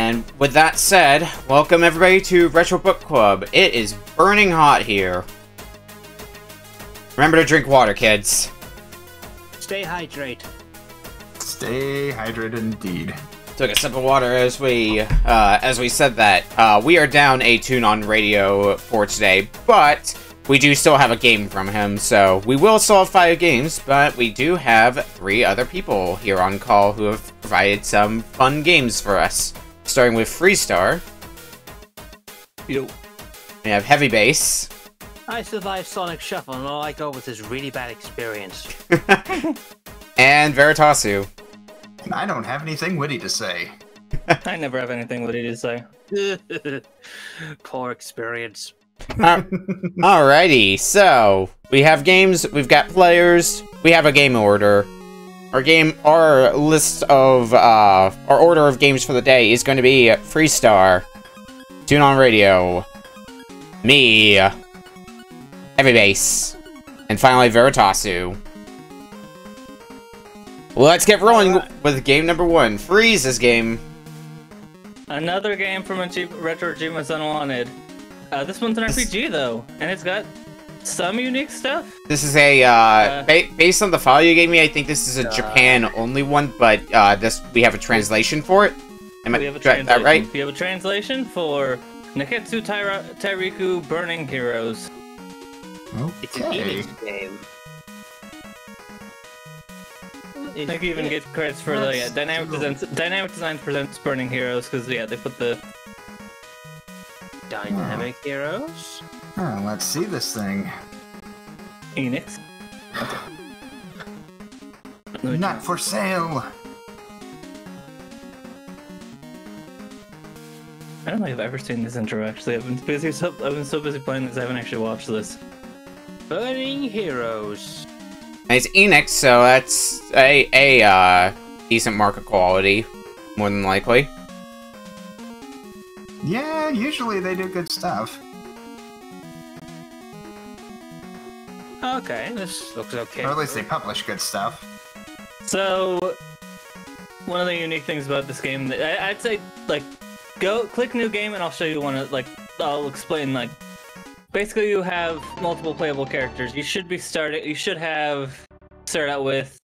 And with that said, welcome everybody to Retro Book Club. It is burning hot here. Remember to drink water, kids. Stay hydrated. Stay hydrated indeed. Took a sip of water as we said that. We are down a tune on radio for today, but we do still have a game from him, so we will still have 5 games, but we do have 3 other people here on call who have provided some fun games for us. Starting with Freezestar. Yo. We have Heavybass. I survived Sonic Shuffle, and all I got was this really bad experience. And Veritasu. I don't have anything witty to say. I never have anything witty to say. Poor experience. Alrighty, so we have games, we've got players, we have a game order. Our list of, our order of games for the day is going to be Freezestar, Tune on Radio, me, Heavybass, and finally Veritasu. Let's get rolling with game number 1, Freeze's game. Another game from Retro Achievements Unwanted. This one's an RPG though, and it's got some unique stuff. This is a, based on the file you gave me, I think this is a Japan-only one, but we have a translation for it. Am I that right? We have a translation for Neketsu Tairiku Burning Heroes. Okay. It's an English game. I think you even get credits for the Dynamic Design presents Burning Heroes, because yeah, they put the Dynamic Heroes? Oh, let's see this thing. Enix. Not for sale! I don't think I've ever seen this intro, actually. I've been so busy playing this, I haven't actually watched this. Burning Heroes. And it's Enix, so that's a decent market quality, more than likely. Yeah, usually they do good stuff. Okay, this looks okay. Or at least they publish good stuff. So, one of the unique things about this game, I'd say, like, go click new game and I'll show you one of, like, I'll explain, like, basically you have multiple playable characters. You should start out with,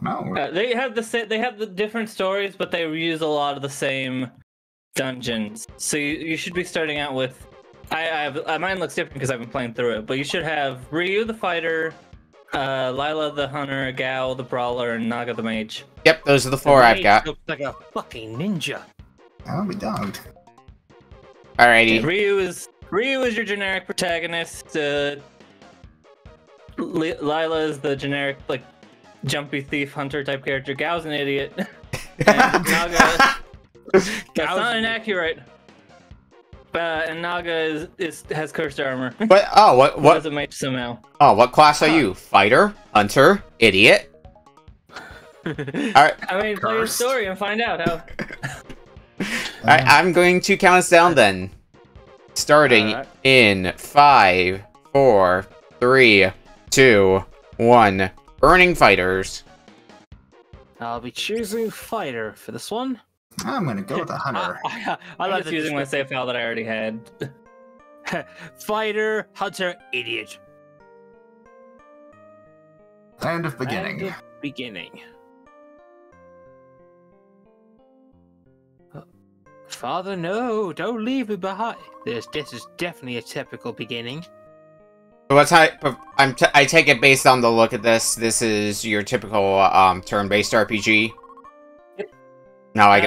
No. they have the different stories, but they reuse a lot of the same dungeons. So you should be starting out with, mine looks different because I've been playing through it, but you should have Ryu the fighter, Lila the hunter, Gao the brawler, and Naga the mage. Yep, those are the 4 I've got. Looks like a fucking ninja. I'll be dogged. Alrighty. Ryu is your generic protagonist. Lila is the generic, like, jumpy thief hunter type character. Gao's an idiot. And Naga. That's not inaccurate. And Naga has cursed armor. But what doesn't match somehow. Oh, what class are you? Fighter, hunter, idiot. Alright. I mean, play your story and find out how. Alright, I'm going to count us down then. Starting in 5, 4, 3, 2, 1. Burning Fighters. I'll be choosing fighter for this one. I'm gonna go with the hunter. I love using my save file that I already had. Fighter, hunter, idiot. Land of beginning. Land of beginning. Father, no, don't leave me behind. This is definitely a typical beginning. What's I take it based on the look at this. This is your typical turn-based RPG. Yep. No,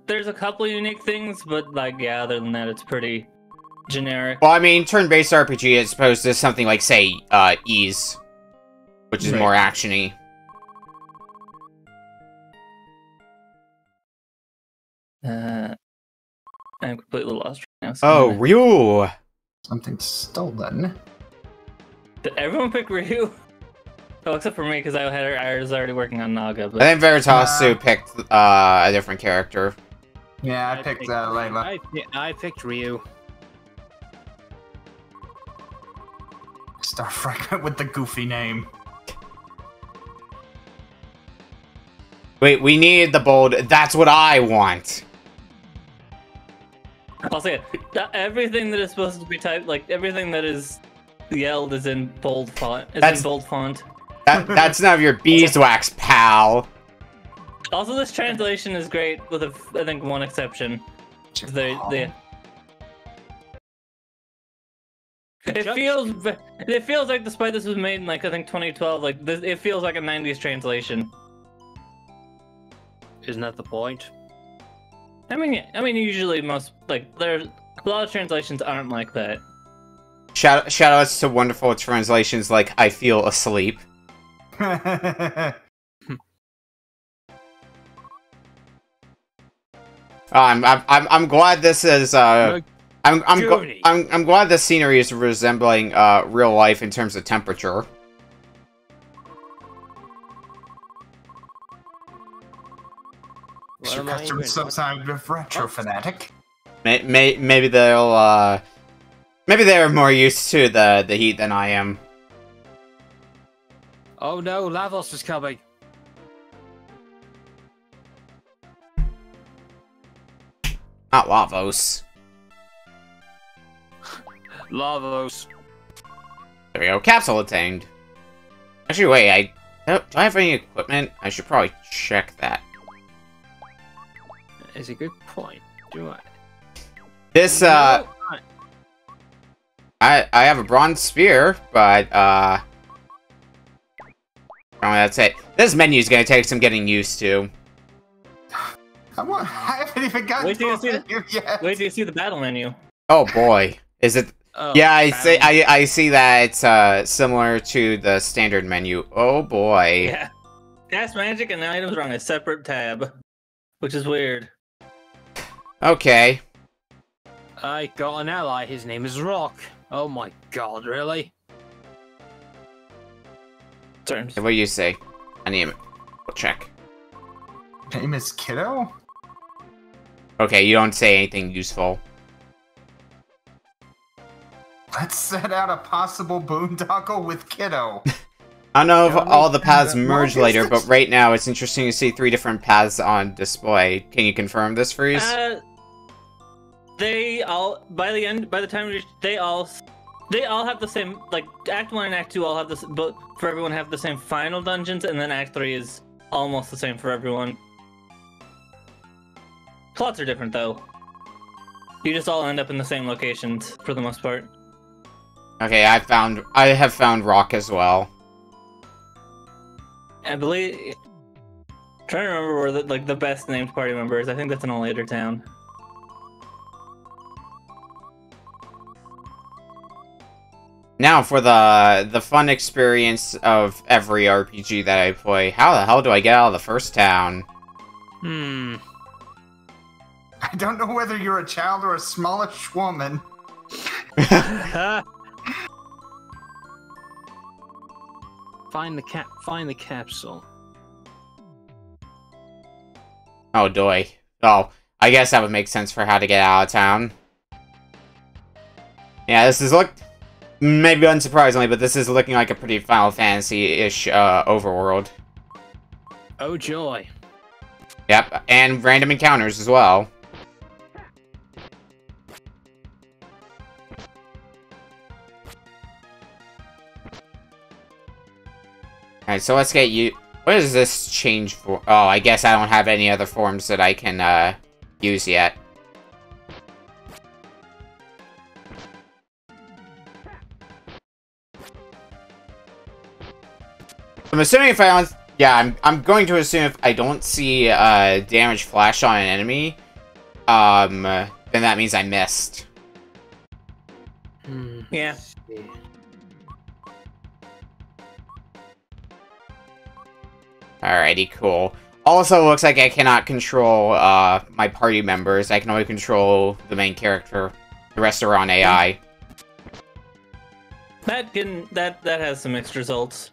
there's a couple unique things, but like yeah, other than that, it's pretty generic. Well, I mean, turn-based RPG as opposed to something like, say, Ease, which is more action-y. I'm completely lost right now. So oh, Ryu! Something stolen. Did everyone pick Ryu? Oh, except for me, because I was already working on Naga. But... I think Veritasu picked a different character. Yeah, I picked Layla. I picked Ryu. Star Fragment with the goofy name. Wait, we need the bold. That's what I want. I'll say it. Everything that is supposed to be typed, like everything that is yelled, is in bold font. In bold font. That's none of your beeswax, pal. Also, this translation is great, with I think one exception. It feels like, despite this was made in like I think 2012, like it feels like a 90s translation. Isn't that the point? I mean, usually most there's a lot of translations aren't like that. Shoutouts to wonderful translations like "I feel asleep." I'm glad this is I'm glad this scenery is resembling real life in terms of temperature. Your customer subside with Retro Fanatic. Maybe they'll maybe they're more used to the heat than I am. Oh no, Lavos is coming. Not Lavos. Lavos. There we go. Capsule attained. Actually, wait. Do I have any equipment? I should probably check that. Is a good point. Do I? This I have a bronze spear, but oh, that's it. This menu is gonna take some getting used to. I haven't even gotten Wait till you see yet. Wait till you see the battle menu. Oh boy, is it? Oh, yeah, I see that it's similar to the standard menu. Oh boy. Yeah. Cast magic and items are on a separate tab, which is weird. Okay. I got an ally. His name is Rock. Oh my god, really? Turns. What do you say? I need to check. Name is Kiddo? Okay, you don't say anything useful. Let's set out a possible boondoggle with Kiddo. I don't know if all the paths merge long later, but distance? right now it's interesting to see 3 different paths on display. Can you confirm this, Freeze? They all by the time they all have the same, like Act 1 and Act 2 all have this, but for everyone have the same final dungeons, and then Act 3 is almost the same for everyone. Plots are different though. You just all end up in the same locations for the most part. Okay, I have found Rock as well. I believe. Trying to remember where the best named party member is. I think that's in a later town. Now for the fun experience of every RPG that I play. How the hell do I get out of the first town? I don't know whether you're a child or a smallish woman. Find the capsule. Oh, doy. Oh, I guess that would make sense for how to get out of town. Yeah, this is maybe unsurprisingly, but this is looking like a pretty Final Fantasy-ish overworld. Oh joy. Yep, and random encounters as well. Alright, so let's get you... What is this change for? Oh, I guess I don't have any other forms that I can use yet. I'm assuming if I don't... Yeah, I'm going to assume if I don't see damage flash on an enemy, then that means I missed. Yeah. Alrighty, cool. Also, looks like I cannot control my party members. I can only control the main character. The rest are on AI. That has some mixed results.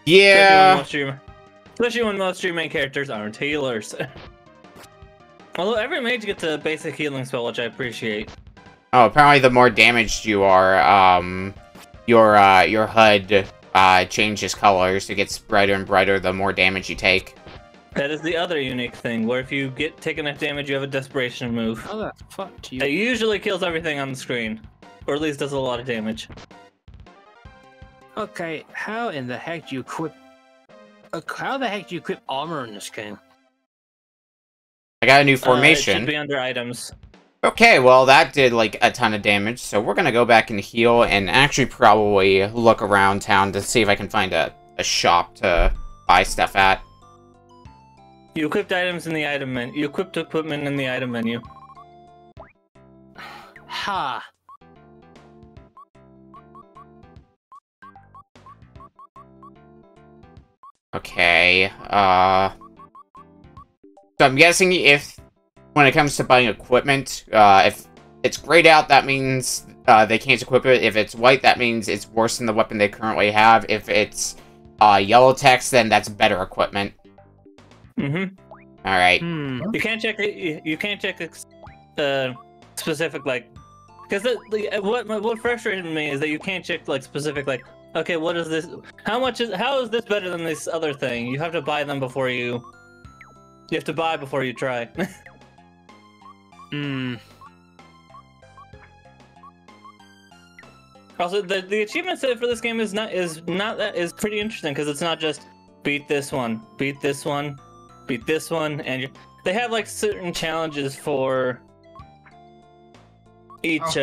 Yeah. Especially when most of your main characters aren't healers. Although every mage gets a basic healing spell, which I appreciate. Oh, apparently the more damaged you are, your HUD changes colors. It gets brighter and brighter the more damage you take. That is the other unique thing, where if you get taken enough damage, you have a desperation move. How the fuck do you... It usually kills everything on the screen, or at least does a lot of damage. Okay, how in the heck do you equip... how the heck do you equip armor in this game? I got a new It formation. should be under items. Okay, well, that did, like, a ton of damage, so we're gonna go back and heal, and actually probably look around town to see if I can find a shop to buy stuff at. You equipped items in the item menu. You equipped equipment in the item menu. Ha! Okay, so I'm guessing if, when it comes to buying equipment, if it's grayed out, that means they can't equip it. If it's white, that means it's worse than the weapon they currently have. If it's yellow text, then that's better equipment. Mm-hmm. Alright. You can't check it. You can't check specific, like, because what frustrated me is that you can't check like specific, like, okay, what is this? How is this better than this other thing? You have to buy them before you. You have to buy before you try. Also, the achievement set for this game is pretty interesting because it's not just beat this one, beat this one, beat this one, and they have like certain challenges for each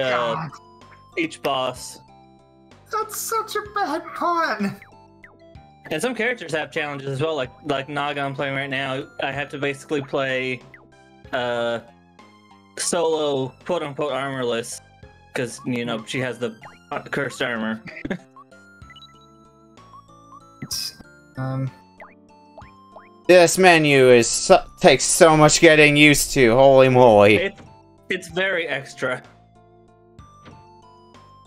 each boss. That's such a bad pun. And some characters have challenges as well, like Naga I'm playing right now. I have to basically play solo, quote unquote, armorless, because she has the cursed armor. This menu takes so much getting used to. Holy moly! It's very extra.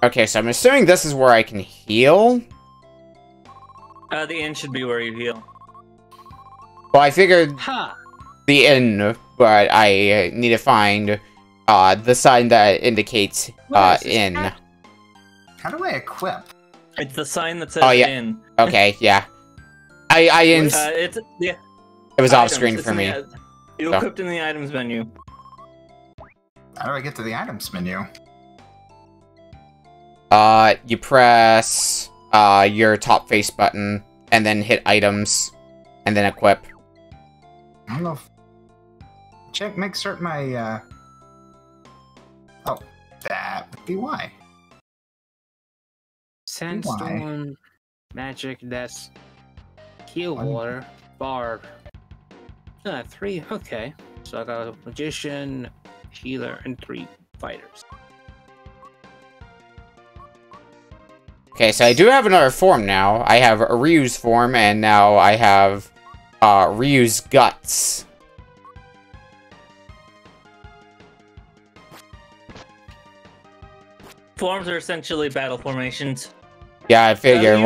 Okay, so I'm assuming this is where I can heal. The inn should be where you heal. Well, I figured Ha! the inn, but I need to find the sign that indicates inn. How do I equip? It's the sign that says inn. Okay, yeah. I didn't. It was off screen for me. You equipped in the items menu. How do I get to the items menu? You press your top face button and then hit items and then equip. I don't know if... make certain my, Oh, that would be why. Sandstone, magic, that's... Heal water, barb. 3, okay. So I got a magician, healer, and 3 fighters. Okay, so I do have another form now. I have a Ryu's form, and now I have Ryu's guts. Forms are essentially battle formations. Yeah, I figure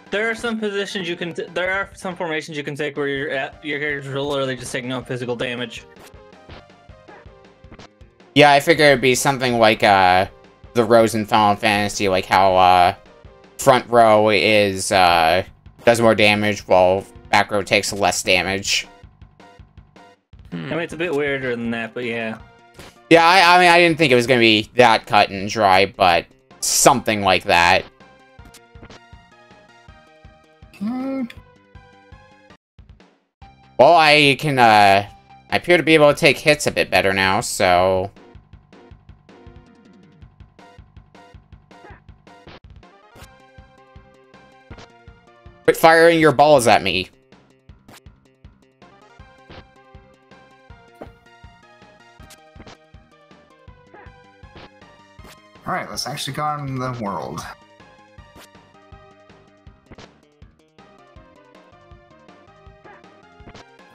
there are some positions you can. There are some formations you can take where your characters will literally just take no physical damage. Yeah, I figure it'd be something like the rows in Final Fantasy, like how front row is does more damage while back row takes less damage. I mean, it's a bit weirder than that, but yeah. Yeah, I mean, I didn't think it was gonna be that cut and dry, but something like that. Well, I can, I appear to be able to take hits a bit better now, so... Quit firing your balls at me. Alright, let's actually go out in the world.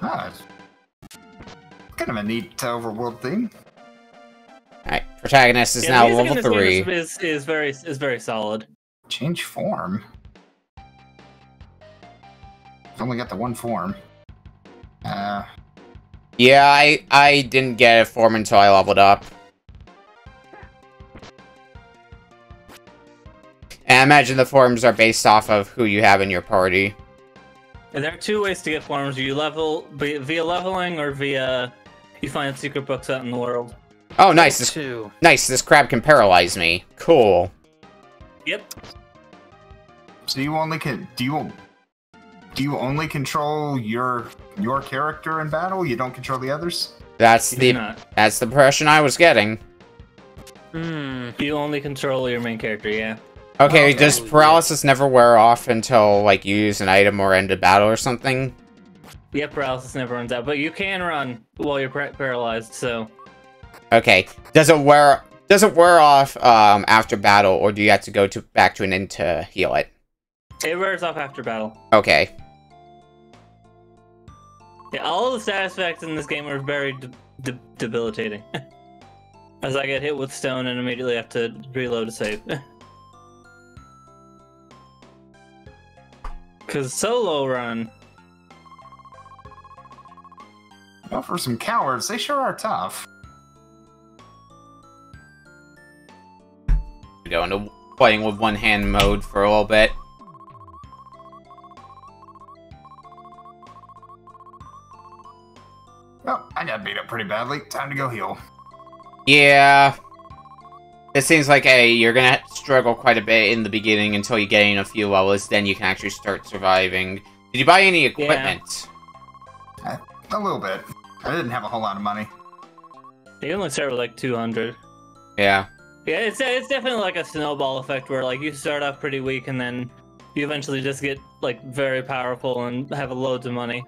Ah, kind of a neat overworld theme. Alright, protagonist is now level 3. Is very solid. Change form? I've only got the one form. Yeah, I didn't get a form until I leveled up. And I imagine the forms are based off of who you have in your party. And there are two ways to get forms. You level via leveling or via you find secret books out in the world. Oh, nice. This crab can paralyze me. Cool. Yep. So you only can do you only control your character in battle? You don't control the others? That's the impression I was getting. You only control your main character, yeah. Okay, does paralysis never wear off until, like, you use an item or end a battle or something? Yeah, paralysis never runs out, but you can run while you're paralyzed, so... Okay. Does it wear off after battle, or do you have to go back to an inn to heal it? It wears off after battle. Okay. Yeah, all of the status effects in this game are very debilitating. As I get hit with stone and immediately have to reload to save. Cause solo run. Well, for some cowards, they sure are tough. Go into playing with one-hand mode for a little bit. Well, I got beat up pretty badly. Time to go heal. Yeah. It seems like you're gonna struggle quite a bit in the beginning until you get in a few levels, then you can actually start surviving. Did you buy any equipment? Yeah. A little bit. I didn't have a whole lot of money. You only start with like 200. Yeah. Yeah, it's definitely like a snowball effect where like you start off pretty weak and then you eventually just get like very powerful and have loads of money.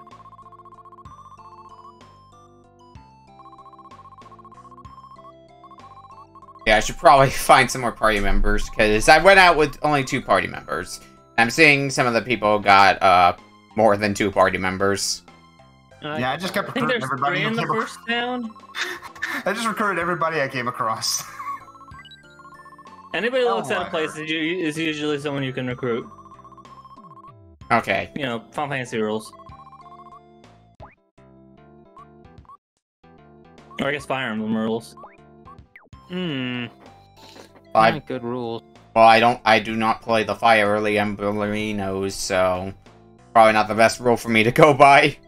Yeah, I should probably find some more party members, because I went out with only 2 party members. I'm seeing some of the people got more than 2 party members. Yeah, I just kept recruiting everybody. I just recruited everybody I came across. Anybody that looks out of place is usually someone you can recruit. Okay. You know, Final Fantasy rules. Or I guess Fire Emblem rules. Good rules. Well, I do not play the Fire Emblems, so probably not the best rule for me to go by.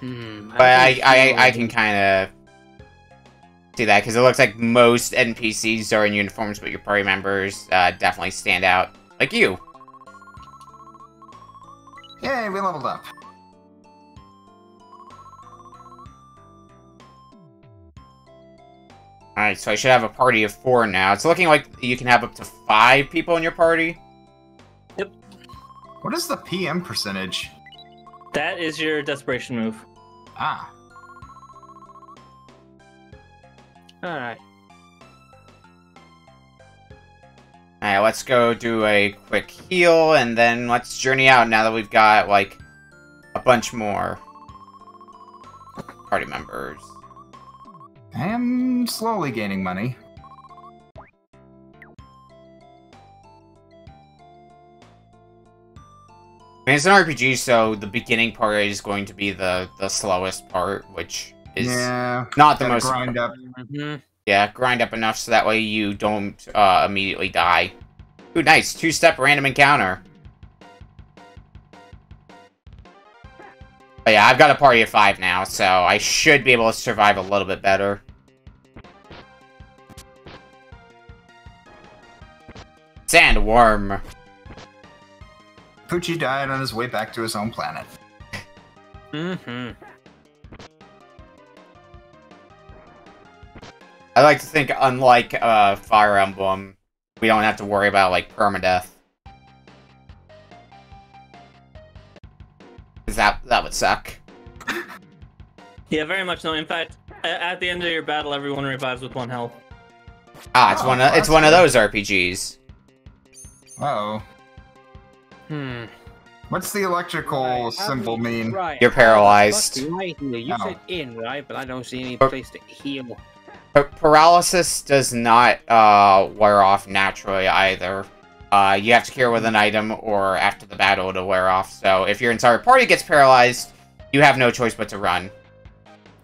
But I can kind of see that, because it looks like most NPCs are in uniforms, but your party members definitely stand out. Like you. Yay, we leveled up. Alright, so I should have a party of 4 now. It's looking like you can have up to 5 people in your party. Yep. What is the PM percentage? That is your desperation move. Ah. Alright. Alright, let's go do a quick heal, and then let's journey out now that we've got, like, a bunch more party members. I am slowly gaining money. I mean, it's an RPG, so the beginning part is going to be the slowest part, which is not the most... grind up. Yeah, grind up enough so that way you don't immediately die. Ooh, nice. 2-step random encounter. But yeah, I've got a party of 5 now, so I should be able to survive a little bit better. Sandworm. Poochie died on his way back to his home planet. Mm-hmm. I like to think, unlike Fire Emblem, we don't have to worry about, like, permadeath. Because that would suck. Yeah, very much so. In fact, at the end of your battle, everyone revives with 1 health. Ah, it's one of those RPGs. Uh-oh. What's the electrical symbol mean? Right. You're paralyzed. Right here. You said in, right? But I don't see any place to heal. Paralysis does not wear off naturally either. You have to cure with an item or after the battle to wear off. So if your entire party gets paralyzed, you have no choice but to run.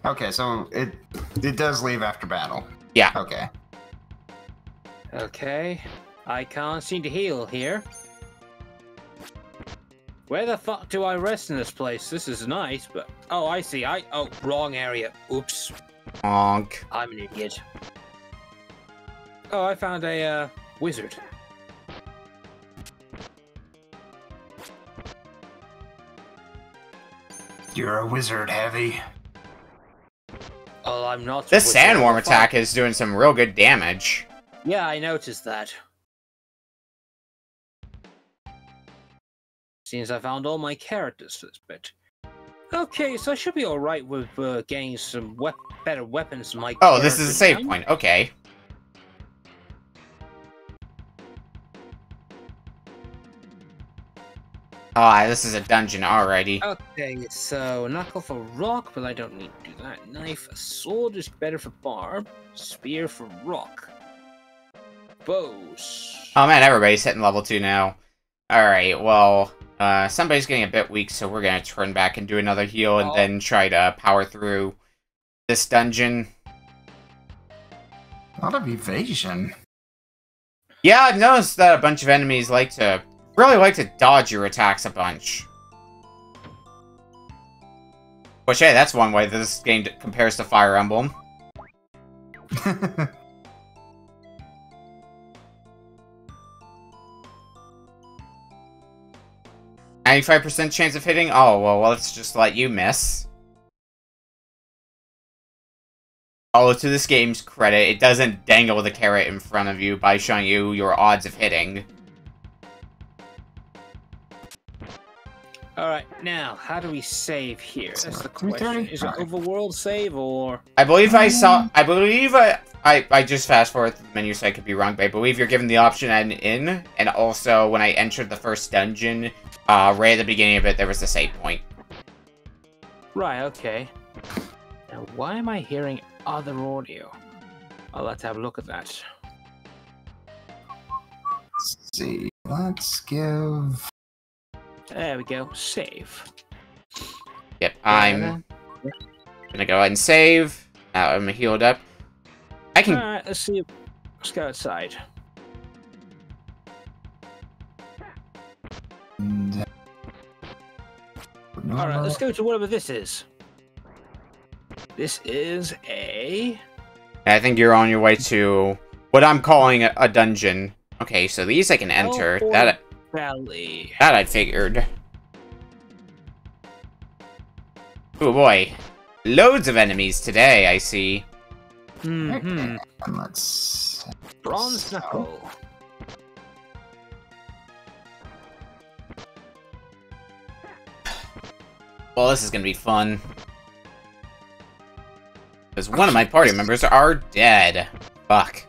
Okay, so it does leave after battle. Yeah. Okay. Okay. I can't seem to heal here. Where the fuck do I rest in this place? This is nice, but... Oh, I see. Oh, wrong area. Oops. Honk. I'm an idiot. Oh, I found a, wizard. You're a wizard, Heavy. Oh, I'm not. This sandworm attack is doing some real good damage. Yeah, I noticed that. Seems I found all my characters for this bit. Okay, so I should be alright with getting some better weapons for my Oh, this is a save now. point. Okay. Ah, this is a dungeon already. Okay, so knuckle for rock, but I don't need to do that. Knife, a sword is better for barb. Spear for rock. Bows. Oh man, everybody's hitting level 2 now. Alright, well, somebody's getting a bit weak, so we're gonna turn back and do another heal and then try to power through this dungeon. A lot of evasion. Yeah, I've noticed that a bunch of enemies really like to dodge your attacks a bunch. Which, hey, that's one way that this game compares to Fire Emblem. 95% chance of hitting? Oh, well, let's just let you miss. Although, to this game's credit, it doesn't dangle the carrot in front of you by showing you your odds of hitting. Alright, now, how do we save here? That's the question. Is it overworld save, or...? I believe I just fast forward through the menu, so I could be wrong, but I believe you're given the option and also, when I entered the first dungeon, right at the beginning of it, there was a save point. Right, okay. Now, why am I hearing other audio? I'll let's have a look at that. Let's see. Let's give... There we go. Save. Yep, I'm gonna go ahead and save. Now I'm healed up. I can... Alright, let's see. Let's go outside. Alright, let's go to whatever this is. This is a... I think you're on your way to what I'm calling a dungeon. Okay, so these I can enter. That I figured. Oh boy. Loads of enemies today, I see. Mm-hmm. And let's... Bronze Knuckle. Well, this is gonna be fun. Because one of my party members are dead. Fuck.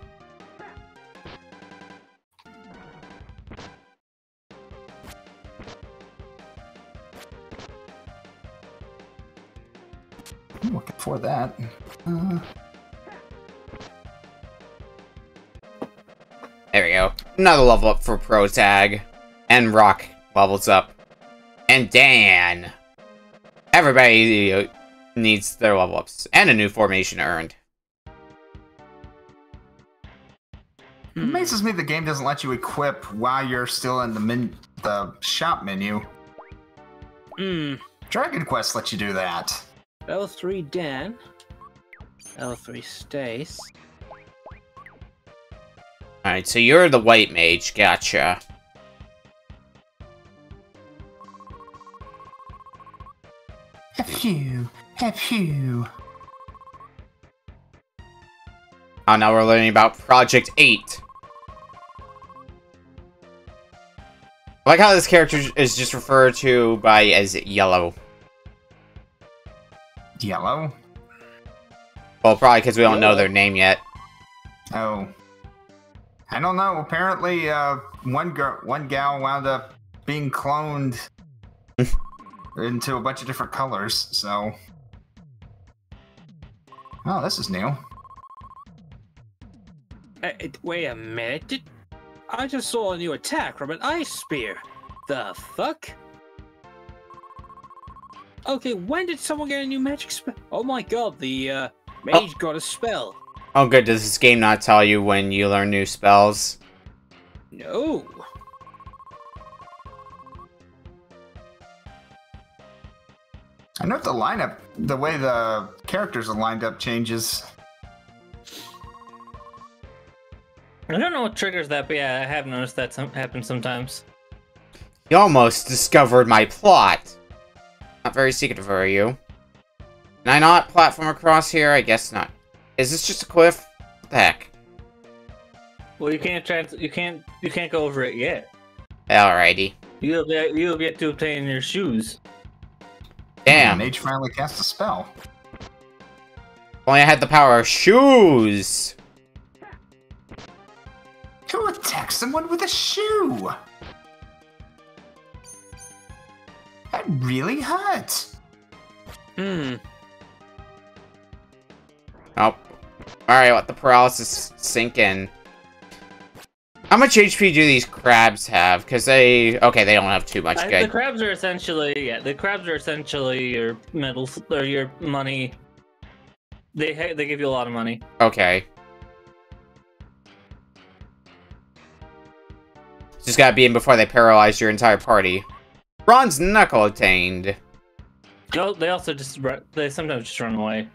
I'm looking for that. There we go. Another level up for Pro Tag. And Rock levels up. And Dan. Everybody needs their level ups. And a new formation earned. It amazes me the game doesn't let you equip while you're still in the shop menu. Dragon Quest lets you do that. L3 Dan. L3 Stace. Alright, so you're the white mage. Gotcha. Phew. Phew. Oh, now we're learning about Project 8. I like how this character is just referred to as Yellow. Yellow? Well, probably because we don't know their name yet. Oh. I don't know. Apparently, one gal wound up being cloned into a bunch of different colors, so... Oh, this is new. Wait a minute. I just saw a new attack from an ice spear. The fuck? Okay, when did someone get a new magic spell? Oh my god, the mage got a spell. Oh good, does this game not tell you when you learn new spells? No. know if the lineup, the way the characters are lined up changes. I don't know what triggers that, but yeah, I have noticed that happens sometimes. You almost discovered my plot. Not very secretive, are you? Can I not platform across here? I guess not. Is this just a cliff? What the heck? Well, you can't go over it yet. Alrighty. You have yet to obtain your shoes. Damn. Mage finally cast a spell. Only I had the power of shoes. To attack someone with a shoe. That really hurts. Oh. Alright, let the paralysis sink in. How much HP do these crabs have? Because they... Okay, they don't have too much. Good. The crabs are essentially... Yeah, the crabs are essentially your medals, or your money. They give you a lot of money. Okay. Just gotta be in before they paralyze your entire party. Bronze Knuckle attained. They also just... They sometimes just run away.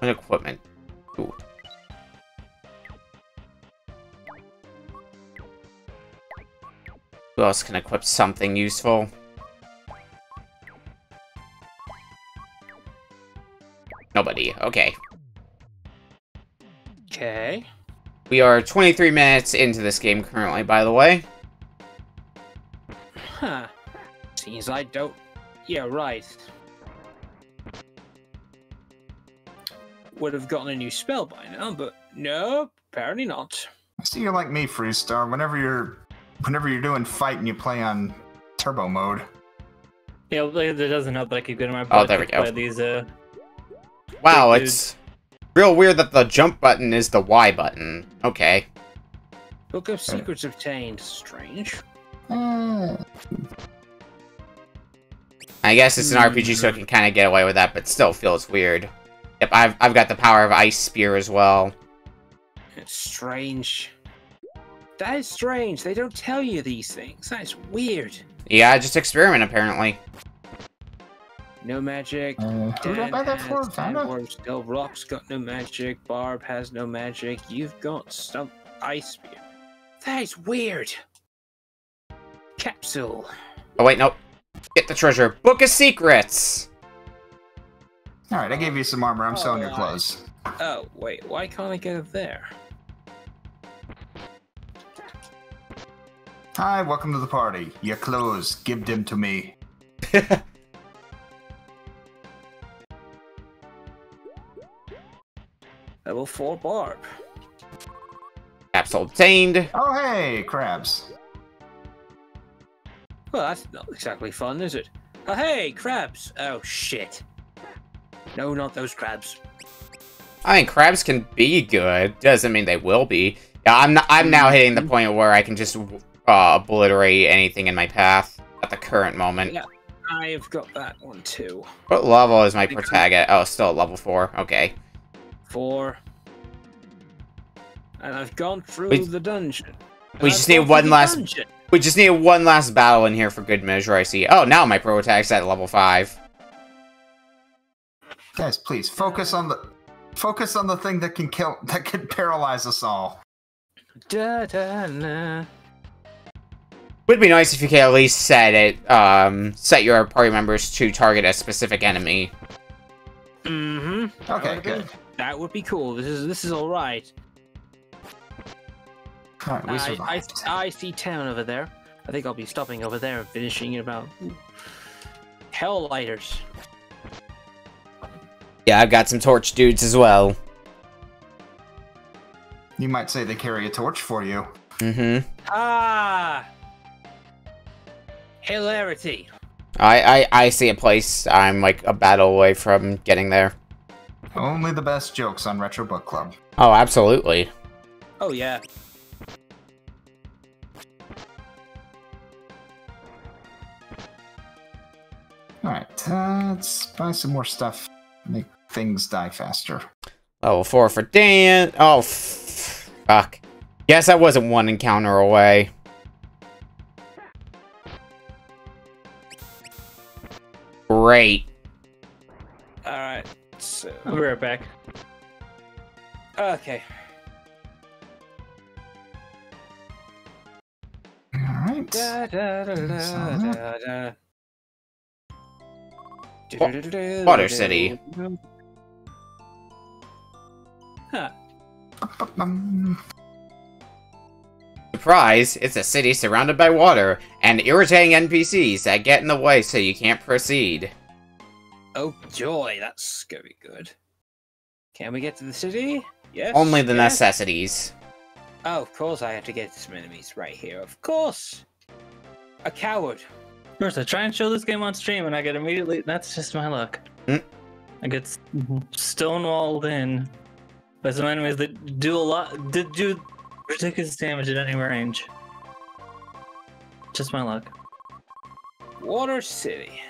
And equipment. Ooh. Who else can equip something useful? Nobody. Okay. Okay. We are 23 minutes into this game currently, by the way. Huh. Seems I don't... Yeah, right. Would have gotten a new spell by now, but no, apparently not. See, you're like me, Freezestar. Whenever you're doing fight and you play on turbo mode. Yeah, it doesn't help that I keep getting my Oh, there we go. by these, Wow, big it's real weird that the jump button is the Y button. Okay. Book of Secrets obtained. Strange. I guess it's an RPG, so I can kind of get away with that, but still feels weird. Yep, I've got the power of Ice Spear as well. It's strange. That is strange. They don't tell you these things. That is weird. Yeah, just experiment, apparently. No magic. Who did I buy that for? Vanna? Still Rock's got no magic. Barb has no magic. You've got some Ice Spear. That is weird. Capsule. Oh, wait, nope. Get the treasure. Book of Secrets! Alright, I gave you some armor. I'm selling your clothes. Oh, wait. Why can't I go there? Hi, welcome to the party. Your clothes. Give them to me. Level 4 Barb. Capsule obtained. Oh, hey, crabs. Well, that's not exactly fun, is it? Oh, hey, crabs. Oh, shit. No, not those crabs. I mean, crabs can be good. Doesn't mean they will be. Yeah, I'm now hitting the point where I can just obliterate anything in my path at the current moment. Yeah, I've got that one too. What level is my protagonist? Oh, still at level 4. Okay. 4. And I've gone through the dungeon. We just need one last. We just need one last battle in here for good measure. I see. Oh, now my pro attack's at level 5. Guys, please focus on the thing that can paralyze us all. Da, da, nah. Would be nice if you could at least set your party members to target a specific enemy. Mm-hmm. Okay, good. That would be cool. This is all right. All right, we survived. I see town over there. I think I'll be stopping over there and finishing in about Hell Lighters. Yeah, I've got some torch dudes as well. You might say they carry a torch for you. Mm-hmm. Ah! Hilarity. I see a place. I'm like a battle away from getting there. Only the best jokes on Retro Book Club. Oh, absolutely. Oh, yeah. Alright, let's buy some more stuff. Make things die faster. Level 4 for Dan. Oh, fuck. Guess I wasn't one encounter away. Great. Alright, so... I'll be right back. Okay. Alright. Da, da, da, da, da, da. Water City. Huh. Surprise, it's a city surrounded by water and irritating NPCs that get in the way so you can't proceed. Oh joy, that's gonna be good. Can we get to the city? Yes. Only the yes. necessities. Oh, of course I have to get some enemies right here. Of course. A coward. First, I try and show this game on stream, and I get immediately. That's just my luck. Mm. I get stonewalled in by some enemies that do ridiculous damage at any range. Just my luck. Water City.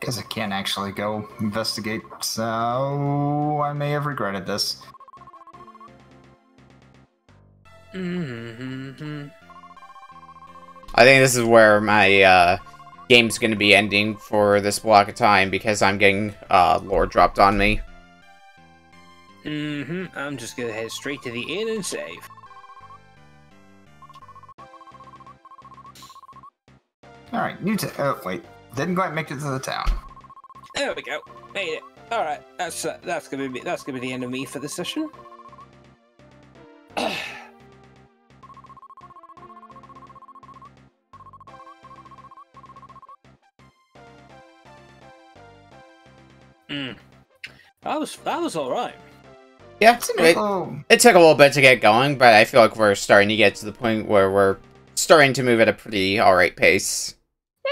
Guess I can't actually go investigate, so I may have regretted this. Mm-hmm. I think this is where my game's going to be ending for this block of time because I'm getting lore dropped on me. Mm-hmm. I'm just gonna head straight to the inn and save. Alright, new oh, wait. Didn't quite make it to the town. There we go. Made it. All right. That's gonna be the end of me for this session. That was all right. Yeah, Oh, it took a little bit to get going, but I feel like we're starting to get to the point where we're starting to move at a pretty alright pace.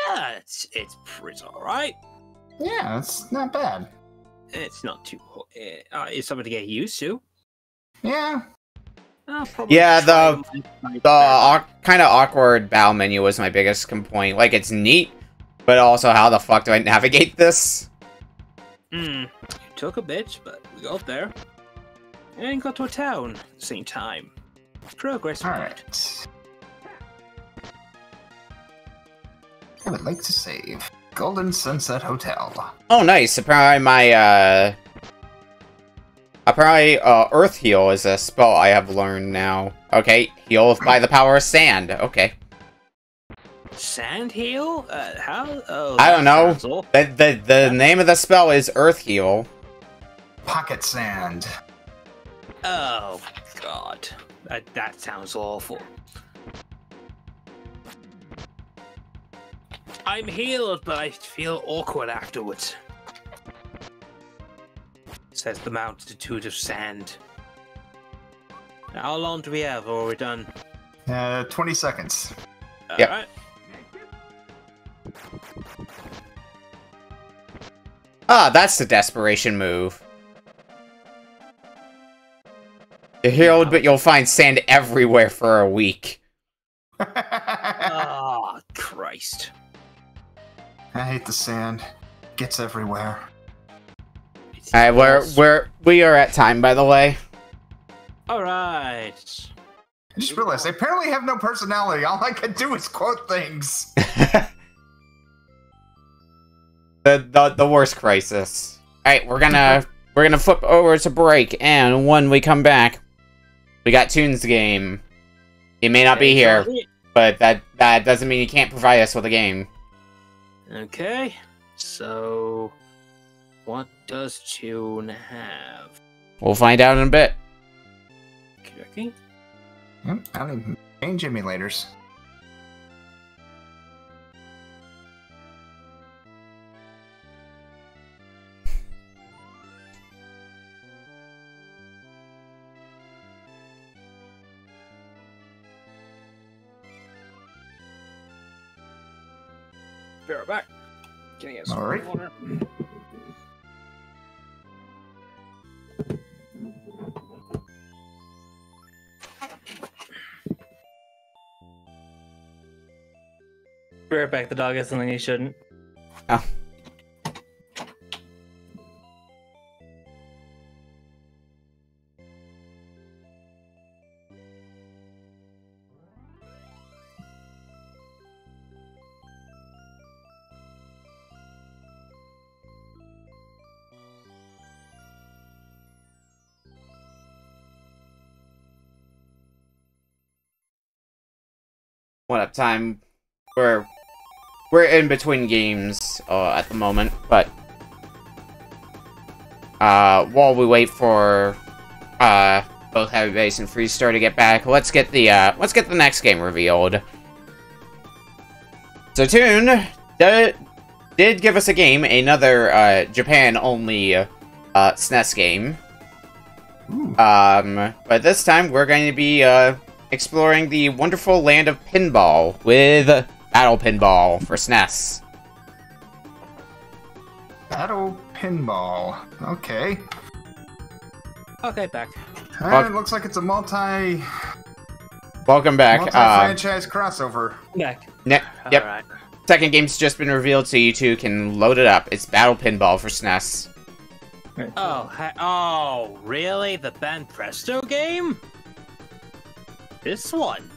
Yeah, it's pretty all right. yeah, it's not bad. It's not too. It's something to get used to. Yeah. I'll probably Yeah, try my The kind of awkward battle menu was my biggest complaint. Like, it's neat, but also how the fuck do I navigate this? It took a bit, but we got there. And got to a town at the same time. Progress. Alright. I would like to save. Golden Sunset Hotel. Oh, nice. Apparently Earth Heal is a spell I have learned now. Okay, heal by the power of sand. Okay. Sand heal? How? Oh, I don't know. sounds awful. The name of the spell is Earth Heal. Pocket Sand. Oh God, that sounds awful. I'm healed, but I feel awkward afterwards. Says the multitude of sand. Now, how long do we have, or are we done? 20 seconds. Yep. Alright. Ah, that's the desperation move. You're healed, but you'll find sand everywhere for a week. Oh, Christ. I hate the sand. Gets everywhere. Alright, we are at time, by the way. Alright. I just realized I apparently have no personality. All I can do is quote things. the worst crisis. Alright, we're gonna flip over to break, and when we come back, we got Toon's game. He may not be here, but that doesn't mean he can't provide us with a game. Okay, so what does Tune have? We'll find out in a bit. Okay. I don't even change emulators. Be right back. Can I get some Alright. water? Be right back. The dog has something he shouldn't. Oh. What up, time? We're in between games at the moment, but while we wait for both Heavybass and Freezestar to get back, let's get the next game revealed. So Toon did give us a game, another Japan-only SNES game. But this time we're going to be exploring the wonderful land of pinball with Battle Pinball for SNES. Battle Pinball. Okay. Okay, back. It looks like it's a Welcome back. Multi-franchise crossover. Back. Yep. Alright. Second game's just been revealed, so you two can load it up. It's Battle Pinball for SNES. Oh, really? The Ban Presto game? This one.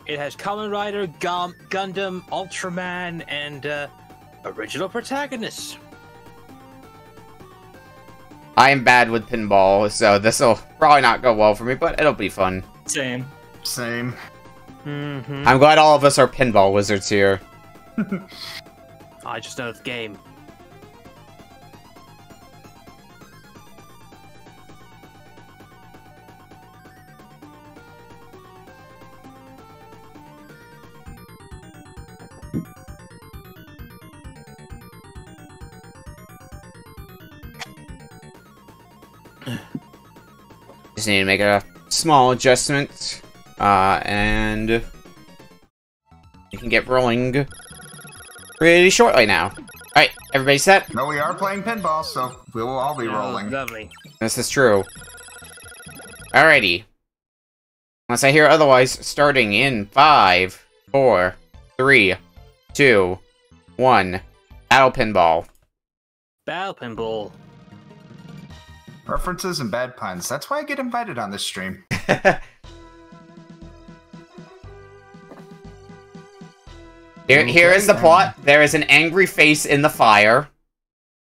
It has Kamen Rider, Gundam, Ultraman, and original protagonists. I am bad with pinball, so this'll probably not go well for me, but it'll be fun. Same. Same. I'm glad all of us are pinball wizards here. I just know the game. Just need to make a small adjustment, and you can get rolling pretty shortly now. Alright, everybody set? No, we are playing pinball, so we will all be rolling. Lovely. This is true. Alrighty. Unless I hear otherwise, starting in 5, 4, 3, 2, 1. Battle Pinball. Battle Pinball. References and bad puns. That's why I get invited on this stream. Here is the plot. There is an angry face in the fire.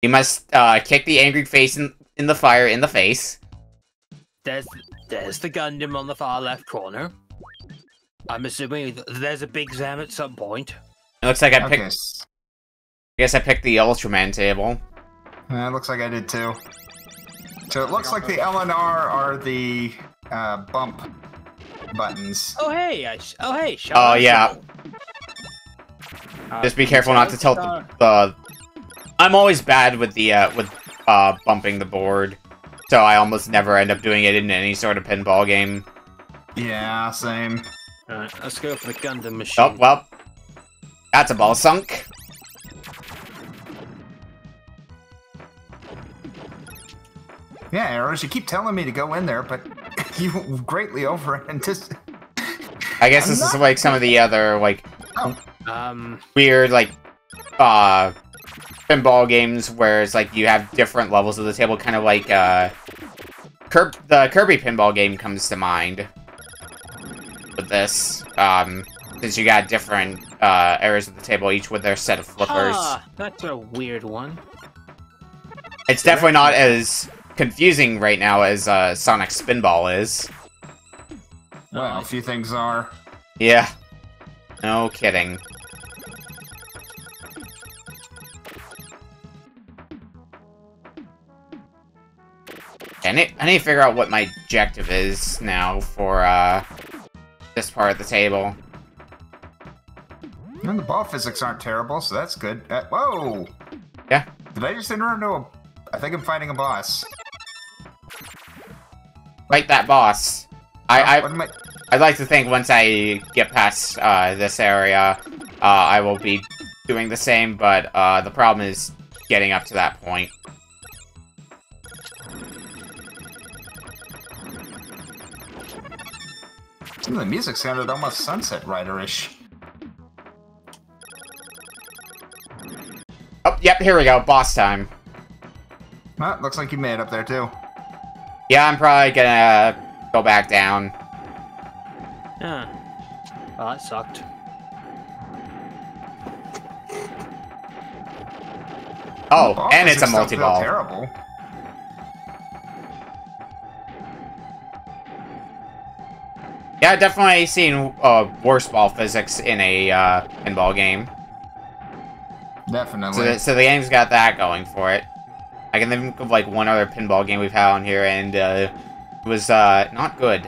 You must kick the angry face in the fire in the face. There's the Gundam on the far left corner. I'm assuming there's a Big Zam at some point. It looks like I picked... Okay. I guess I picked the Ultraman table. It looks like I did too. So it looks like the L and R are the bump buttons. Oh hey, Oh yeah. Just be careful not to tilt the. I'm always bad with the bumping the board, so I almost never end up doing it in any sort of pinball game. Yeah, same. Alright, let's go for the Gundam machine. Oh well, that's a ball sunk. Yeah, Arrows, you keep telling me to go in there, but you greatly over-anticipate. I guess this is like some of the other, like, weird, like, pinball games where it's like you have different levels of the table, kind of like, the Kirby pinball game comes to mind with this, since you got different, areas of the table, each with their set of flippers. Ah, that's a weird one. It's definitely not as confusing right now as Sonic Spinball is. Well, a few things are. Yeah. No kidding. I need to figure out what my objective is now for this part of the table. And the ball physics aren't terrible, so that's good. Whoa! Yeah. Did I just enter into a... I think I'm fighting a boss. Fight that boss. What I'd like to think once I get past this area, I will be doing the same, but the problem is getting up to that point. Some of the music sounded almost Sunset Rider-ish. Oh, yep, here we go. Boss time. Well, looks like you made it up there, too. Yeah, I'm probably gonna go back down. Yeah. Well, that sucked. Oh, Ball and it's a physics don't feel multi-ball. Terrible. Yeah, I've definitely seen worse ball physics in a pinball game. Definitely. So the game's got that going for it. I can think of like one other pinball game we've had on here, and it was not good.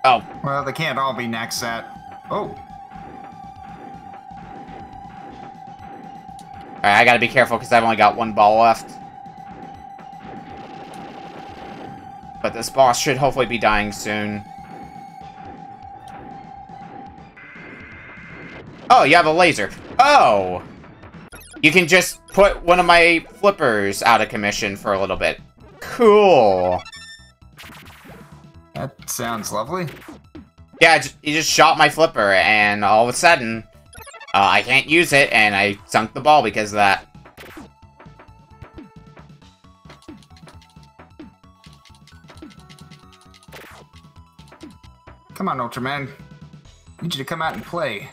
Oh. Well, they can't all be next set. Oh. Alright, I gotta be careful because I've only got one ball left. But this boss should hopefully be dying soon. Oh, you have a laser. Oh! You can just put one of my flippers out of commission for a little bit. Cool. That sounds lovely. Yeah, you just shot my flipper, and all of a sudden, I can't use it, and I sunk the ball because of that. Come on, Ultraman. Need you to come out and play.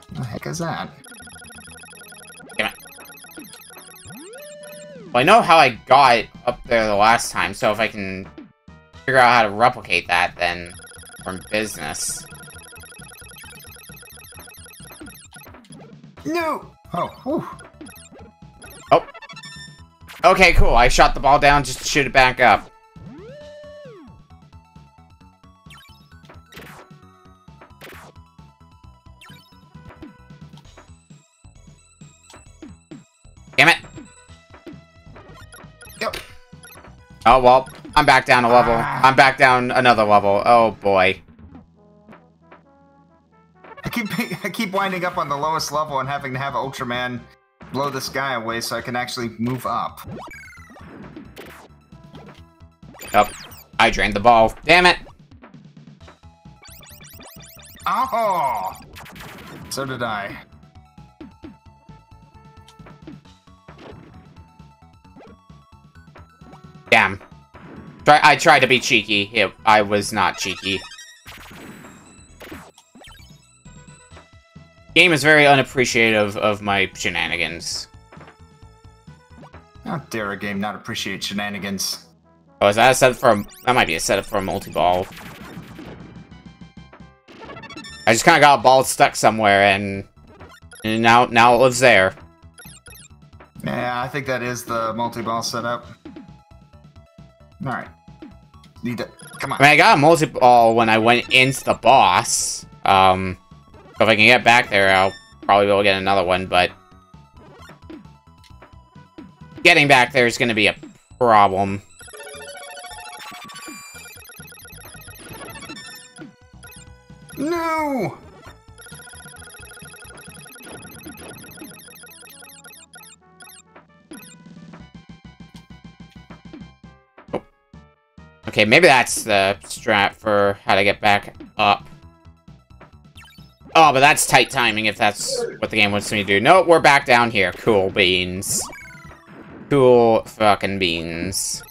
What the heck is that? Damn it. Well, I know how I got it up there the last time, so if I can figure out how to replicate that, then we're in business. No! Oh, whew. Oh. Okay, cool. I shot the ball down just to shoot it back up. Damn it. Yep. Oh, well, I'm back down a level. I'm back down another level. Oh, boy. I keep winding up on the lowest level and having to have Ultraman blow this guy away so I can actually move up. Oh, I drained the ball. Damn it. Oh! So did I. Damn. I tried to be cheeky. I was not cheeky. Game is very unappreciative of my shenanigans. How dare a game not appreciate shenanigans? Oh, is that a setup for a... That might be a setup for a multi-ball. I just kind of got a ball stuck somewhere, and now it lives there. Yeah, I think that is the multi-ball setup. Alright. Need to... Come on. I mean, I got a multi-ball when I went into the boss. If I can get back there, I'll probably be able to get another one, but... Getting back there is going to be a problem. No! Oh. Okay, maybe that's the strat for how to get back up. Oh, but that's tight timing if that's what the game wants me to do. Nope, we're back down here. Cool beans. Cool fucking beans.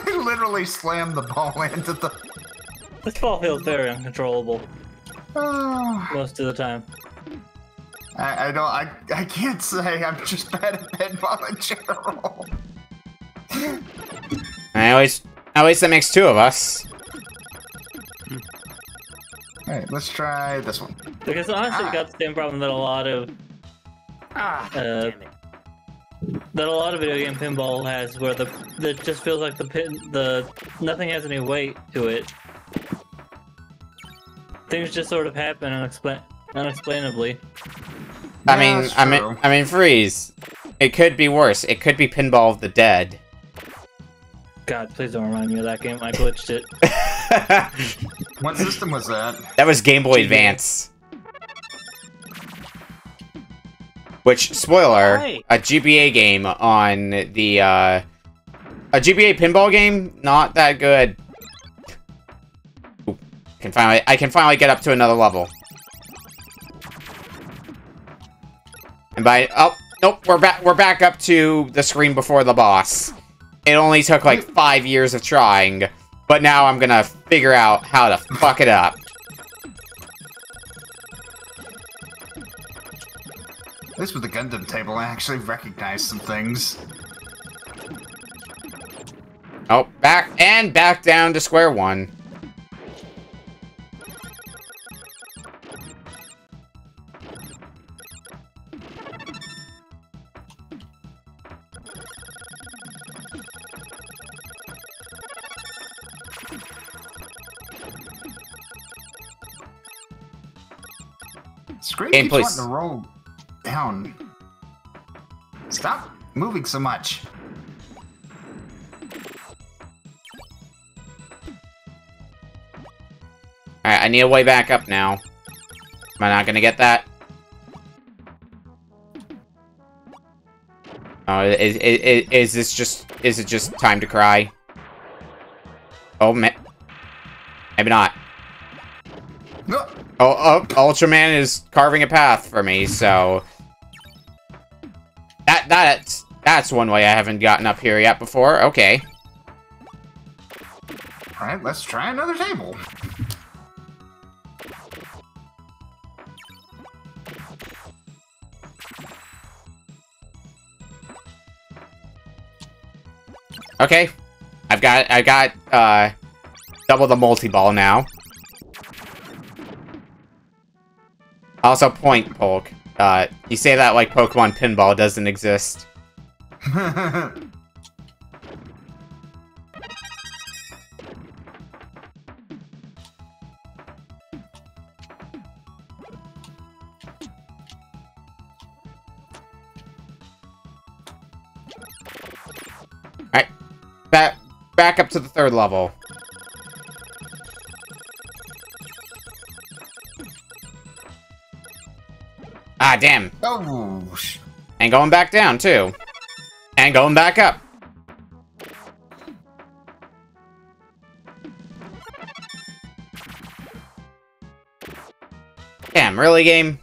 I literally slammed the ball into the... This ball feels very uncontrollable Oh. most of the time. I can't say. I'm just bad at pinball in general. At least that makes two of us. Alright, let's try this one. Because honestly, you got the same problem that a lot of Damn it. that a lot of video game pinball has, where it just feels like nothing has any weight to it. Things just sort of happen unexplainably. I mean, Freeze. It could be worse. It could be Pinball of the Dead. God, please don't remind me of that game. I glitched it. What system was that? That was Game Boy Advance. Which, spoiler, Hey. a GBA game on the, a GBA pinball game, not that good. Ooh, I can finally get up to another level. And oh, nope, we're back up to the screen before the boss. It only took like 5 years of trying, but now I'm gonna figure out how to fuck it up. At least with the Gundam table, I actually recognize some things. Oh, back down to square one. Screen Game, keeps please. wanting to roll down. Stop moving so much. Alright, I need a way back up now. Am I not gonna get that? Oh, is it just time to cry? Oh, man. Maybe not. No. Oh, Ultraman is carving a path for me, so... That's one way I haven't gotten up here yet before. Okay. Alright, let's try another table. Okay. I got double the multi-ball now. Also, point poke. You say that like Pokemon Pinball doesn't exist. Alright. Back up to the third level. Ah, damn. Oh. And going back down, too. And going back up. Damn, really, game?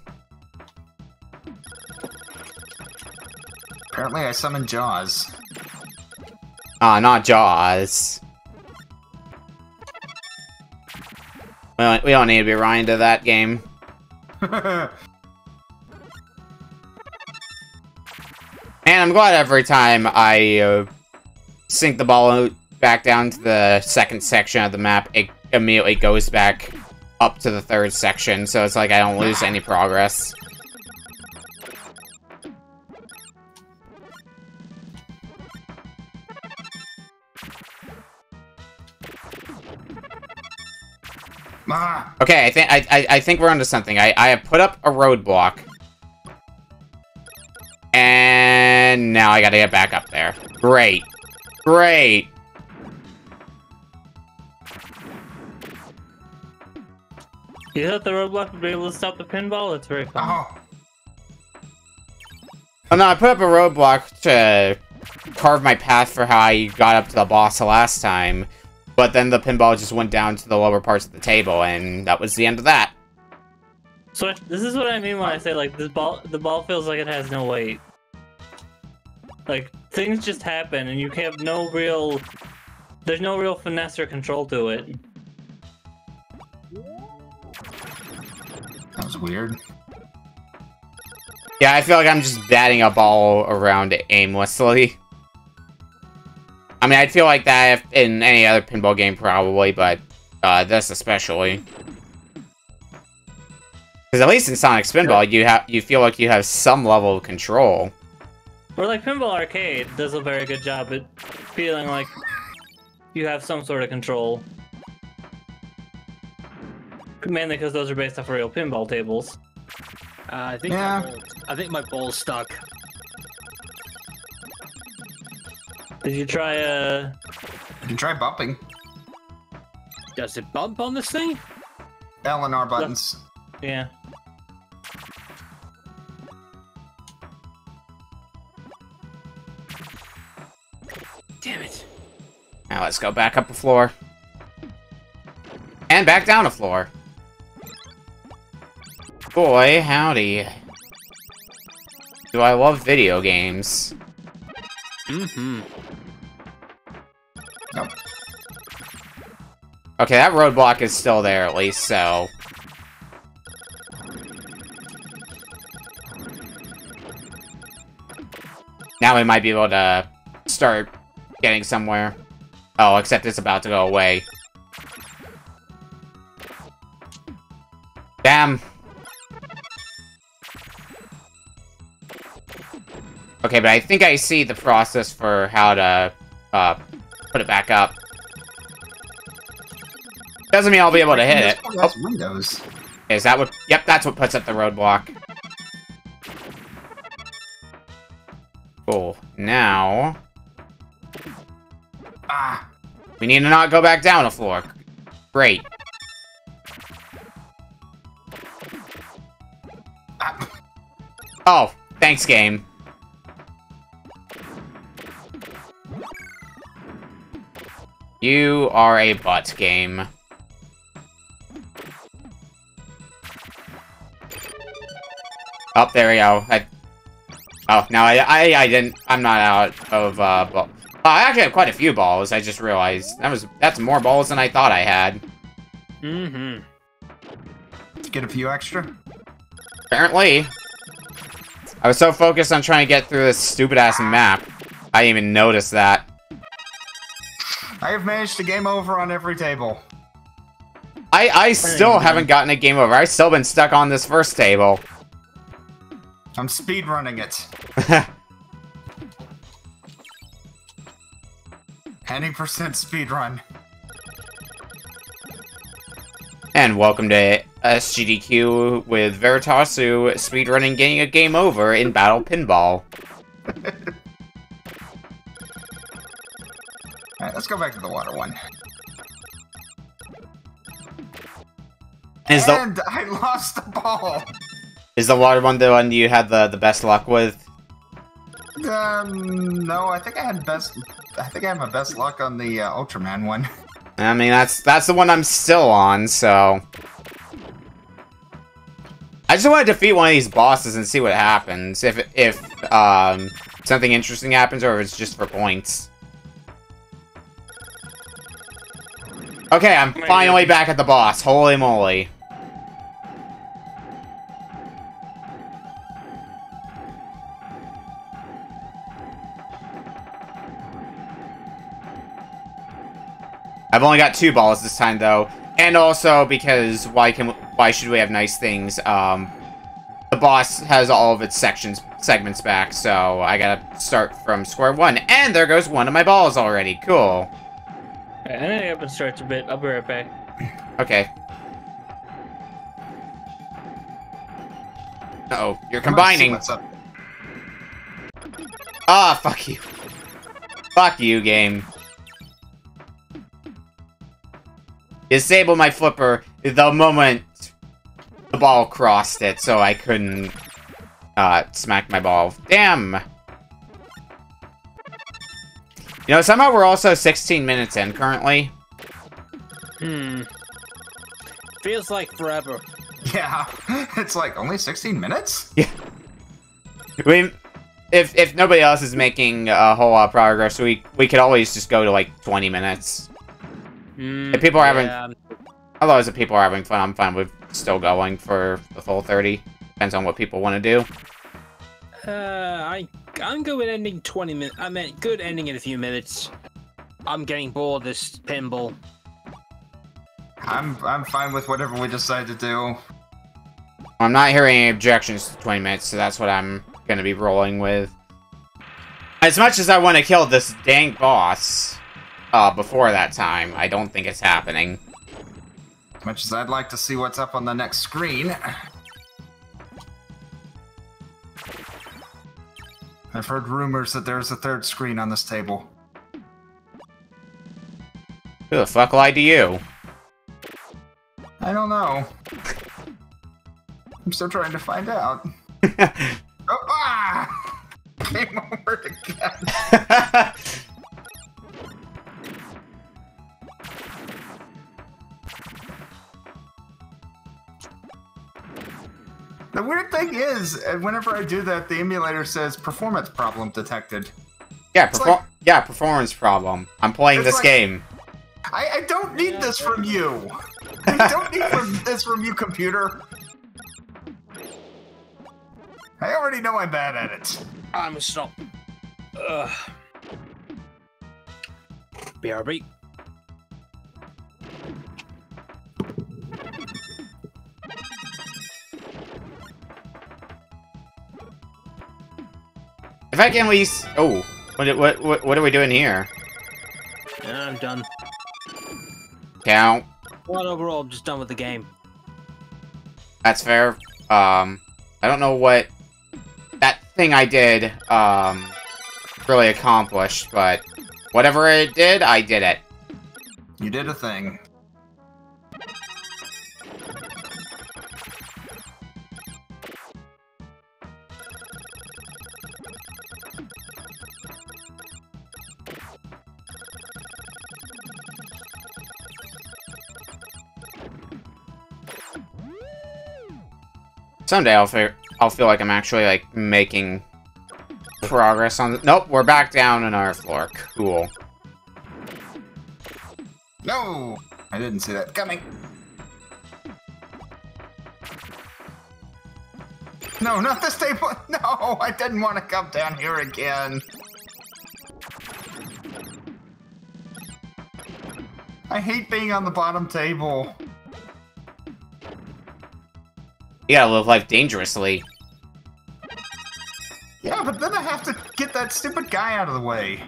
Apparently I summoned Jaws. Ah, not Jaws. We don't need to be running to that game. And I'm glad every time I sink the ball back down to the second section of the map, it immediately goes back up to the third section, so it's like I don't lose any progress. Okay, I think we're onto something. I have put up a roadblock. And now I gotta get back up there. Great. Great. You thought the roadblock would be able to stop the pinball? It's very fun. Oh. Oh no, I put up a roadblock to carve my path for how I got up to the boss the last time. But then the pinball just went down to the lower parts of the table, and that was the end of that. So this is what I mean when I say like the ball feels like it has no weight. Like things just happen and you have no real, there's no real finesse or control to it. That was weird. Yeah, I feel like I'm just batting a ball around aimlessly. I mean, I'd feel like that in any other pinball game probably, but this especially. Because at least in Sonic Spinball, you feel like you have some level of control. Or like Pinball Arcade does a very good job at feeling like you have some sort of control. Mainly because those are based off real pinball tables. I think my ball's stuck. Did you try You can try bumping. Does it bump on this thing? L and R buttons. Yeah. Damn it. Now let's go back up the floor. And back down the floor. Boy, howdy. Do I love video games. Mm-hmm. Nope. Okay, that roadblock is still there at least, so... Now we might be able to start getting somewhere. Oh, except it's about to go away. Damn. Okay, but I think I see the process for how to put it back up. Doesn't mean I'll be able to hit it. That's windows. Is that what? Yep, that's what puts up the roadblock. Cool. Now... Ah! we need to not go back down the floor. Great. Ah. Oh, thanks, game. You are a butt, game. Oh, there we go. Oh, no, I didn't. I'm not out of ball. I actually have quite a few balls. I just realized that's more balls than I thought I had. Mm-hmm. Get a few extra. Apparently, I was so focused on trying to get through this stupid ass map, I didn't even notice that. I have managed to game over on every table. I still haven't gotten a game over. I've still been stuck on this first table. I'm speedrunning it. Any percent speedrun. And welcome to SGDQ with Veritasu speedrunning getting a game over in Battle Pinball. Alright, let's go back to the water one. And I lost the ball! Is the water one the one you had the best luck with? No, I think I had my best luck on the Ultraman one. I mean, that's the one I'm still on, so... I just want to defeat one of these bosses and see what happens. If something interesting happens, or if it's just for points. Okay, I'm finally back at the boss. Holy moly. I've only got 2 balls this time, though. And also, because why should we have nice things? The boss has all of its segments back, so I gotta start from square one. And there goes one of my balls already. Cool. I think I can stretch a bit. I'll be right back. Okay. Uh-oh, you're combining. What's up? Ah, fuck you. Fuck you, game. Disable my flipper the moment the ball crossed it, so I couldn't smack my ball. Damn! You know, somehow we're also 16 minutes in currently. Feels like forever. Yeah, it's like only 16 minutes? Yeah. If nobody else is making a whole lot of progress, we could always just go to like 20 minutes. If people are having, otherwise if people are having fun, I'm fine with still going for the full 30. Depends on what people want to do. I'm good with ending 20 minutes. I meant good ending in a few minutes. I'm getting bored of this pinball. I'm fine with whatever we decide to do. I'm not hearing any objections to 20 minutes, so that's what I'm gonna be rolling with. As much as I want to kill this dang boss before that time, I don't think it's happening. As much as I'd like to see what's up on the next screen. I've heard rumors that there's a 3rd screen on this table. Who the fuck lied to you? I don't know. I'm still trying to find out. Oh, ah! Game over again. weird thing is, whenever I do that, the emulator says performance problem detected. Yeah, performance problem. I'm playing this game. I don't need this from you. I don't need this from you, computer. I already know I'm bad at it. I'm a stop. BRB. If I can at least... Oh, what are we doing here? Yeah, I'm done. Count. Well, overall, I'm just done with the game. That's fair. I don't know what that thing I did, really accomplished, but whatever it did, I did it. You did a thing. Someday I'll feel like I'm actually, like, making progress on the... Nope, we're back down on our floor. Cool. No! I didn't see that coming. No, not this table! No! I didn't want to come down here again. I hate being on the bottom table. You gotta live life dangerously. Yeah, but then I have to get that stupid guy out of the way.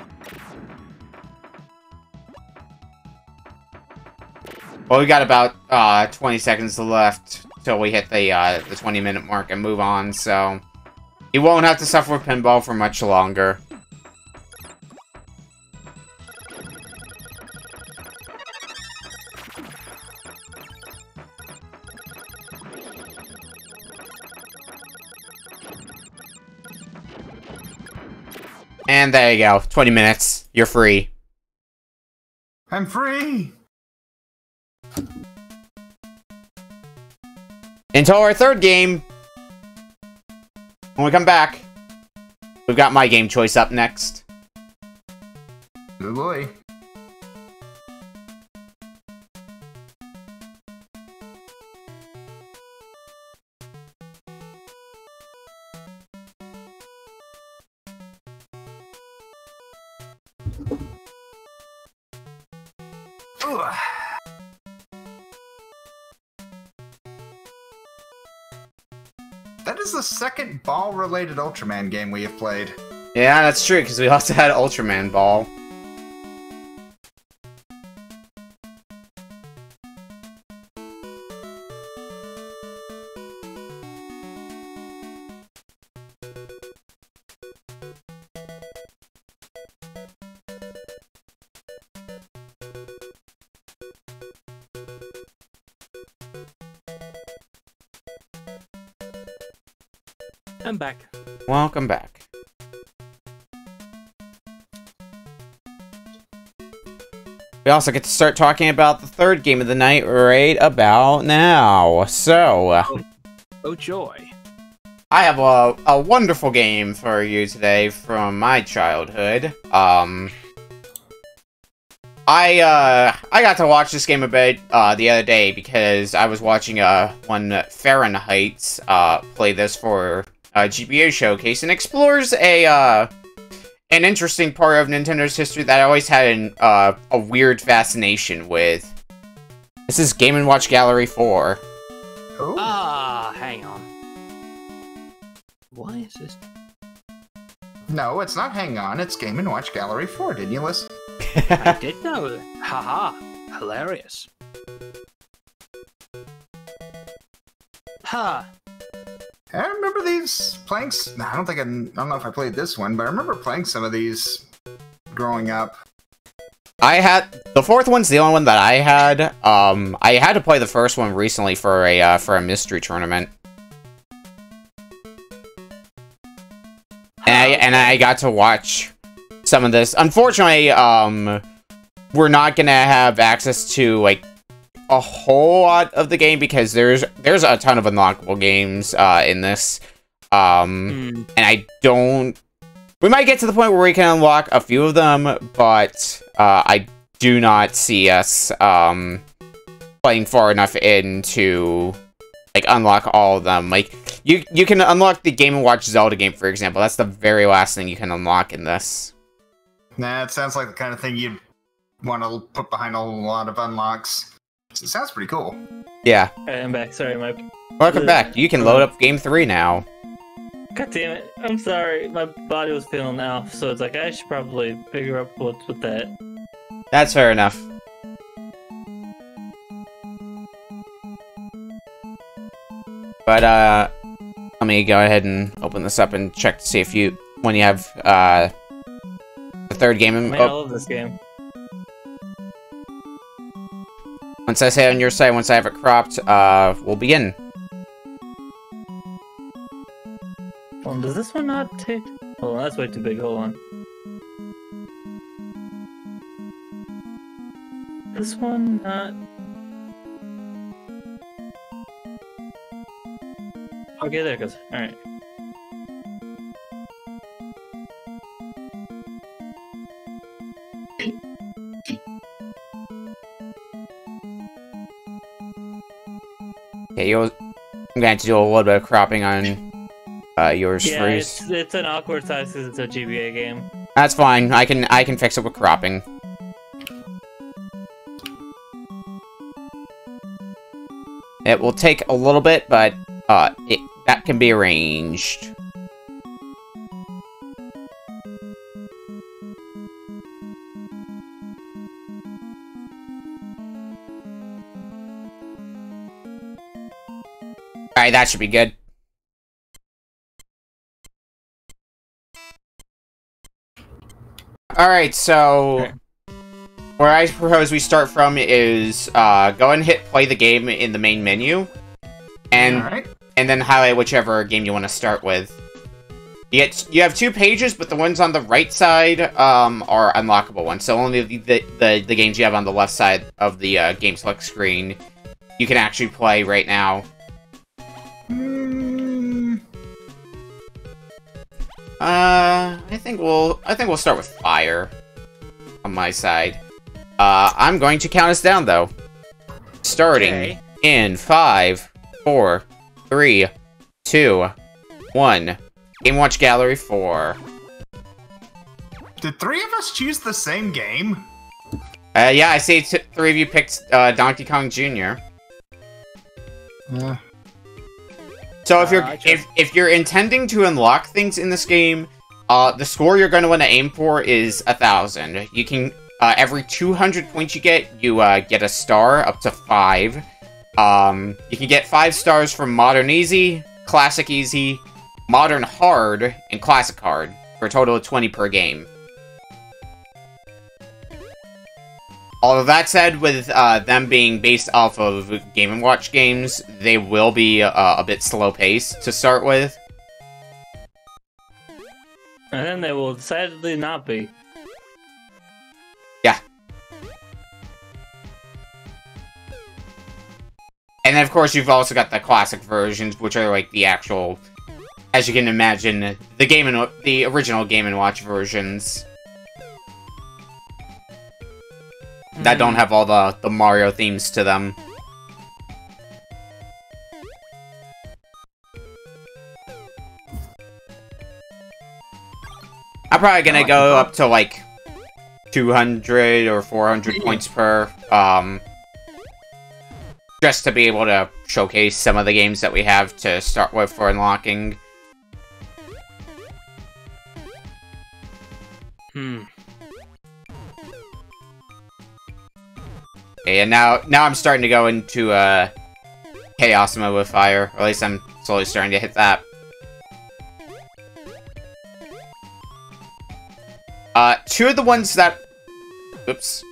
Well, we got about 20 seconds left till we hit the 20-minute mark and move on, so you won't have to suffer with pinball for much longer. And there you go. 20 minutes. You're free. I'm free! Until our third game. When we come back, we've got my game choice up next. Oh boy. Ugh. That is the second ball-related Ultraman game we have played. Yeah, that's true, because we also had Ultraman Ball. I'm back. Welcome back. We also get to start talking about the third game of the night right about now. So, Oh joy. I have a wonderful game for you today from my childhood. I got to watch this game a bit the other day because I was watching one Fahrenheit play this for a GBA showcase and explores an interesting part of Nintendo's history that I always had a weird fascination with. This is Game & Watch Gallery 4. Oh. Ah, hang on. Why is this? No, it's not Hang On, it's Game & Watch Gallery 4. Didn't you listen? I did know that. Haha. Hilarious. Ha. I remember these playing. I don't know if I played this one, but I remember playing some of these growing up. The fourth one's the only one that I had. I had to play the first one recently for a mystery tournament. And I got to watch some of this. Unfortunately, we're not gonna have access to, like, a whole lot of the game because there's a ton of unlockable games in this. And I don't... We might get to the point where we can unlock a few of them, but I do not see us playing far enough in to like unlock all of them. Like you can unlock the Game & Watch Zelda game, for example. That's the very last thing you can unlock in this. Nah, it sounds like the kind of thing you'd want to put behind a lot of unlocks. It sounds pretty cool. Yeah. Alright, I'm back. Sorry, my... Welcome back. You can load up Game 3 now. God damn it. I'm sorry. My body was feeling off, so it's like, I should probably figure out what's with that. That's fair enough. But, let me go ahead and open this up and check to see if when you have, the third game. Man, I love this game. Once I say it on your side, once I have it cropped, we'll begin. Does this one not take... Hold on, that's way too big. Hold on. This one not... Okay, there it goes. Alright. Okay, I'm going to have to do a little bit of cropping on yours, yeah, Freeze. it's an awkward size because it's a GBA game. That's fine. I can fix it with cropping. It will take a little bit, but that can be arranged. Alright, that should be good. Alright, so... Where I propose we start from is, go and hit play the game in the main menu. And then highlight whichever game you want to start with. You have 2 pages, but the ones on the right side, are unlockable ones. So only the games you have on the left side of the, game select screen, you can actually play right now. I think we'll start with Fire on my side. I'm going to count us down though. Starting in 5, 4, 3, 2, 1. Game Watch Gallery 4. Did 3 of us choose the same game? Yeah, I see 3 of you picked Donkey Kong Jr. Yeah. So if you're intending to unlock things in this game, the score you're going to want to aim for is 1,000. You can every 200 points you get a star up to 5. You can get 5 stars from Modern Easy, Classic Easy, Modern Hard, and Classic Hard for a total of 20 per game. All of that said, with them being based off of Game & Watch games, they will be a bit slow-paced to start with. And then they will decidedly not be. Yeah. And then, of course, you've also got the classic versions, which are like the actual, as you can imagine, the original Game & Watch versions. That don't have all the Mario themes to them. I'm probably gonna go up to like 200 or 400 points per, just to be able to showcase some of the games that we have to start with for unlocking. Okay, and now I'm starting to go into Chaos mode with Fire. Or at least I'm slowly starting to hit that. Two of the ones that... Oops.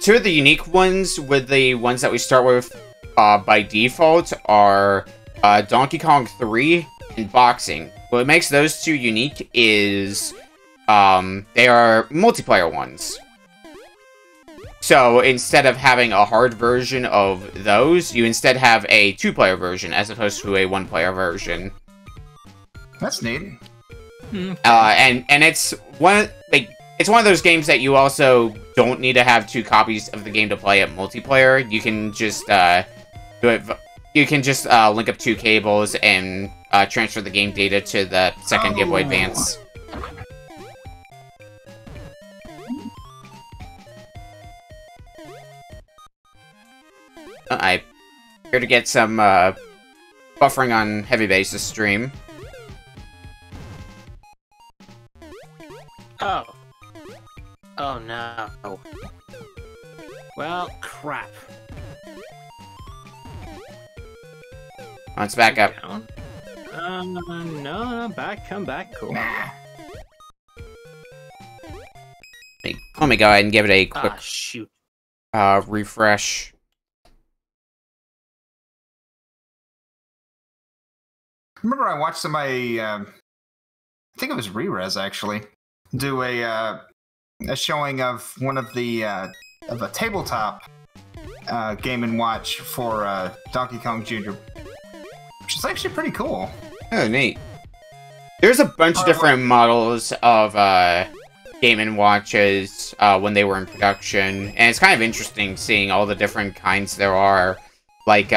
Two of the unique ones with the ones that we start with by default are Donkey Kong 3 and Boxing. What makes those two unique is they are multiplayer ones. So instead of having a hard version of those, you instead have a 2-player version as opposed to a 1-player version. That's neat. And it's it's one of those games that you also don't need to have 2 copies of the game to play it multiplayer. You can just do it. You can just link up 2 cables and transfer the game data to the second Game Boy Advance. I here to get some buffering on Heavybass's stream. Oh. Oh no. Well, crap. Let's back up. No, come back, cool. Let me go ahead and give it a quick shoot. refresh. Remember, I watched somebody, I think it was Rerez actually, do a showing of one of the of a tabletop Game & Watch for Donkey Kong Jr., which is actually pretty cool. Oh, neat. There's a bunch of different models of Game & Watches when they were in production, and it's kind of interesting seeing all the different kinds there are. Like,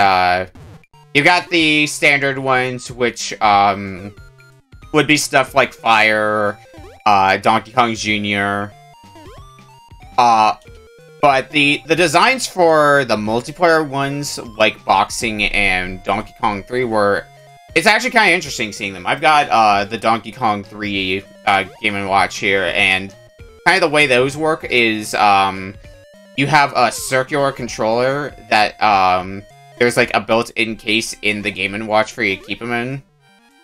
you got the standard ones, which would be stuff like Fire, Donkey Kong Jr. But the designs for the multiplayer ones, like Boxing and Donkey Kong 3, it's actually kind of interesting seeing them. I've got the Donkey Kong 3 Game & Watch here, and kind of the way those work is you have a circular controller that there's like a built-in case in the Game & Watch for you to keep them in.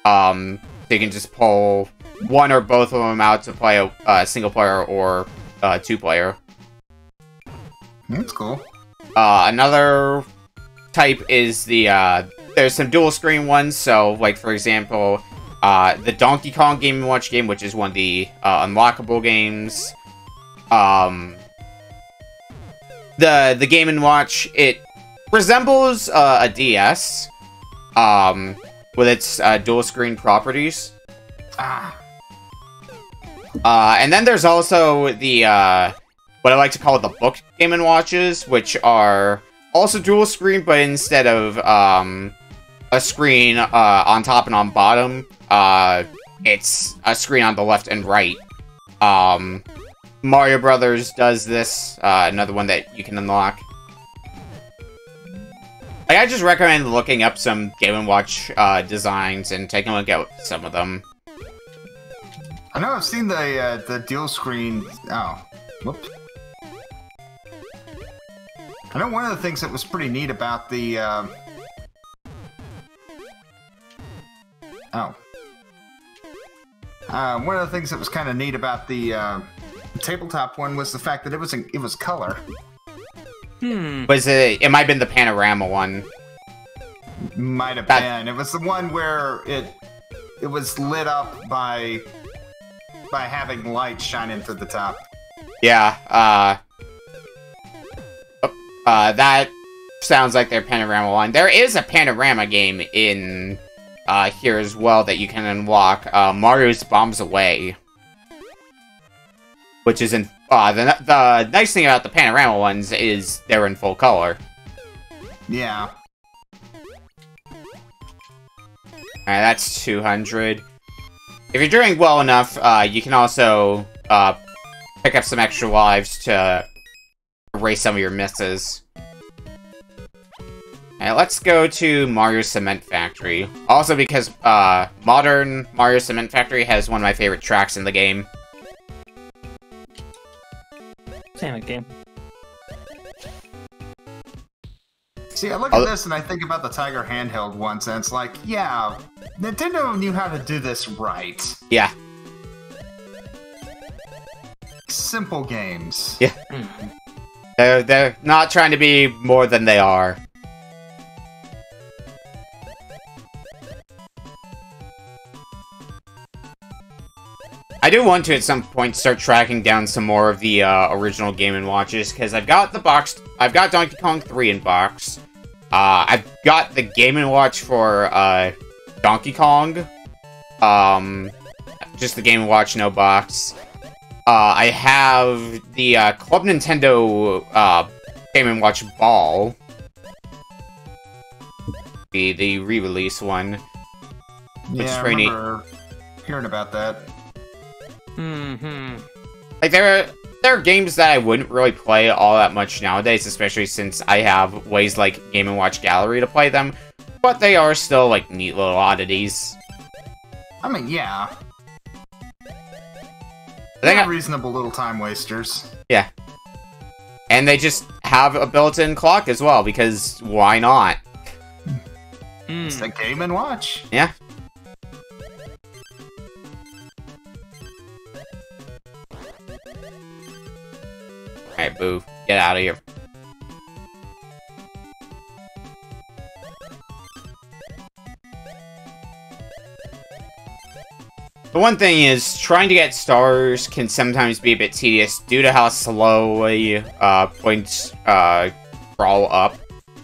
So you can just pull one or both of them out to play a single player or 2-player. That's cool. Another type is there's some dual screen ones. So, like, for example, the Donkey Kong Game & Watch game, which is one of the unlockable games. The Game & Watch, it resembles a DS with its dual screen properties. And then there's also the what I like to call the book Game & Watches, which are also dual screen, but instead of a screen on top and on bottom, it's a screen on the left and right. Mario Brothers does this, another one that you can unlock. Like, I just recommend looking up some Game & Watch designs and taking a look at some of them. I know I've seen the dual screen. Oh, whoops. I know one of the things that was pretty neat about the one of the things that was kind of neat about the tabletop one was the fact that it was color. It might have been the Panorama one. Might have been. It was the one where it was lit up by having light shining through the top. Yeah, that sounds like their Panorama one. There is a Panorama game in here as well that you can unlock. Mario's Bombs Away, which is in the nice thing about the Panorama ones is they're in full color. Yeah. Alright, that's 200. If you're doing well enough, you can also pick up some extra lives to erase some of your misses. Alright, let's go to Mario Cement Factory. Also because modern Mario Cement Factory has one of my favorite tracks in the game. Same game. See, I look at this and I think about the Tiger handheld ones, and it's like, yeah, Nintendo knew how to do this right. Yeah. Simple games. Yeah. They're not trying to be more than they are. I do want to at some point start tracking down some more of the original Game & Watches, because I've got Donkey Kong 3 in box. I've got the Game & Watch for Donkey Kong. Just the Game & Watch, no box. I have the Club Nintendo Game & Watch Ball. The re-release one. Yeah, I remember hearing about that. Like, there are games that I wouldn't really play all that much nowadays, especially since I have ways like Game & Watch Gallery to play them, but they are still, like, neat little oddities. I mean, yeah. They're reasonable little time wasters. Yeah. And they just have a built-in clock as well, because why not? It's a Game & Watch. Yeah. Alright, Boo. Get out of here. The one thing is, trying to get stars can sometimes be a bit tedious due to how slowly points crawl up.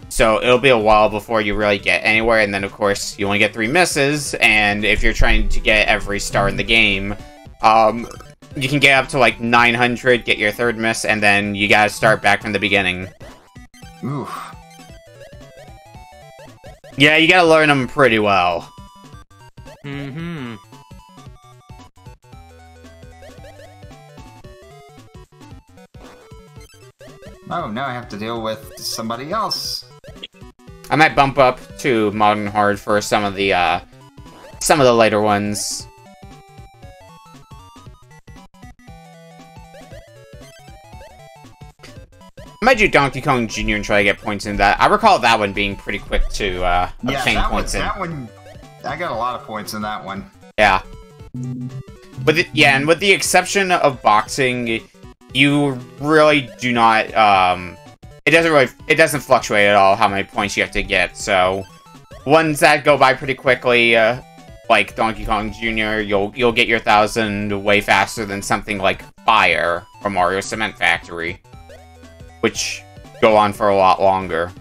So it'll be a while before you really get anywhere, and then of course you only get 3 misses, and if you're trying to get every star in the game, you can get up to like 900, get your 3rd miss, and then you gotta start back from the beginning. Oof. Yeah, you gotta learn them pretty well. Oh, now I have to deal with somebody else. I might bump up to Modern Hard for some of the later ones. I might do Donkey Kong Jr. and try to get points in that. I recall that one being pretty quick to obtain points in. That one, I got a lot of points in that one. Yeah. And with the exception of boxing, you really do not, it doesn't fluctuate at all how many points you have to get, so ones that go by pretty quickly, like Donkey Kong Jr., you'll get your 1,000 way faster than something like Fire or Mario Cement Factory, which go on for a lot longer.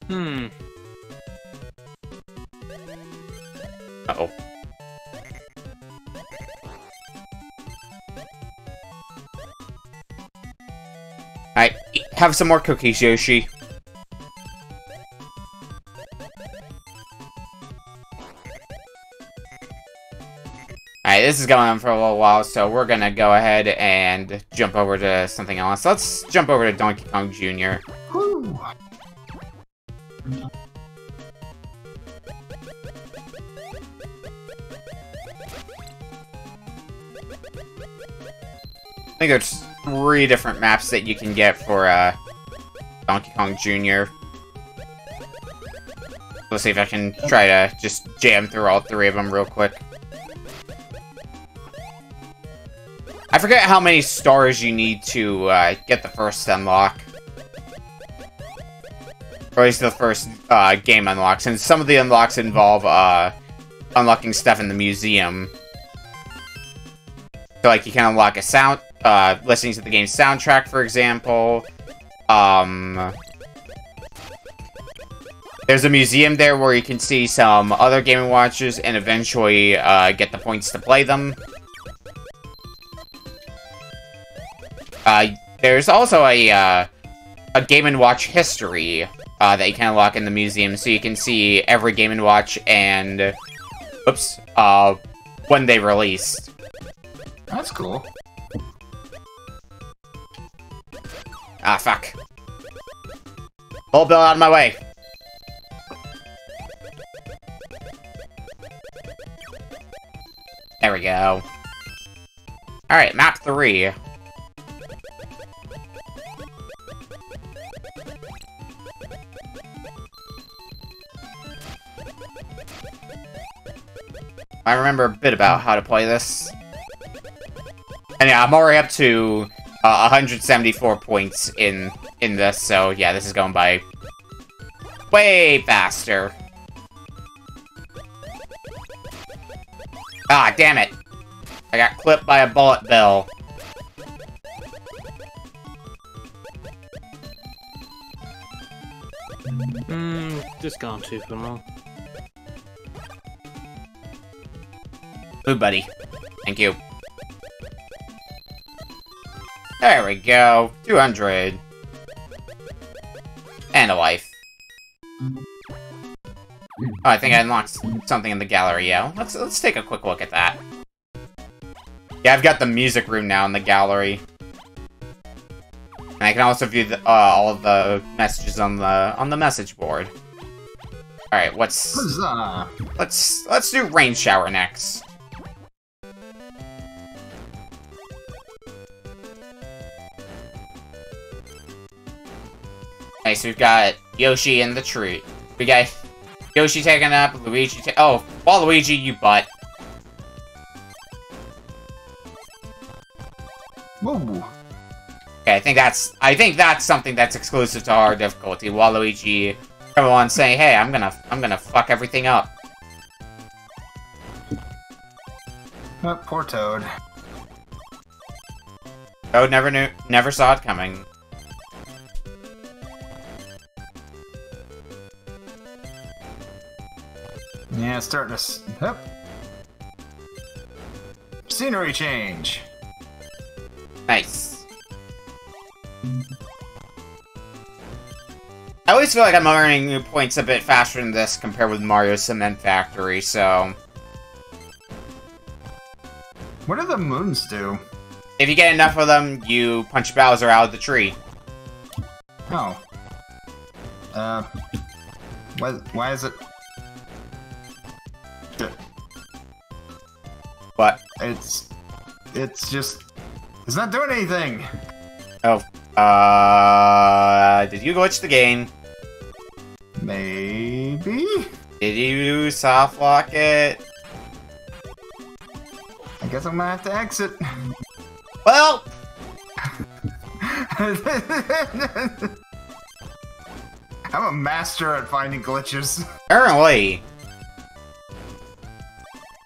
Uh-oh. Alright, have some more cookies, Yoshi. Alright, this is going on for a little while, so we're gonna go ahead and jump over to something else. Let's jump over to Donkey Kong Jr. Woo. I think there's 3 different maps that you can get for Donkey Kong Jr. Let's see if I can try to just jam through all 3 of them real quick. I forget how many stars you need to get the first unlock. Or at least the first game unlocks, and some of the unlocks involve unlocking stuff in the museum. So, like, you can unlock a sound, listening to the game's soundtrack, for example. There's a museum there where you can see some other Game & Watches and eventually get the points to play them. There's also a Game & Watch history that you can unlock in the museum, so you can see every Game & Watch and, oops, when they released. That's cool. Ah, fuck. Pull Bill out of my way. There we go. Alright, map 3. I remember a bit about how to play this. And yeah, I'm already up to 174 points in this, so yeah, this is going by way faster. Ah, damn it! I got clipped by a bullet bill. Just gone too far. Ooh, buddy. Thank you. There we go. 200. And a life. Oh, I think I unlocked something in the gallery, yeah. Let's take a quick look at that. Yeah, I've got the music room now in the gallery. And I can also view the, all of the messages on the message board. All right, let's do rain shower next. Okay, so we've got Yoshi in the tree. We got Yoshi taking up, Luigi oh, Waluigi, you butt. Whoa. Okay, I think that's something that's exclusive to our difficulty. Waluigi, everyone saying, "Hey, I'm gonna fuck everything up." Oh, poor Toad. Toad never saw it coming. Yeah, it's starting to. Yep. Scenery change. Nice. I always feel like I'm earning new points a bit faster than this compared with Mario Cement Factory, so... What do the moons do? If you get enough of them, you punch Bowser out of the tree. Oh. Why is it... What? It's just... It's not doing anything! Oh, did you glitch the game? Maybe? Did you soft lock it? I guess I'm gonna have to exit. Well! I'm a master at finding glitches. Apparently.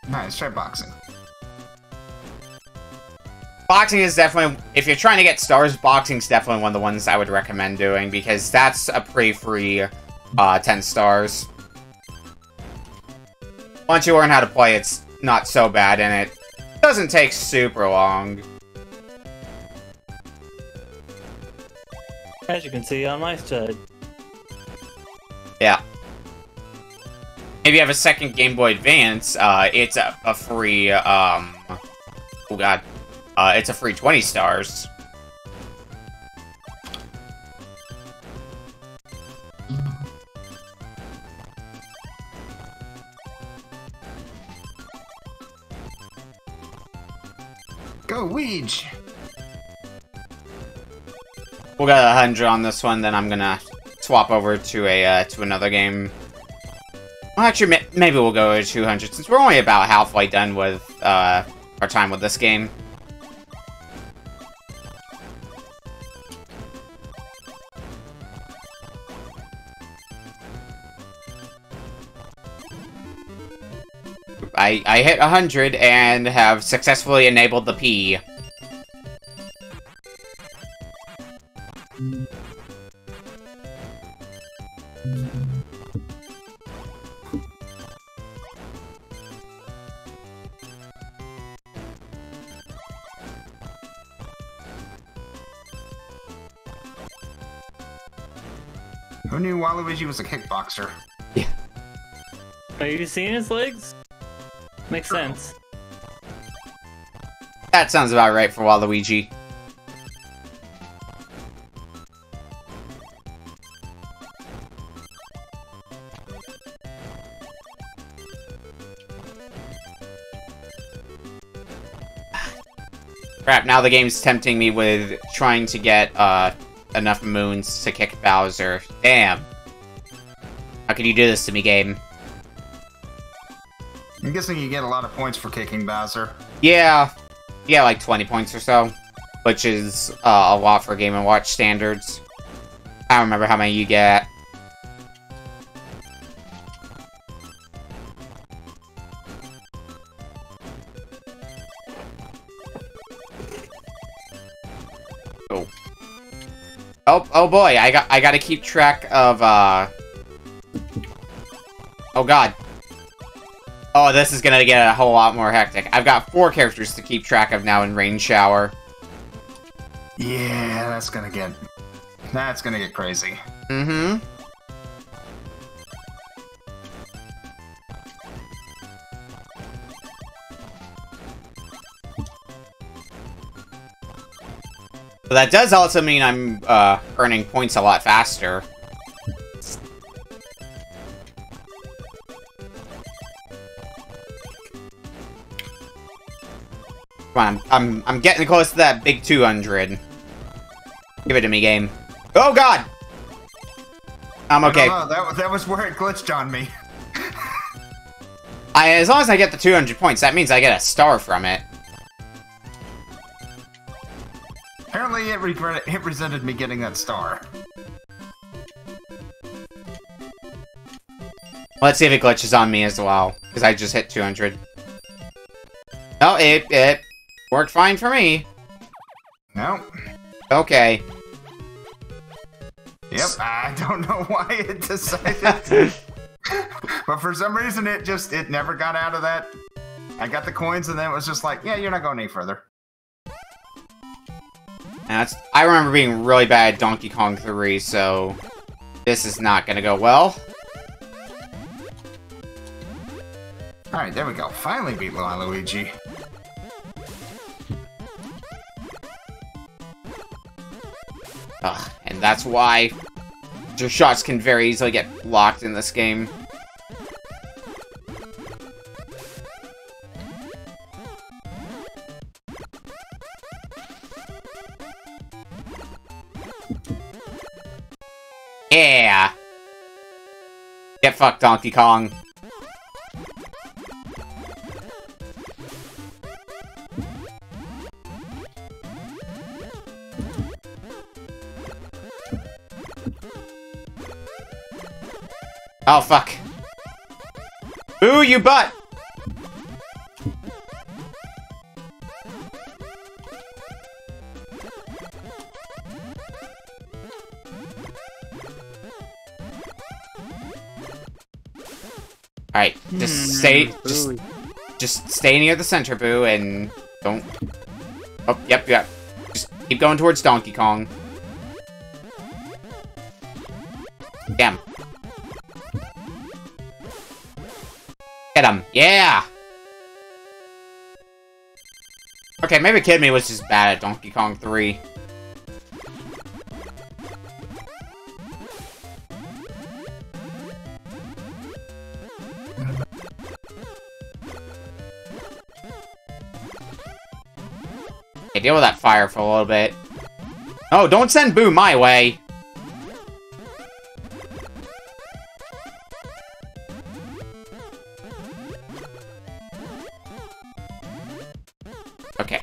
Alright, let's try boxing. Boxing is definitely, if you're trying to get stars, boxing's definitely one of the ones I would recommend doing, because that's a pretty free 10 stars. Once you learn how to play, it's not so bad, and it doesn't take super long. As you can see on my side. Yeah. If you have a second Game Boy Advance, it's a free, oh god. It's a free 20 stars. Go, Weege! We'll get 100 on this one, then I'm gonna swap over to a to another game. Well, actually, maybe we'll go to 200 since we're only about halfway done with our time with this game. I hit 100 and have successfully enabled the P. Who knew Waluigi was a kickboxer? Yeah. Are you seeing his legs? Makes sense. That sounds about right for Waluigi. Crap, now the game's tempting me with trying to get enough moons to kick Bowser. Damn. How could you do this to me, game? I'm guessing you get a lot of points for kicking Bowser. Yeah. Yeah, like 20 points or so. Which is a lot for Game & Watch standards. I don't remember how many you get. Oh boy, I gotta keep track of, Oh god. Oh, this is gonna get a whole lot more hectic. I've got 4 characters to keep track of now in Rain Shower. Yeah, that's gonna get crazy. Mm-hmm. But that does also mean I'm, earning points a lot faster. Come on, I'm getting close to that big 200. Give it to me, game. Oh god! I'm okay. That was where it glitched on me. As long as I get the 200 points, that means I get a star from it. Apparently it resented me getting that star. Let's see if it glitches on me as well, because I just hit 200. Oh, it worked fine for me. No. Okay. Yep, I don't know why it decided to. But for some reason it never got out of that. I got the coins and then it was just like, yeah, you're not going any further. I remember being really bad at Donkey Kong 3, so this is not gonna go well. Alright, there we go. Finally beat Luigi. Ugh, and that's why your shots can very easily get blocked in this game. Yeah! Get fucked, Donkey Kong. Oh, fuck. Ooh, you butt! Alright, just stay near the center, Boo, and don't... Oh, yep. Just keep going towards Donkey Kong. Damn. Get him. Yeah! Okay, maybe Kid Me was just bad at Donkey Kong 3. Okay, deal with that fire for a little bit. Oh, don't send Boo my way! Okay.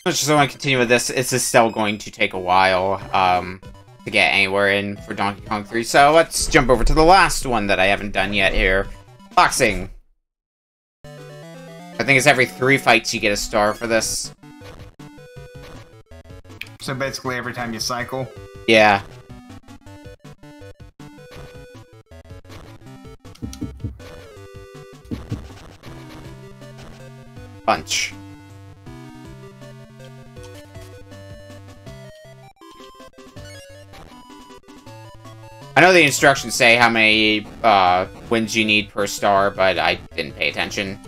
I just want to continue with this. This is still going to take a while, to get anywhere in for Donkey Kong 3, so let's jump over to the last one that I haven't done yet here. Boxing. I think it's every 3 fights you get a star for this. So basically every time you cycle? Yeah. Punch. I know the instructions say how many wins you need per star, but I didn't pay attention.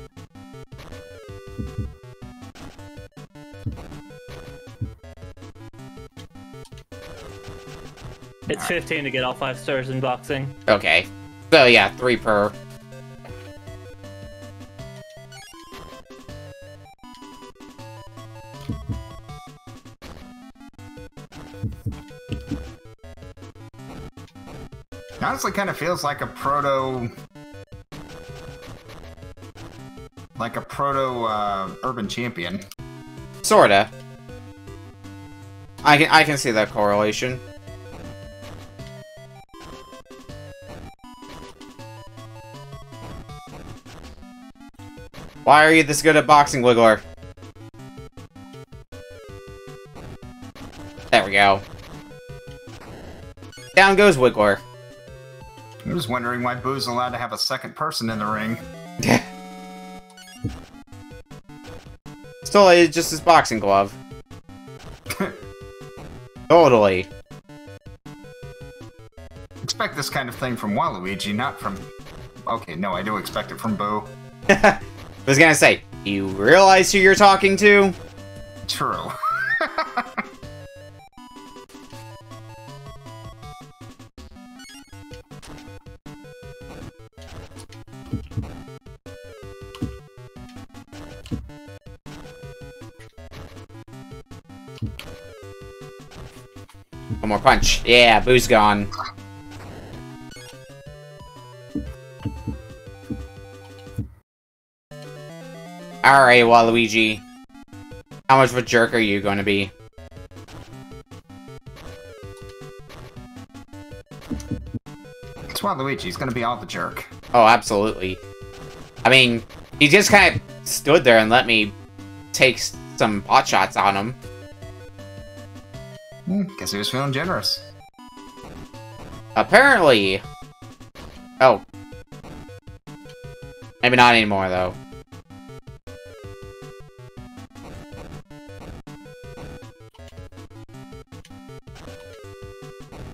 It's 15 to get all 5 stars in boxing. Okay. So yeah, 3 per. Honestly, kind of feels like a proto urban champion. Sorta. I can see that correlation. Why are you this good at boxing, Wiggler? There we go. Down goes Wiggler. I was wondering why Boo's allowed to have a second person in the ring. Still, it's just his boxing glove. Totally. Expect this kind of thing from Waluigi, not from... Okay, no, I do expect it from Boo. I was gonna say, you realize who you're talking to? True. One more punch. Yeah, Boo's gone. Alright, Waluigi. How much of a jerk are you going to be? It's Waluigi, he's gonna be all the jerk. Oh, absolutely. I mean, he just kind of stood there and let me take some pot shots on him. Guess he was feeling generous. Apparently. Oh. Maybe not anymore, though.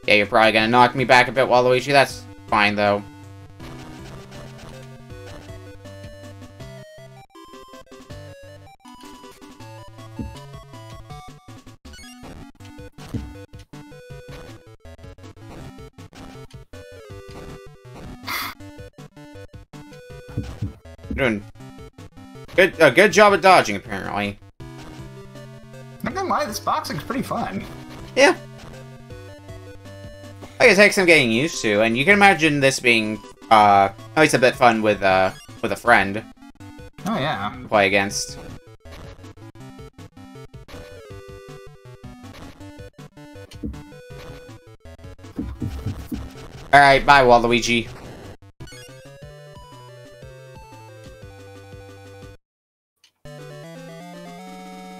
Yeah, you're probably gonna knock me back a bit, Waluigi. That's fine, though. Doing a good job at dodging, apparently. Not gonna lie, this boxing's pretty fun. Yeah. I guess it takes some getting used to, and you can imagine this being at least a bit fun with a friend Oh yeah. to play against. Alright, bye, Waluigi.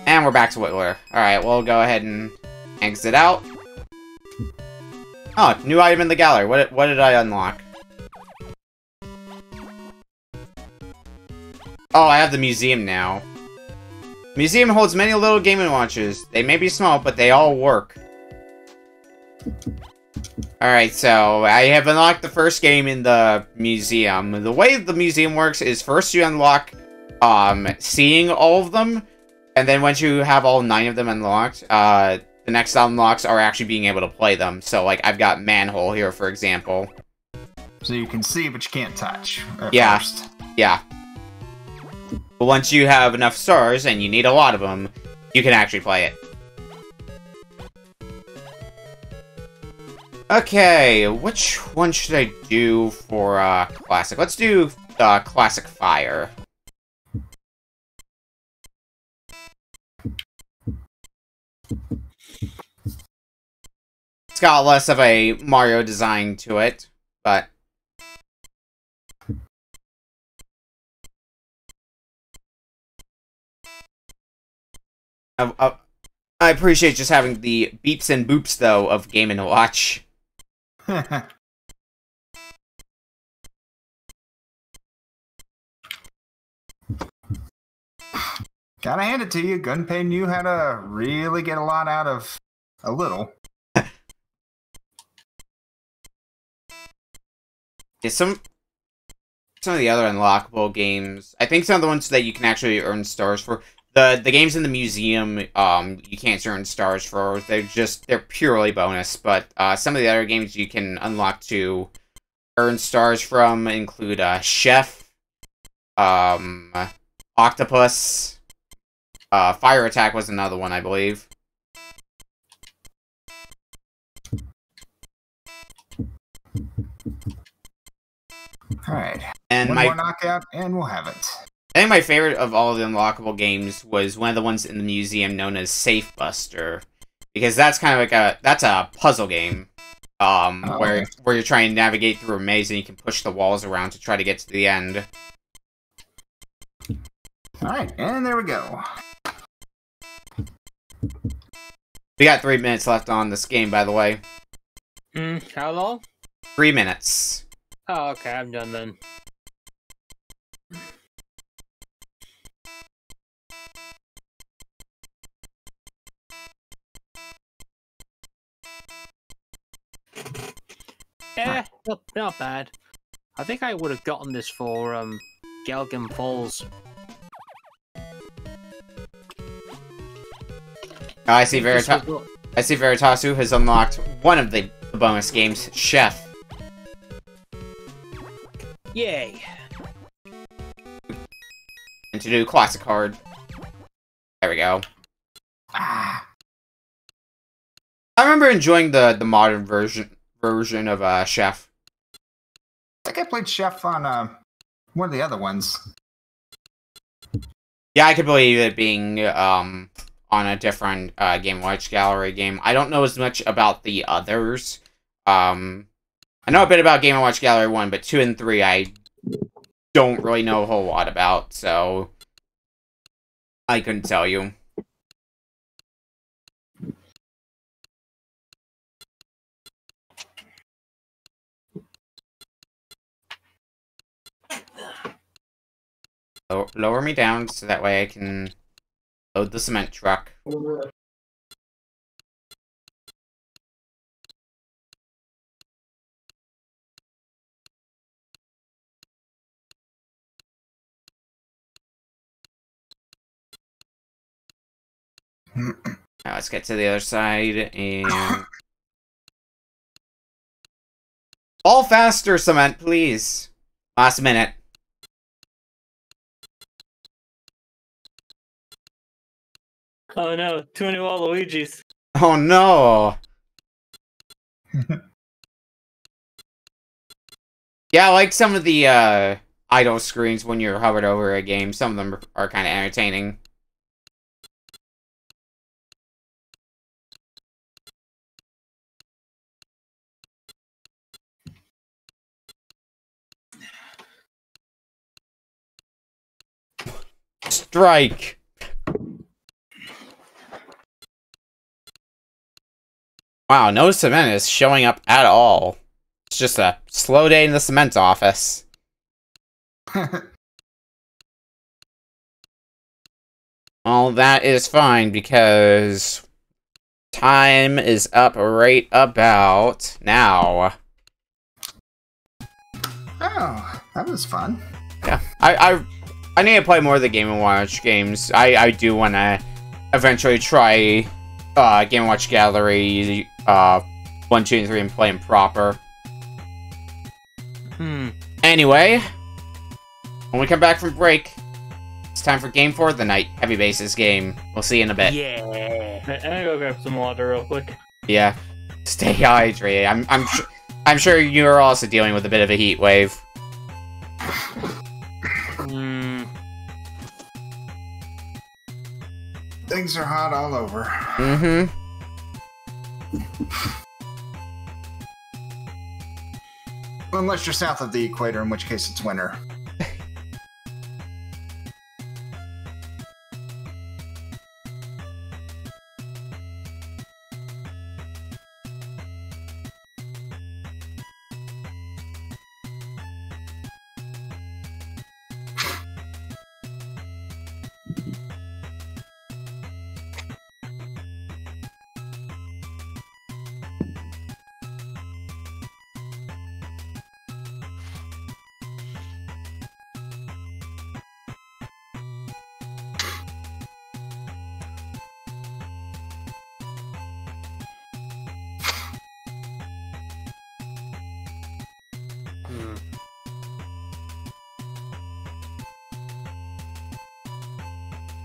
And we're back to Whittler. Alright, we'll go ahead and exit out. Oh, new item in the gallery. What did I unlock? Oh, I have the museum now. Museum holds many little Game & Watches. They may be small, but they all work. Alright, so I have unlocked the first game in the museum. The way the museum works is first you unlock seeing all of them, and then once you have all 9 of them unlocked, the next unlocks are actually being able to play them. So, like, I've got Manhole here, for example. So you can see, but you can't touch. Yeah. First. Yeah. But once you have enough stars, and you need a lot of them, you can actually play it. Okay, which one should I do for Classic? Let's do Classic Fire. It's got less of a Mario design to it, but... I appreciate just having the beeps and boops, though, of Game & Watch. Gotta hand it to you, Gunpei knew how to really get a lot out of a little. Yeah, some of the other unlockable games, I think some of the ones that you can actually earn stars for, the games in the museum, you can't earn stars for. They're purely bonus. But some of the other games you can unlock to earn stars from include Chef, Octopus, Fire Attack was another one, I believe. Alright. And One more knockout, and we'll have it. I think my favorite of all the unlockable games was one of the ones in the museum known as Safe Buster, because that's kind of like that's a puzzle game, where you're trying to navigate through a maze and you can push the walls around to try to get to the end. Alright, and there we go. We got 3 minutes left on this game, by the way. How long? 3 minutes. Oh, okay, I'm done then. Not bad. I think I would have gotten this for Galgan Falls. Oh, I see Veritasu has unlocked one of the bonus games, Chef. Yay! And to do classic card. There we go. Ah, I remember enjoying the modern version of Chef. I think I played Chef on one of the other ones. Yeah, I could believe it being on a different Game & Watch Gallery game. I don't know as much about the others. I know a bit about Game & Watch Gallery 1, but 2 and 3 I don't really know a whole lot about, so I couldn't tell you. Lower me down so that way I can load the cement truck. Now let's get to the other side and... All faster, cement, please! Last minute. Oh no, too many Waluigis. Oh no! Yeah, I like some of the idle screens when you're hovered over a game. Some of them are kind of entertaining. Strike! Wow, no cement is showing up at all. It's just a slow day in the cement office. Well, that is fine because time is up right about now. Oh, that was fun. Yeah, I need to play more of the Game & Watch games. I do want to eventually try Game & Watch Gallery 1, 2, and 3 and play them proper. Anyway, when we come back from break, it's time for Game 4 of the night, Heavybass's game. We'll see you in a bit. Yeah. I'm gonna go grab some water real quick. Yeah, stay hydrated. I'm sure you're also dealing with a bit of a heat wave. Things are hot all over. Mm-hmm. Unless you're south of the equator, in which case it's winter.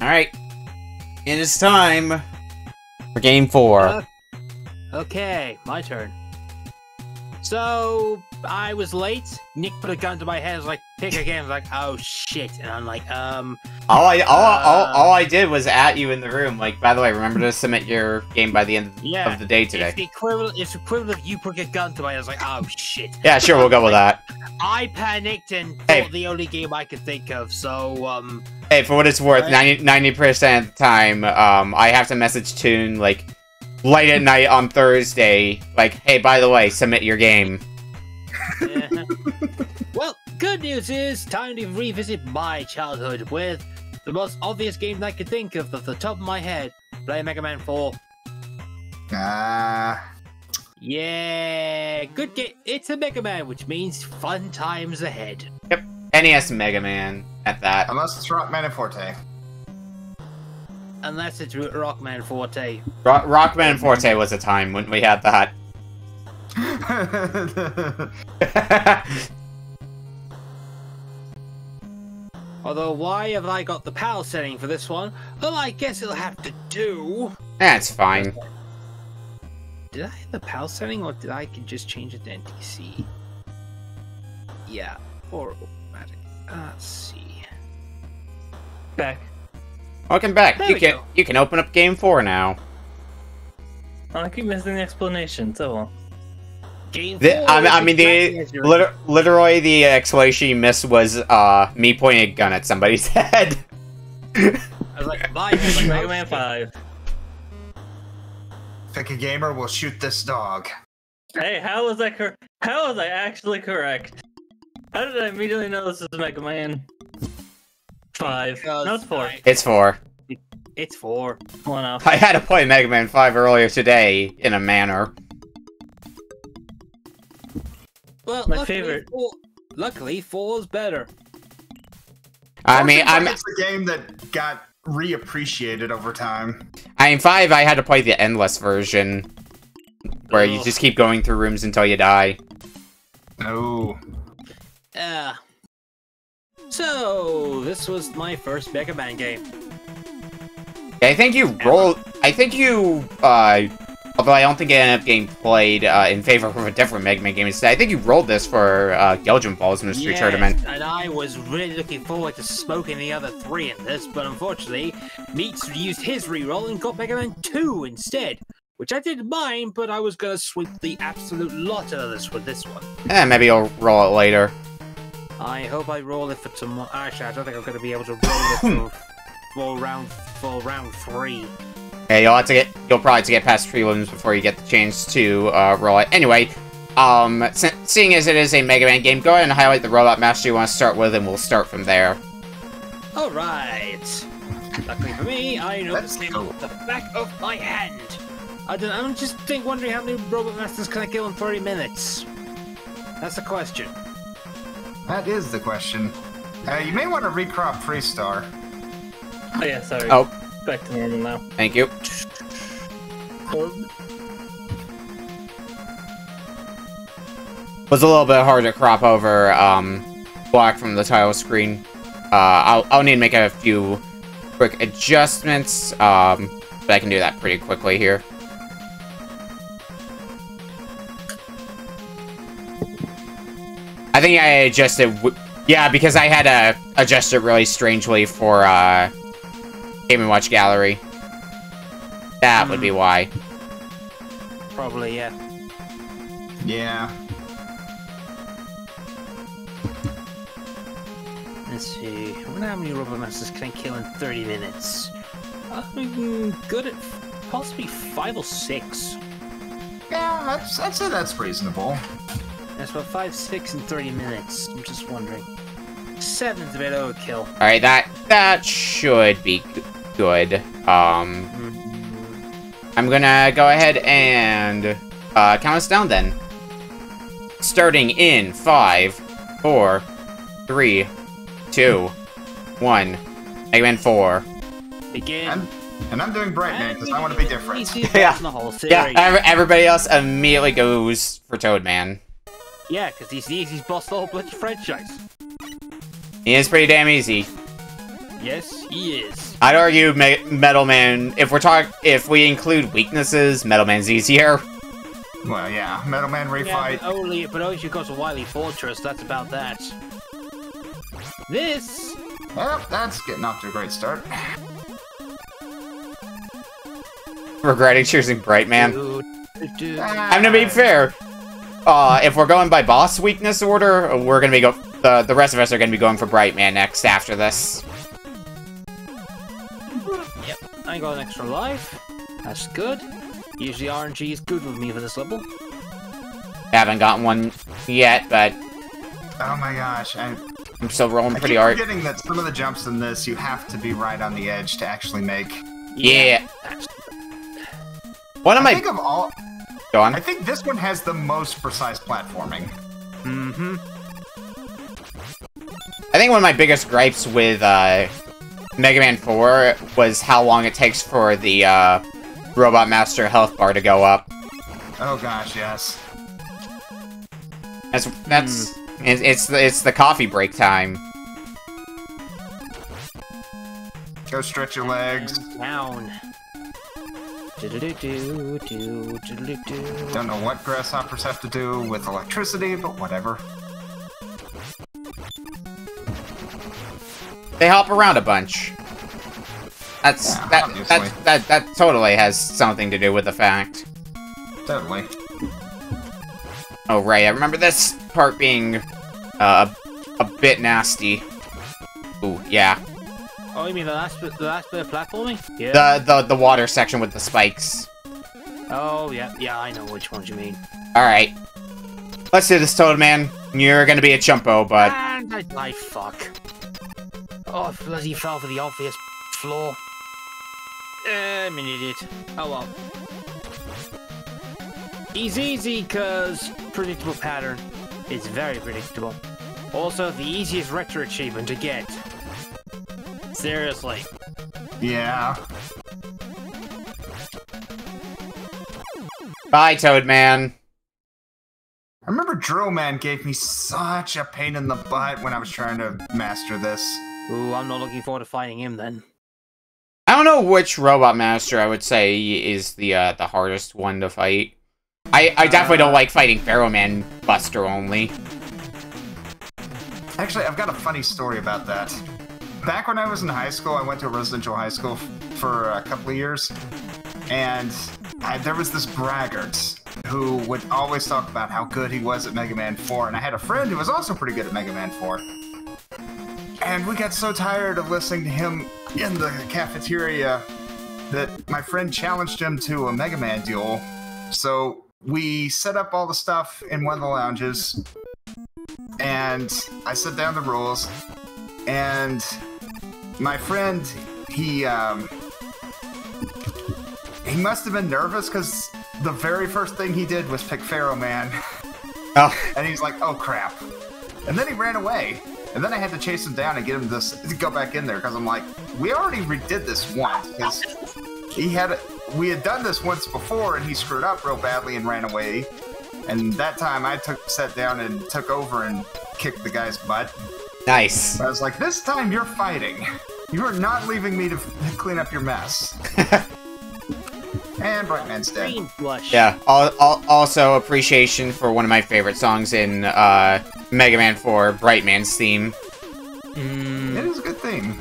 Alright. It is time for Game 4. Okay, my turn. So I was late. Nick put a gun to my head. I was like, pick a game. I was like, oh shit. And I'm like, All I did was at you in the room. Like, by the way, remember to submit your game by the end of the day today. It's equivalent of you putting a gun to my head. I was like, oh shit. Yeah, sure, we'll go with that. I panicked and thought the only game I could think of. So hey, for what it's worth, 90% of the time, I have to message Toon like late at night on Thursday, like, hey, by the way, submit your game. Well, good news is time to revisit my childhood with the most obvious game I could think of off the top of my head. Play Mega Man 4. Yeah, good game. It's a Mega Man, which means fun times ahead. Yep, NES Mega Man at that. Unless it's Rockman and Forte. Unless it's Rockman Forte. Rockman Forte was a time when we had that. Although, why have I got the PAL setting for this one? Well, I guess it'll have to do. That's fine. Did I have the PAL setting, or did I just change it to NTC? Yeah, or automatic. Let's see. Back. Welcome back. You can open up game 4 now. I keep missing the explanation. So well. Game 4. Literally the explanation you missed was me pointing a gun at somebody's head. I was like, Mega Man 5. Pick a gamer, we'll shoot this dog. Hey, how was I How was I actually correct? How did I immediately know this was Mega Man 5? No, it's 4. It's 4. It's 4. One off. I had to play Mega Man 5 earlier today in a manner. Well, my favorite. Luckily, 4's better. It's a game that got reappreciated over time. I mean, 5, I had to play the endless version, where you just keep going through rooms until you die. Oh. So, this was my first Mega Man game. I think you rolled... although I don't think it ended up getting played in favor of a different Mega Man game instead. I think you rolled this for Belgian Falls Mystery Tournament. And I was really looking forward to smoking the other 3 in this, but unfortunately, Meats used his reroll and got Mega Man 2 instead. Which I didn't mind, but I was gonna sweep the absolute lot out of this with this one. Maybe you'll roll it later. I hope I roll it for tomorrow. Actually, I don't think I'm gonna be able to roll it for round 3. Yeah, you'll probably have to get past prelims before you get the chance to roll it. Anyway, seeing as it is a Mega Man game, go ahead and highlight the robot master you want to start with, and we'll start from there. Alright. Luckily for me, I know the name off the back of my hand. I'm just wondering how many robot masters can I kill in 30 minutes? That's the question. That is the question. You may want to recrop Freezestar. Oh yeah, sorry. Oh. Back to normal now. Thank you. Was a little bit hard to crop over black from the title screen. I'll need to make a few quick adjustments, but I can do that pretty quickly here. I think I adjusted... Yeah, because I had to adjust it really strangely for Game & Watch Gallery. That would be why. Probably, yeah. Yeah. Let's see. I wonder how many robot masters can I kill in 30 minutes? I'm good at possibly 5 or 6. Yeah, I'd say that's reasonable. That's about 5, 6 in 30 minutes. I'm just wondering. 7's a bit overkill. Alright, that should be good. I'm gonna go ahead and count us down then. Starting in 5, 4, 3, 2, 1. Mega Man 4. Begin. And I'm doing Brightman because I want to be different. Yeah, everybody else immediately goes for Toadman. Yeah, because he's the easiest boss of the whole bloody franchise. He is pretty damn easy. Yes, he is. I'd argue Metal Man, if we include weaknesses, Metal Man's easier. Well, yeah, Metal Man Yeah, refight. but only if you go to Wily Fortress, that's about that. This... Yep, that's getting off to a great start. Regretting choosing Brightman. I'm gonna be Ah, fair. If we're going by boss weakness order, we're gonna be the rest of us are gonna be going for Brightman next after this. Yep, I got an extra life. That's good. Usually RNG is good with me for this level. Haven't gotten one yet, but Oh my gosh, I'm still rolling I pretty keep hard. forgetting that some of the jumps in this you have to be right on the edge to actually make. Yeah. One of I my think of all, go on. I think this one has the most precise platforming. Mm-hmm. I think one of my biggest gripes with Mega Man 4 was how long it takes for the Robot Master health bar to go up. Oh gosh, yes. It's the coffee break time. Go stretch your legs. Down. Don't know what grasshoppers have to do with electricity, but whatever. They hop around a bunch. Yeah, That totally has something to do with the fact. Totally. Oh right, I remember this part being a bit nasty. Ooh, yeah. Oh, you mean the last bit of platforming? Yeah. The water section with the spikes. Oh, yeah, I know which ones you mean. Alright. Let's do this, Toad Man. You're gonna be a chumpo, but And I died, fuck. Oh, I bloody fell for the obvious flaw. I'm an idiot. Oh well. He's easy, cause predictable pattern. It's very predictable. Also, the easiest retro achievement to get. Seriously. Yeah. bye, Toad Man. I remember Drill Man gave me such a pain in the butt when I was trying to master this. Ooh, I'm not looking forward to fighting him then. I don't know which Robot Master I would say is the hardest one to fight. I definitely don't like fighting Pharaoh Man Buster only. Actually, I've got a funny story about that. Back when I was in high school, I went to a residential high school for a couple of years, and there was this braggart who would always talk about how good he was at Mega Man 4, and I had a friend who was also pretty good at Mega Man 4. And we got so tired of listening to him in the cafeteria that my friend challenged him to a Mega Man duel. So we set up all the stuff in one of the lounges, and I set down the rules, and my friend, he must have been nervous because the very first thing he did was pick Pharaoh Man. Oh. And he's like, oh crap. And then he ran away. And then I had to chase him down and get him to go back in there because I'm like, we already redid this once. Because we had done this once before and he screwed up real badly and ran away. And that time I sat down and took over and kicked the guy's butt. Nice. I was like, this time you're fighting. You are not leaving me to clean up your mess. And Brightman's dead. Green blush. Yeah. Also, appreciation for one of my favorite songs in Mega Man 4, Brightman's theme. It is a good theme.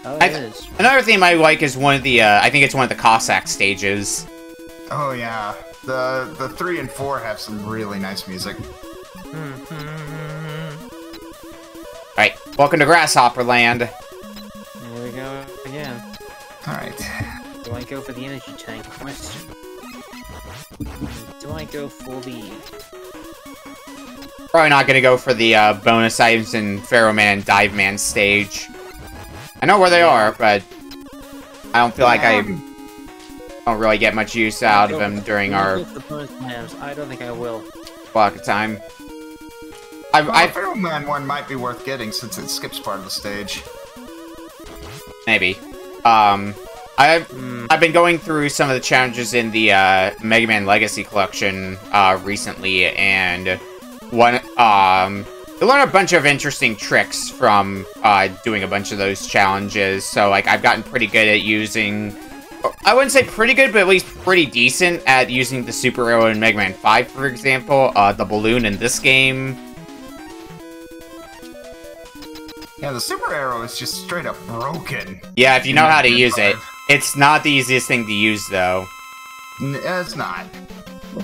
Oh, it is. Another theme I like is one of the, I think it's one of the Cossack stages. Oh yeah, the 3 and 4 have some really nice music. Alright, welcome to Grasshopper Land. There we go again. Alright. Do I go for the energy tank? Question. Do I go for the... Probably not gonna go for the bonus items in Pharaoh Man and Dive Man stage. I know where they are, but I don't feel like I don't really get much use out of them during our I don't think I will. block of time. The Pharaoh Man one might be worth getting since it skips part of the stage. Maybe. I've been going through some of the challenges in the Mega Man Legacy Collection recently, and you learn a bunch of interesting tricks from doing a bunch of those challenges. So like I've gotten pretty good at using, I wouldn't say pretty good, but at least pretty decent at using the super arrow in Mega Man 5, for example. The balloon in this game. Yeah, the super arrow is just straight up broken. Yeah, if you know how to use it. It's not the easiest thing to use, though. It's not.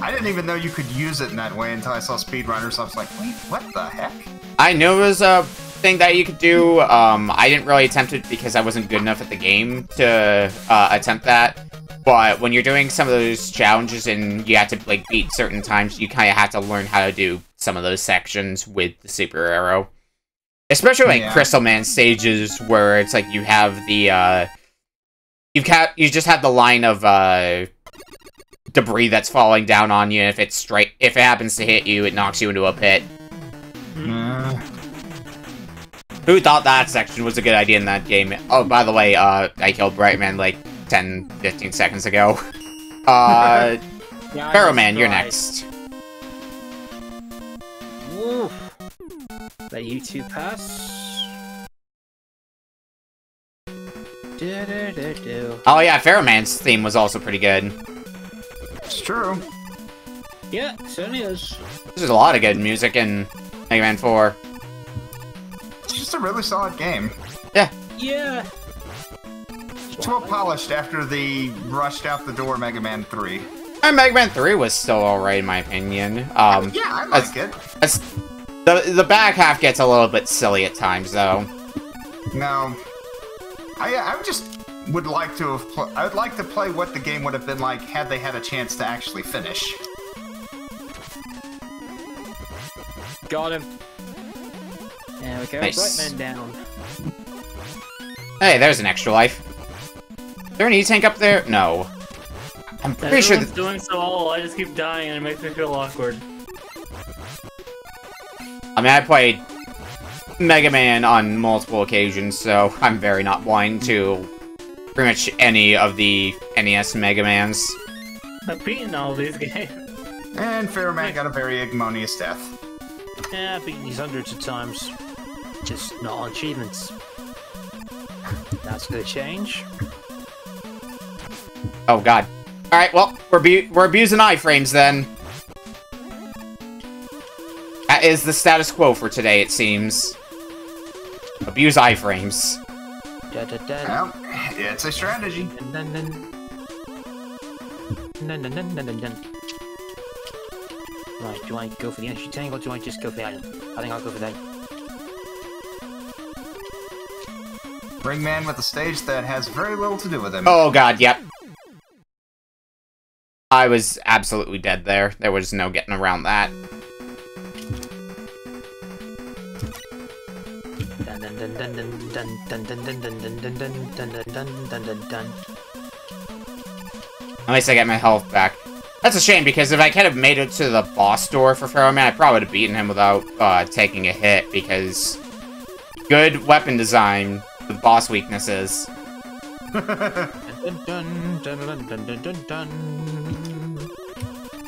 I didn't even know you could use it in that way until I saw speedrunners. I was like, wait, what the heck? I knew it was a thing that you could do. I didn't really attempt it because I wasn't good enough at the game to attempt that. But when you're doing some of those challenges and you have to like beat certain times, you kind of have to learn how to do some of those sections with the super arrow. Especially like Crystal Man stages where it's like you have the you just have the line of debris that's falling down on you. If it happens to hit you, it knocks you into a pit. Who thought that section was a good idea in that game? Oh, by the way, I killed Brightman like 10-15 seconds ago. Pharaoh Man, you're next. Woof. Let you two pass. Oh yeah, Pharaoh Man's theme was also pretty good. It's true. Yeah, certainly is. There's a lot of good music in Mega Man 4. It's just a really solid game. Yeah. Yeah. Too well polished after the rushed out the door Mega Man 3. And Mega Man 3 was still alright in my opinion. Yeah, I like it. The back half gets a little bit silly at times, though. No. I just would like to have I would like to play what the game would have been like had they had a chance to actually finish. Got him. There we go. Nice. Brightman down. Hey, there's an extra life. Is there an E-Tank up there? No. I'm pretty sure Everyone's doing so all. I just keep dying and it makes me feel awkward. I mean, I played Mega Man on multiple occasions, so I'm very not blind to pretty much any of the NES Mega Mans. I've beaten all these games. And Pharaoh Man got a very ignominious death. Yeah, I've beaten these hundreds of times. Just not on achievements. That's gonna change. Oh god. Alright, well, we're abusing iframes then. That is the status quo for today, it seems. Abuse iframes. Well, it's a strategy. Right, do I go for the energy tank or do I just go for the item? I think I'll go for that. Ringman with a stage that has very little to do with him. Oh god, yep. I was absolutely dead there. There was no getting around that. At least I get my health back. That's a shame, because if I could have made it to the boss door for Pharaoh Man, I probably would have beaten him without taking a hit, because good weapon design with boss weaknesses.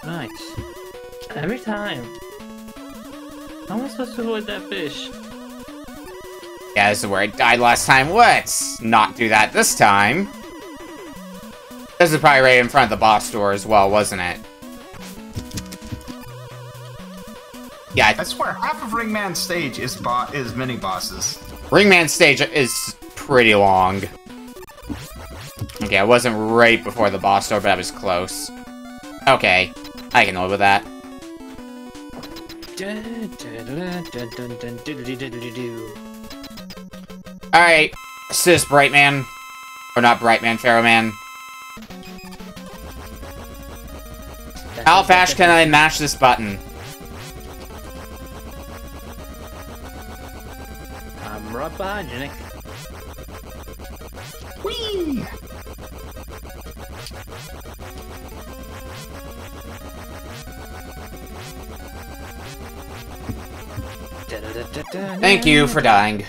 Nice. Every time. How am I supposed to avoid that fish? Yeah, this is where I died last time. Let's not do that this time. This is probably right in front of the boss door as well, wasn't it? Yeah, I swear, half of Ringman's stage is mini bosses. Ringman's stage is pretty long. Okay, I wasn't right before the boss door, but I was close. Okay, I can live with that. Alright, assist Brightman. Or not Brightman, Pharaoh Man. How fast can I mash this button? I'm right behind you, Nick. Whee! Thank you for dying.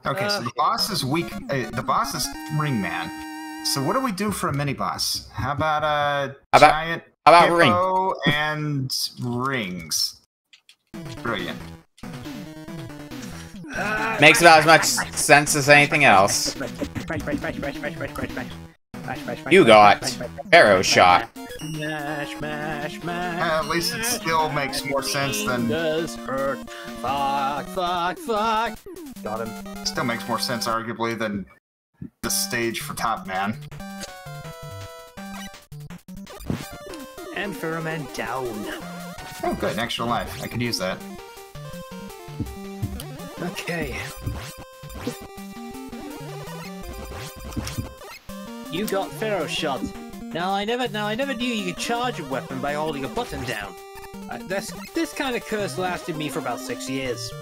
Okay, so the boss is weak. The boss is Ringman. So what do we do for a mini boss? How about giant hippo and rings? Brilliant. Makes about as much sense as anything else. You got arrow shot. At least it still makes more sense than. Does hurt. Fuck. Got him. Still makes more sense, arguably, than the stage for Top Man. And Ferroman down. Oh, good, an extra life. I could use that. Okay. You got Pharaoh shot. Now I never knew you could charge a weapon by holding a button down. This kind of curse lasted me for about 6 years.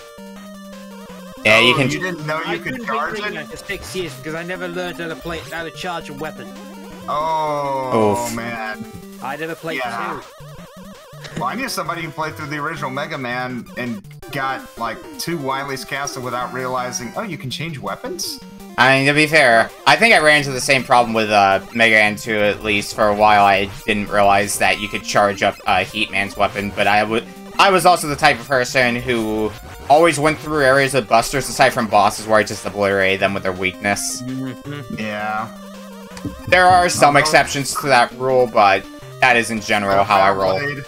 Yeah, you Oh, can. You didn't know you could charge I it? for 6 years because I never learned how to charge a weapon. Oh, Oof. man. I never played Yeah. 2. Well, I knew somebody who played through the original Mega Man and got, like, 2 Wily's Castle without realizing, oh, you can change weapons? I mean, to be fair, I think I ran into the same problem with Mega Man 2, at least for a while. I didn't realize that you could charge up Heatman's weapon, but I was also the type of person who always went through areas of busters, aside from bosses, where I just obliterated them with their weakness. Yeah. There are some exceptions to that rule, but that is in general how I roll. Blade.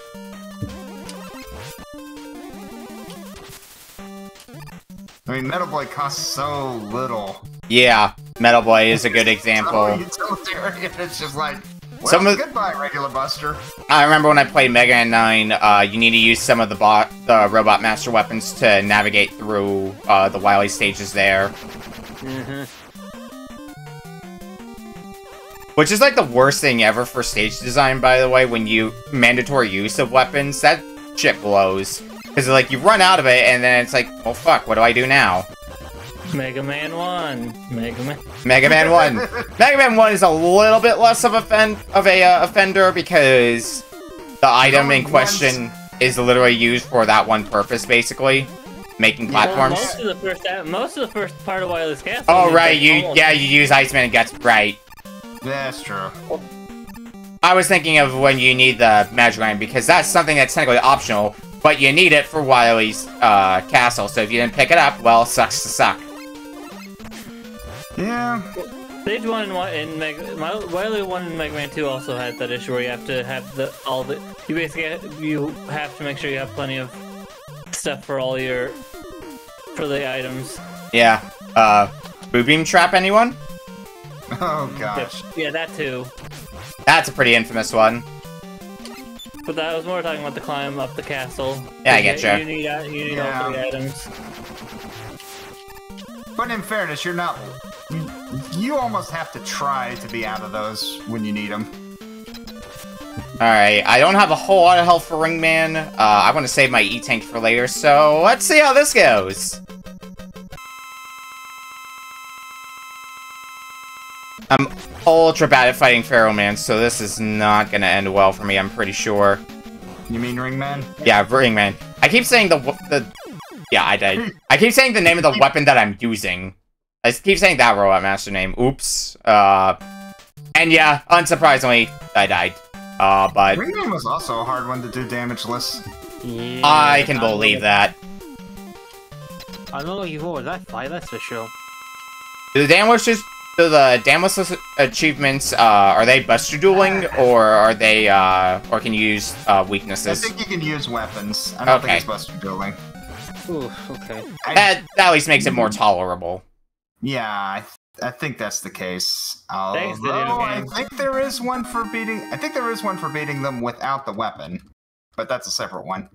I mean, Metal Blade costs so little. Yeah, Metal Blade is a good So example. utilitarian, it's just like, well, Some of- goodbye, regular Buster. I remember when I played Mega Man 9, you need to use some of the Robot Master weapons to navigate through the Wily stages there. Which is like the worst thing ever for stage design, by the way, when you mandatory use of weapons. That shit blows. Because like you run out of it, and then it's like, well, fuck, what do I do now? Mega Man 1. Mega Man 1. Mega Man 1 is a little bit less of a offender because the item in question is literally used for that one purpose, basically, making platforms. Well, most of the first part of Wily's Castle. Oh right, you use Iceman and Guts, right? That's true. I was thinking of when you need the Magic Line, because that's something that's technically optional, but you need it for Wily's castle, so if you didn't pick it up, well, sucks to suck. Yeah. Stage 1 in Wily 1 in Mega Man 2 also had that issue where you have to have you have to make sure you have plenty of stuff for for the items. Yeah. Boo Beam Trap, anyone? Oh, gosh. Yeah, that too. That's a pretty infamous one. But that was more talking about the climb up the castle. Yeah, I getcha. You need all 3 items. But in fairness, you're not... You almost have to try to be out of those when you need them. Alright, I don't have a whole lot of health for Ringman. I want to save my E-Tank for later, so let's see how this goes. I'm ultra bad at fighting Pharaoh Man, so this is not gonna end well for me, I'm pretty sure. You mean Ringman? Yeah, Ringman. I keep saying Yeah, I did. I keep saying the name of the weapon that I'm using. I keep saying that Robot Master name. Oops. And yeah, unsurprisingly, I died. But... Ringman was also a hard one to do damageless. Yeah, I can believe that. I'm not looking forward to that fight, that's for sure. Do the damageless achievements, are they Buster Dueling, or are they, or can you use, weaknesses? I think you can use weapons. I don't think it's Buster Dueling. Ooh, okay. That at least makes it more tolerable. Yeah, I think that's the case. Thanks, Although, video I games. think there is one for beating... I think there is one for beating them without the weapon. But that's a separate one.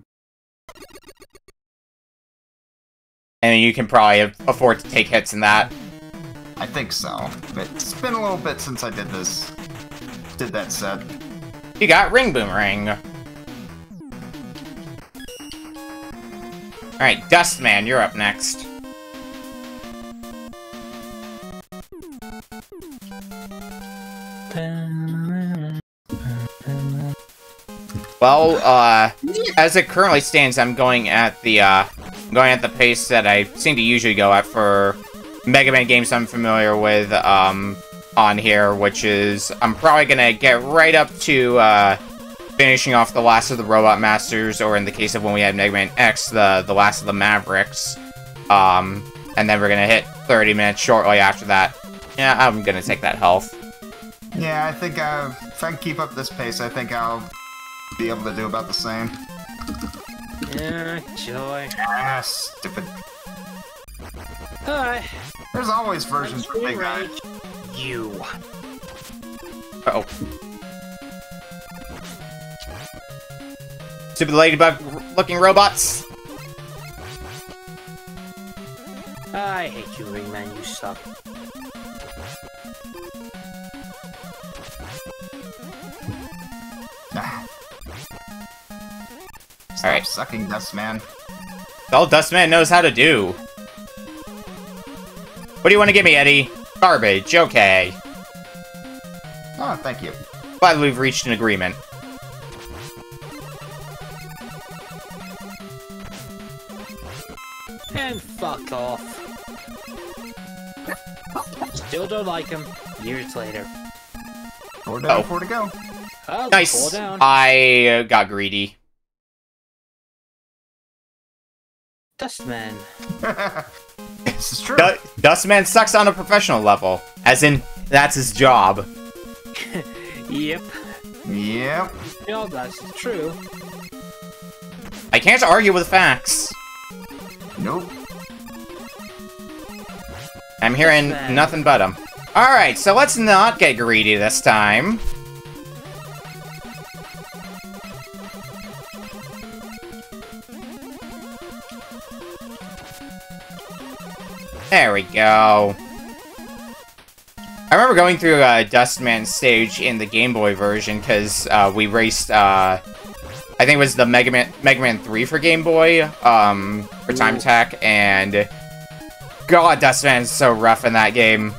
And you can probably afford to take hits in that. I think so. But it's been a little bit since I did that set. You got Ring Boomerang. Alright, Dustman, you're up next. Well, as it currently stands, I'm going at the pace that I seem to usually go at for Mega Man games I'm familiar with on here, which is I'm probably gonna get right up to finishing off the last of the Robot Masters, or in the case of when we had Mega Man X, the last of the Mavericks. And then we're gonna hit 30 minutes shortly after that. Yeah, I'm gonna take that health. Yeah, I think if I can keep up this pace, I think I'll be able to do about the same. Yeah, joy. Ah, stupid. Alright. There's always versions for big guys. You. Uh-oh. Stupid ladybug-looking robots. I hate you, Ringman. You suck. Ah. Stop Alright. sucking, Dustman. All Dustman knows how to do. What do you want to give me, Eddie? Garbage, okay. Oh, thank you. Glad we've reached an agreement. And fuck off. Still don't like him. Years later. 4 down, 4 to go. Oh, 4 Nice. down. I got greedy. Dustman. This is true. Dustman sucks on a professional level. As in, that's his job. Yep. Yep. No, that's true. I can't argue with facts. Nope. I'm hearing Dustman. nothing but them. Alright, so let's not get greedy this time. There we go. I remember going through Dustman's stage in the Game Boy version, because we raced, I think it was the Mega Man 3 for Game Boy, for Time Attack, and God, Dustman's so rough in that game.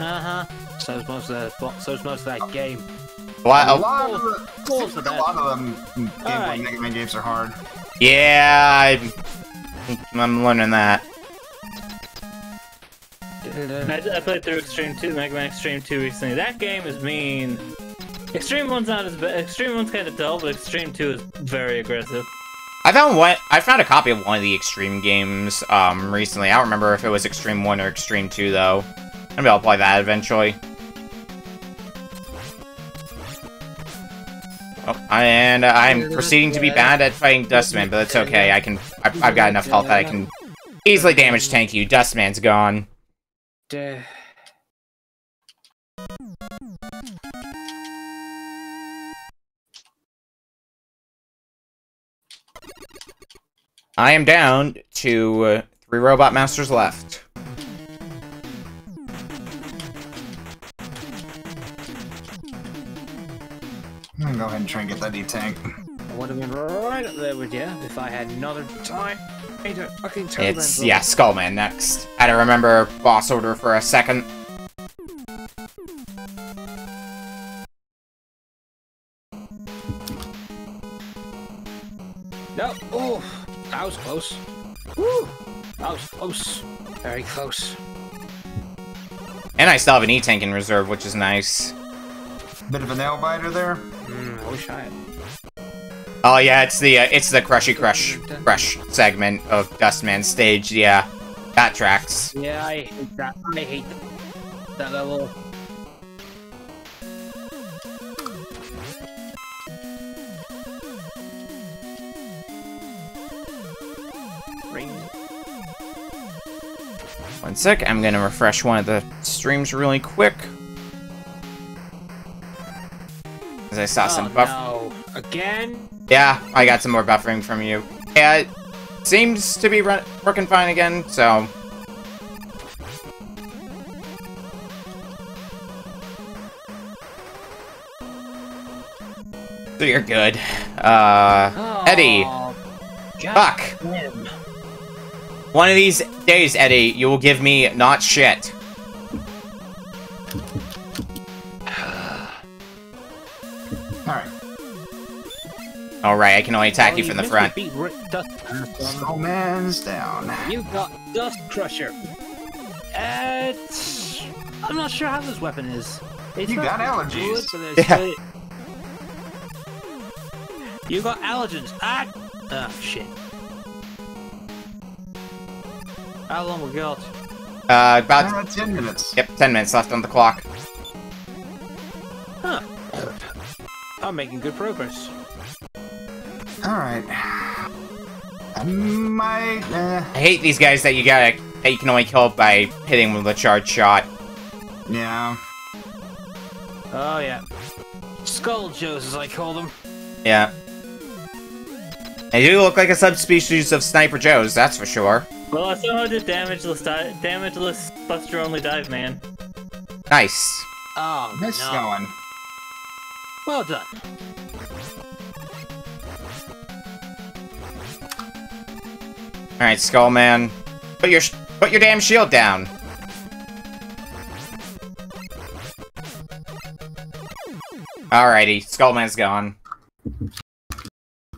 Uh-huh. So's most of that game. A lot of Four's the best. them Game Boy Alright. Mega Man games are hard. Yeah, I'm learning that. I played through Extreme 2, Mega Man Extreme 2 recently. That game is mean. Extreme 1's not as bad. Extreme 1's kind of dull, but Extreme 2 is very aggressive. I found a copy of one of the Extreme games recently. I don't remember if it was Extreme 1 or Extreme 2 though. Maybe I'll play that eventually. Oh, and I'm proceeding to be bad at fighting Dustman, but that's okay. I've got enough health that I can easily damage tank you. Dustman's gone. I am down to 3 Robot Masters left. I'm gonna go ahead and try and get that E-Tank. I would have been right up there with you if I had another time. Fucking It's, yeah, Skullman next. Had to remember boss order for a second. No. Oh, that was close. Woo. That was close. Very close. And I still have an E-Tank in reserve, which is nice. Bit of a nail biter there. I wish I had. Oh yeah, it's the Crushy Crush segment of Dustman's stage, yeah. That tracks. Yeah, I hate that. I hate that level. Ring. One sec, I'm gonna refresh one of the streams really quick. As I saw some buff. No. Again? Yeah, I got some more buffering from you. Yeah, it seems to be working fine again, so... So you're good. Eddie. Oh, Fuck. damn. One of these days, Eddie, you will give me not shit. Alright. Alright, I can only attack you from the missed front. beat Skullman's down. You got Dust Crusher. I'm not sure how this weapon is. It's You not got allergies. good, but it's Yeah. good. You got allergens. Ah! Oh, shit. How long we got? About 10 minutes. Yep, 10 minutes left on the clock. Huh. I'm making good progress. Alright. I hate these guys that you can only kill by hitting them with a charge shot. Yeah. Oh, yeah. Skull Joes, as I call them. Yeah. They do look like a subspecies of Sniper Joes, that's for sure. Well, I somehow did damageless Buster Only Dive Man. Nice. Oh, Nice no. going. Well done. Alright, Skullman. Put your damn shield down. Alrighty, Skullman's gone.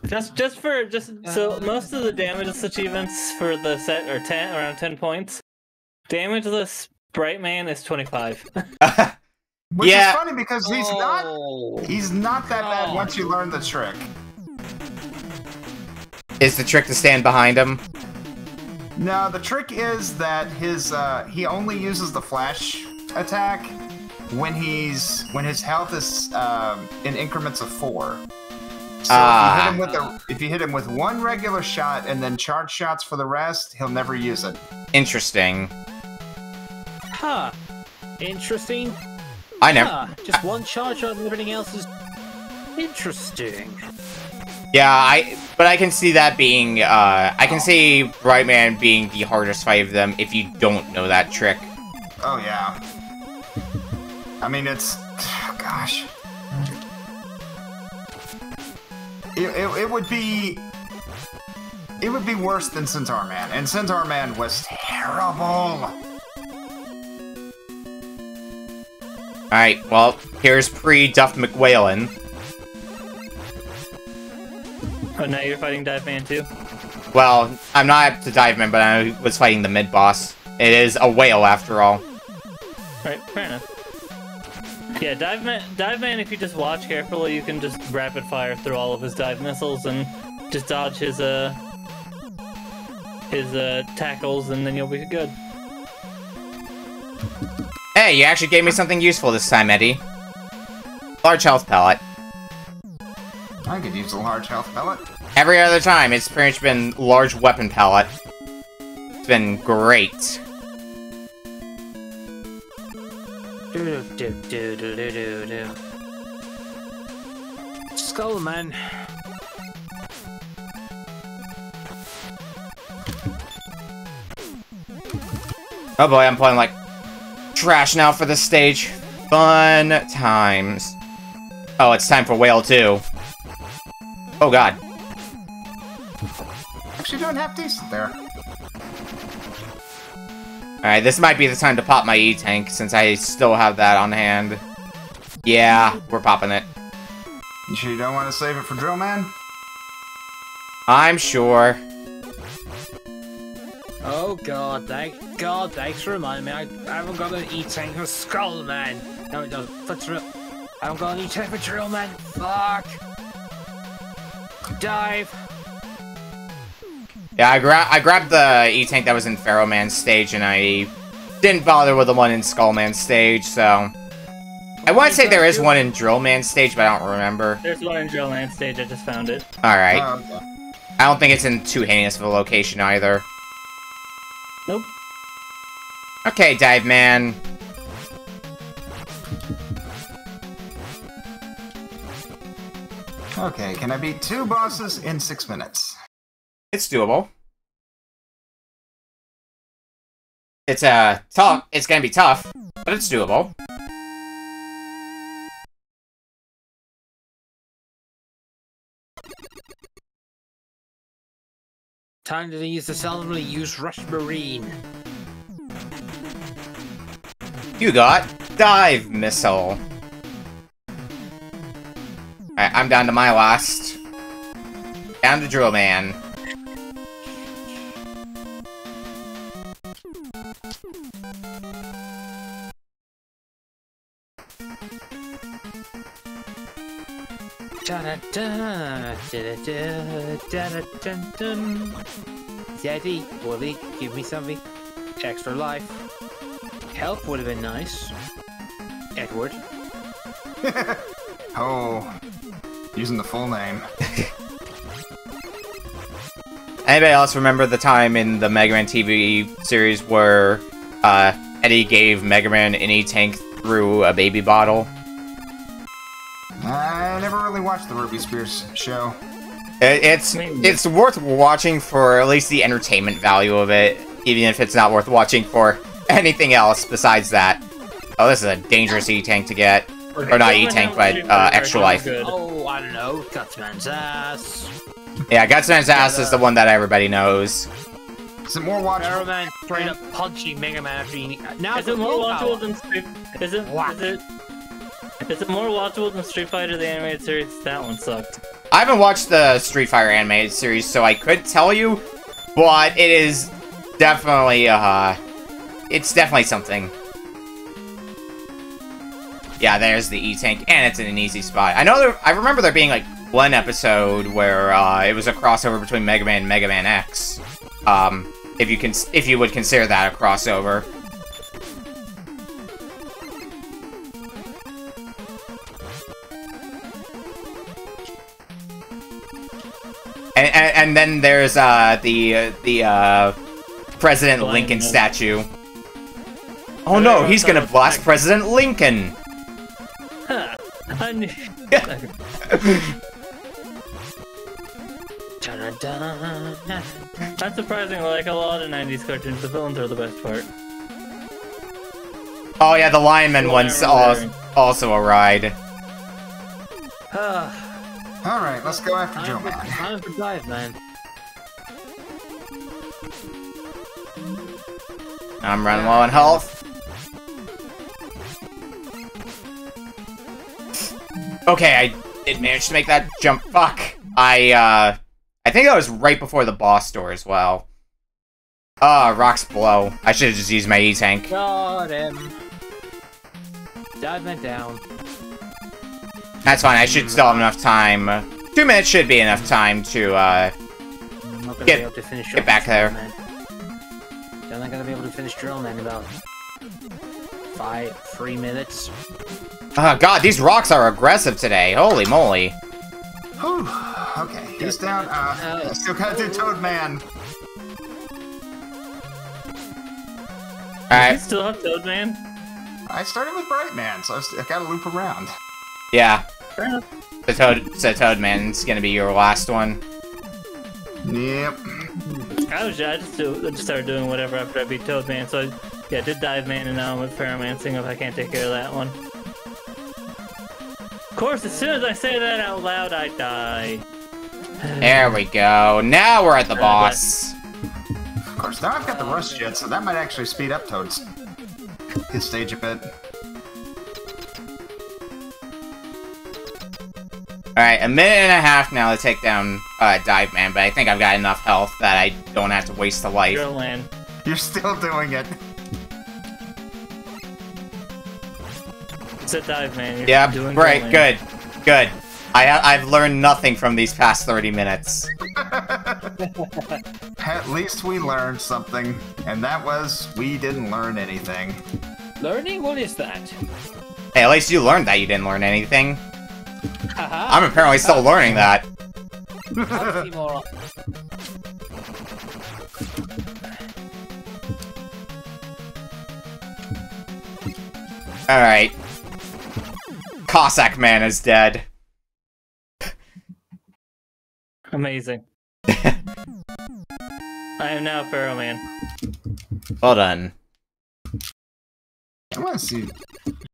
So most of the damageless achievements for the set are around 10 points. Damageless Bright Man is 25. Which Yeah. is funny because he's not that bad once you learn the trick. Is the trick to stand behind him? No, the trick is that he only uses the flash attack when his health is in increments of 4. So if you hit him with one regular shot and then charge shots for the rest, he'll never use it. Interesting. Huh. Interesting. I never. Huh. Just one charge shot and everything else is interesting. Yeah, but I can see that being, I can see Bright Man being the hardest fight of them if you don't know that trick. Oh, yeah. I mean, gosh. It would be worse than Centaur Man, and Centaur Man was terrible. Alright, well, here's pre-Duff McWhalen. Oh, now you're fighting Dive Man too? Well, I'm not up to Dive Man, but I was fighting the mid-boss. It is a whale, after all. Right, fair enough. Yeah, Dive Man, if you just watch carefully, you can just rapid fire through all of his dive missiles and just dodge his tackles, and then you'll be good. Hey, you actually gave me something useful this time, Eddie. Large health pellet. I could use a large health pellet. Every other time, it's pretty much been large weapon pellet. It's been great. Skullman. Oh boy, I'm playing like trash now for this stage. Fun times. Oh, it's time for Whale 2. Oh god. Actually doing half decent there. Alright, this might be the time to pop my E-Tank, since I still have that on hand. Yeah, we're popping it. You sure you don't want to save it for Drill Man? I'm sure. Oh god, thanks for reminding me. I haven't got an E-Tank for Skullman. No, it doesn't. For Drill. I haven't got an E-Tank for Drill Man. Fuck. Dive. Yeah, I grabbed the E-Tank that was in Pharaoh Man's stage, and I didn't bother with the one in Skull Man's stage, so... I want to say there is one in Drill Man's stage, but I don't remember. There's one in Drill Man stage, I just found it. Alright. Oh, okay. I don't think it's in too heinous of a location either. Nope. Okay, Dive Man. Okay, can I beat 2 bosses in 6 minutes? It's doable. It's tough. It's gonna be tough, but it's doable. Time to use the seldomly used Rush Marine. You got Dive Missile. Alright, I'm down to my last. Down to Drill Man. Daddy, Wooly, give me something. Extra life. Health would have been nice. Edward. Oh, using the full name. Anybody else remember the time in the Mega Man TV series where Eddie gave Mega Man an E-Tank through a baby bottle? I never really watched the Ruby Spears show. It's worth watching for at least the entertainment value of it, even if it's not worth watching for anything else besides that. Oh, this is a dangerous E-Tank to get. Or not E-Tank, but extra life. Oh, I don't know. Gutsman's ass. Yeah, Gutsman's ass is the one that everybody knows. Is it more watchable? Mega Man straight up punching Mega Man after he... Now Is it more watchable than Street? Is it more watchable than Street Fighter the animated series? That one sucked. I haven't watched the Street Fighter animated series, so I could tell you, but it is definitely, it's definitely something. Yeah, there's the E-Tank, and it's in an easy spot. I remember there being, like, one episode where, it was a crossover between Mega Man and Mega Man X. If you would consider that a crossover. And then there's the President Lincoln statue. Oh no, he's gonna blast President Lincoln! Huh. I knew. Not surprisingly, like a lot of 90s cartoons, the villains are the best part. Oh yeah, the lineman one's also a ride. Alright, let's go after Joe Man. Time for dive, man. I'm running low on health. Okay, I did manage to make that jump. Fuck. I think that was right before the boss door as well. Rocks below. I should have just used my E-Tank. Got him. Dive man down. That's fine, I should still have enough time. 2 minutes should be enough time to, get back there. You're not gonna be able to finish Drill Man in about 3 minutes. Oh god, these rocks are aggressive today. Holy moly. Whew. Okay, he's down. I still gotta do Toad Man. Alright. You still have Toad Man? I started with Bright Man, so I gotta loop around. Yeah. Fair enough. So Toad Man's gonna be your last one. Yep. I just started doing whatever after I beat Toad Man, so I did Dive Man, and now I'm with Pharaoh Man, seeing if I can't take care of that one. Of course, as soon as I say that out loud, I die. There we go. Now we're at the boss. Of course, now I've got the Rust Jet, so that might actually speed up Toad's his stage a bit. Alright, a minute and a half now to take down Dive Man, but I think I've got enough health that I don't have to waste a life. Drill Man. You're still doing it. It's a Dive Man. You're Yeah, doing right, Drill Man. good. I've learned nothing from these past 30 minutes. At least we learned something, and that was we didn't learn anything. Learning? What is that? Hey, at least you learned that you didn't learn anything. Haha. I'm apparently still learning that. I'll see more. Alright. Cossack Man is dead. Amazing. I am now Pharaoh Man. Well done. I want to see.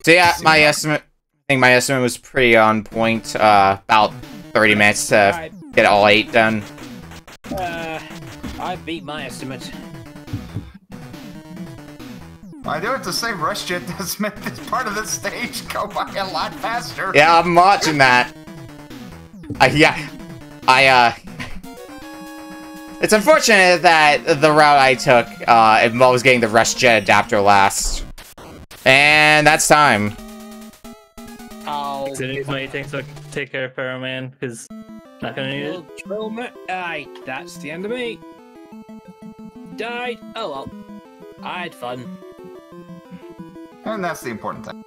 So yeah, my estimate, I think my estimate was pretty on point. About 30 minutes to get all 8 done. I beat my estimate. I do have to say, Rush Jet does make this part of the stage go by a lot faster. Yeah, I'm watching that. It's unfortunate that the route I took involves getting the Rush Jet adapter last. And that's time. Oh, So I need my E-Tank so I can take care of Pharaoh Man, because not gonna need it. Drill Man. Aye, that's the end of me. Died. Oh well. I had fun. And that's the important thing.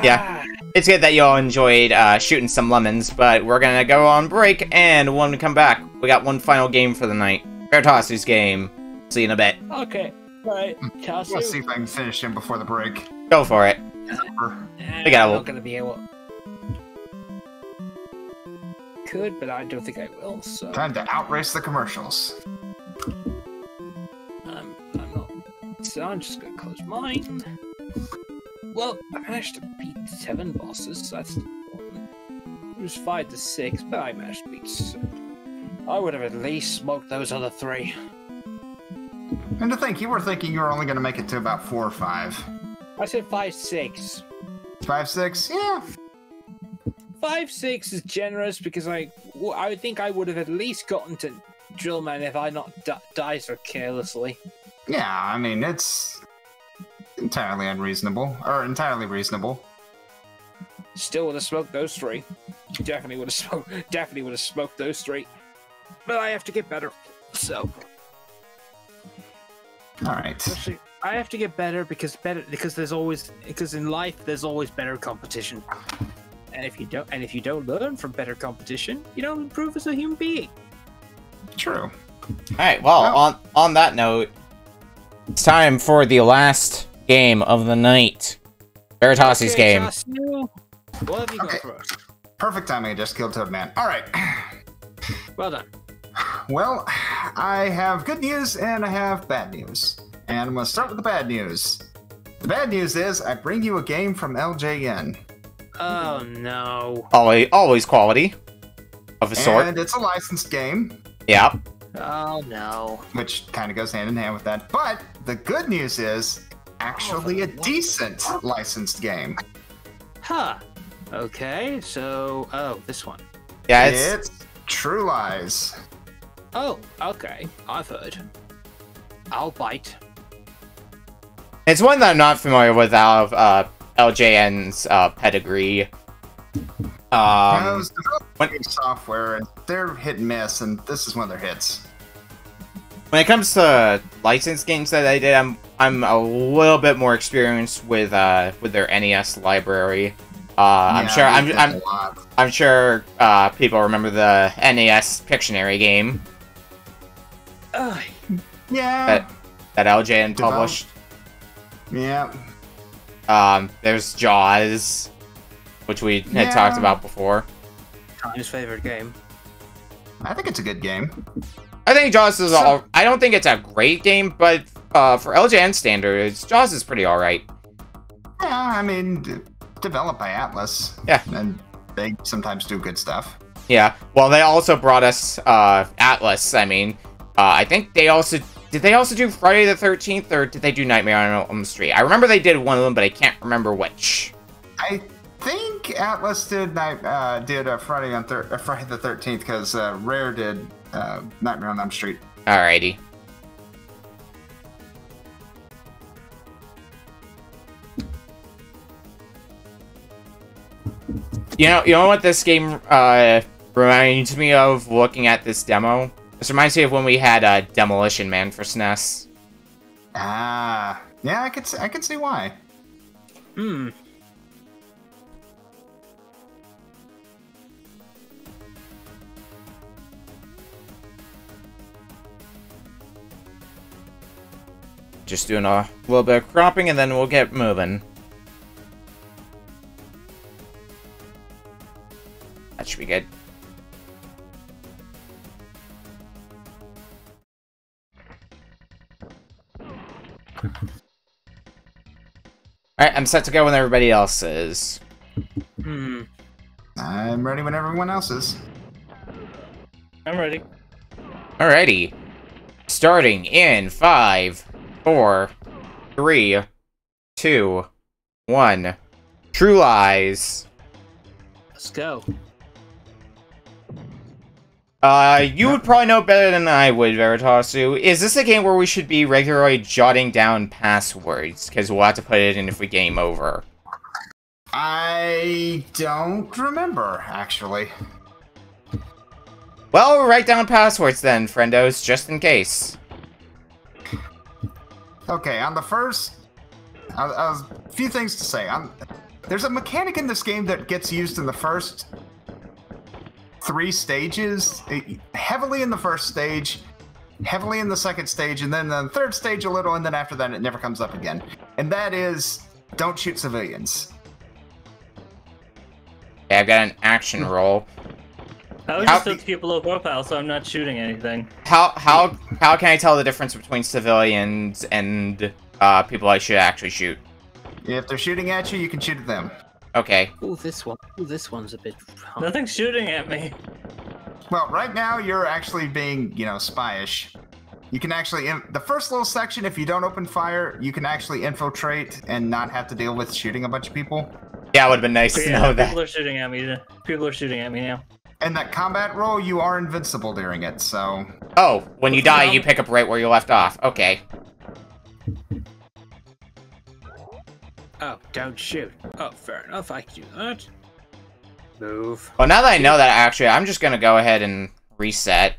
Yeah. It's good that you all enjoyed shooting some lemons, but we're gonna go on break, and when we come back, we got one final game for the night. Veritasu's game. See you in a bit. Okay. Right. Let's see if I can finish him before the break. Go for it. I'm not gonna be able. Could, but I don't think I will. So Time to outrace the commercials. I'm not. So I'm just gonna close mine. Well, I managed to beat 7 bosses. So that's important. It was 5 to 6, but I managed to beat 7. I would have at least smoked those other 3. And to think, you were thinking you were only going to make it to about 4 or 5. I said 5, 6. 5, 6? Yeah. 5, 6 is generous because I think I would have at least gotten to Drillman if I not died so carelessly. Yeah, I mean, it's entirely unreasonable. Or entirely reasonable. Still would have smoked those 3. Definitely would have smoked those 3. But I have to get better. So Alright. actually, I have to get better because in life there's always better competition. And if you don't learn from better competition, you don't improve as a human being. True. Alright, well, on that note, it's time for the last game of the night. Veritasu's game. Tasu, what have you got for us? Perfect timing, I just killed Toadman. Alright. Well done. Well, I have good news and I have bad news. And I'm going to start with the bad news. The bad news is I bring you a game from LJN. Oh no. Always quality. Of a sort. And it's a licensed game. Yeah. Oh no. Which kind of goes hand in hand with that. But the good news is actually a decent licensed game. Huh. Okay, so this one. Yeah, It's True Lies. Oh, okay. I've heard. I'll bite. it's one that I'm not familiar with out of LJN's pedigree. Those developing software, and they're hit and miss, and this is one of their hits. When it comes to licensed games that I did, I'm a little bit more experienced with their NES library. I'm sure people remember the NES Pictionary game Yeah. that LJN published. Yeah. There's Jaws, which we had talked about before. His favorite game. I think it's a good game. I think Jaws is I don't think it's a great game, but for LJN standards, Jaws is pretty alright. Yeah, I mean, developed by Atlas. Yeah. And they sometimes do good stuff. Yeah. Well, they also brought us Atlas. I mean, I think they also did do Friday the 13th, or did they do Nightmare on Elm Street? I remember they did one of them, but I can't remember which. I think Atlas did Friday the 13th because Rare did Nightmare on Elm Street. Alrighty. You know what this game reminds me of looking at this demo? This reminds me of when we had Demolition Man for SNES. Ah, yeah, I could see why. Hmm. Just doing a little bit of cropping and then we'll get moving. That should be good. Alright, I'm set to go when everybody else is. Hmm. I'm ready when everyone else is. I'm ready. Alrighty. Starting in 5, 4, 3, 2, 1. True Lies. Let's go. You would probably know better than I would, Veritasu. Is this a game where we should be regularly jotting down passwords? Because we'll have to put it in if we game over. I don't remember, actually. Well, write down passwords then, friendos, just in case. Okay, on the first, a few things to say. There's a mechanic in this game that gets used in the first 3 stages, heavily in the first stage, heavily in the second stage, and then the third stage a little, and then after that it never comes up again. And that is, don't shoot civilians. Okay, I've got an action roll. I was just to keep a low profile, so I'm not shooting anything. How can I tell the difference between civilians and people I should actually shoot? If they're shooting at you, you can shoot at them. Okay. Oh, this one. Ooh, this one's a bit. Nothing's shooting at me. Well, right now you're actually being, spyish. You can actually, the first little section, if you don't open fire, you can actually infiltrate and not have to deal with shooting a bunch of people. Yeah, it would have been nice to know that. People are shooting at me. People are shooting at me now. And that combat roll, you are invincible during it, so... Oh, when you die, you pick up right where you left off. Okay. Oh, don't shoot. Oh, fair enough. I can do that. Move. Well, now that I know that, actually, I'm just gonna go ahead and reset.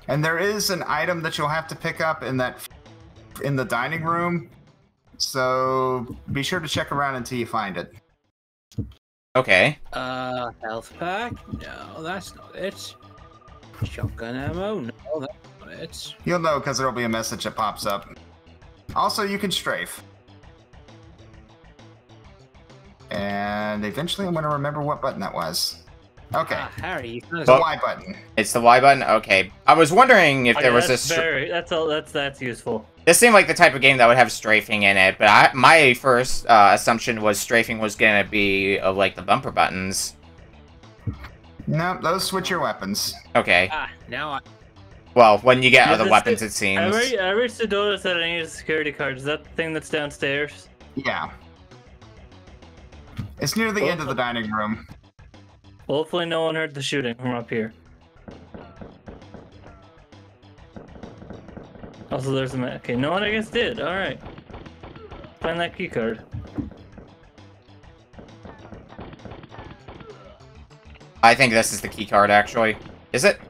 And there is an item that you'll have to pick up in the dining room, so be sure to check around until you find it. Okay. Health pack? No, that's not it. Shotgun ammo? No, that's not it. You'll know because there'll be a message that pops up. Also, you can strafe. And eventually I'm going to remember what button that was. Okay. Harry, you kind The of... Y button. It's the Y button? Okay. I was wondering if there was that's useful. This seemed like the type of game that would have strafing in it, but my first assumption was strafing was gonna be like the bumper buttons. No, those switch your weapons. Okay. Now I... Well, when you get other weapons, it seems. I reached the door that said I need a security card. Is that the thing that's downstairs? Yeah. It's near the end of the dining room. Hopefully no one heard the shooting from up here. Also, there's a... Okay, no one I guess did. Alright. Find that key card. I think this is the key card, actually. Is it?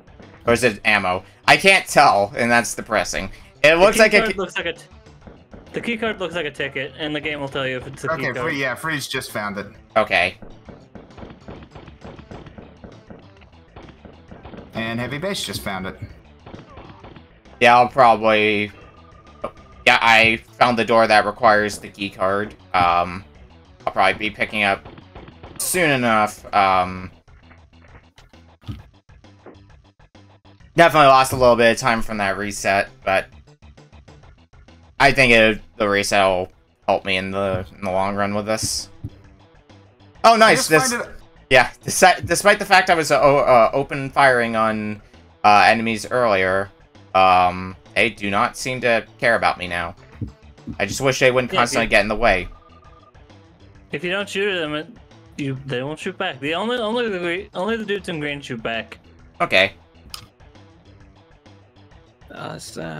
Or is it ammo? I can't tell, and that's depressing. It looks like the key card looks like a ticket, and the game will tell you if it's a key card. Okay, Freeze just found it. Okay. And Heavybass just found it. Yeah, I'll probably... Yeah, I found the door that requires the key card. I'll probably be picking up soon enough. Definitely lost a little bit of time from that reset, but I think the reset will help me in the long run with this. Oh, nice! Yeah, despite the fact I was open firing on enemies earlier, they do not seem to care about me now. I just wish they wouldn't constantly get in the way. If you don't shoot at them, they won't shoot back. Only the dudes in green shoot back. Okay.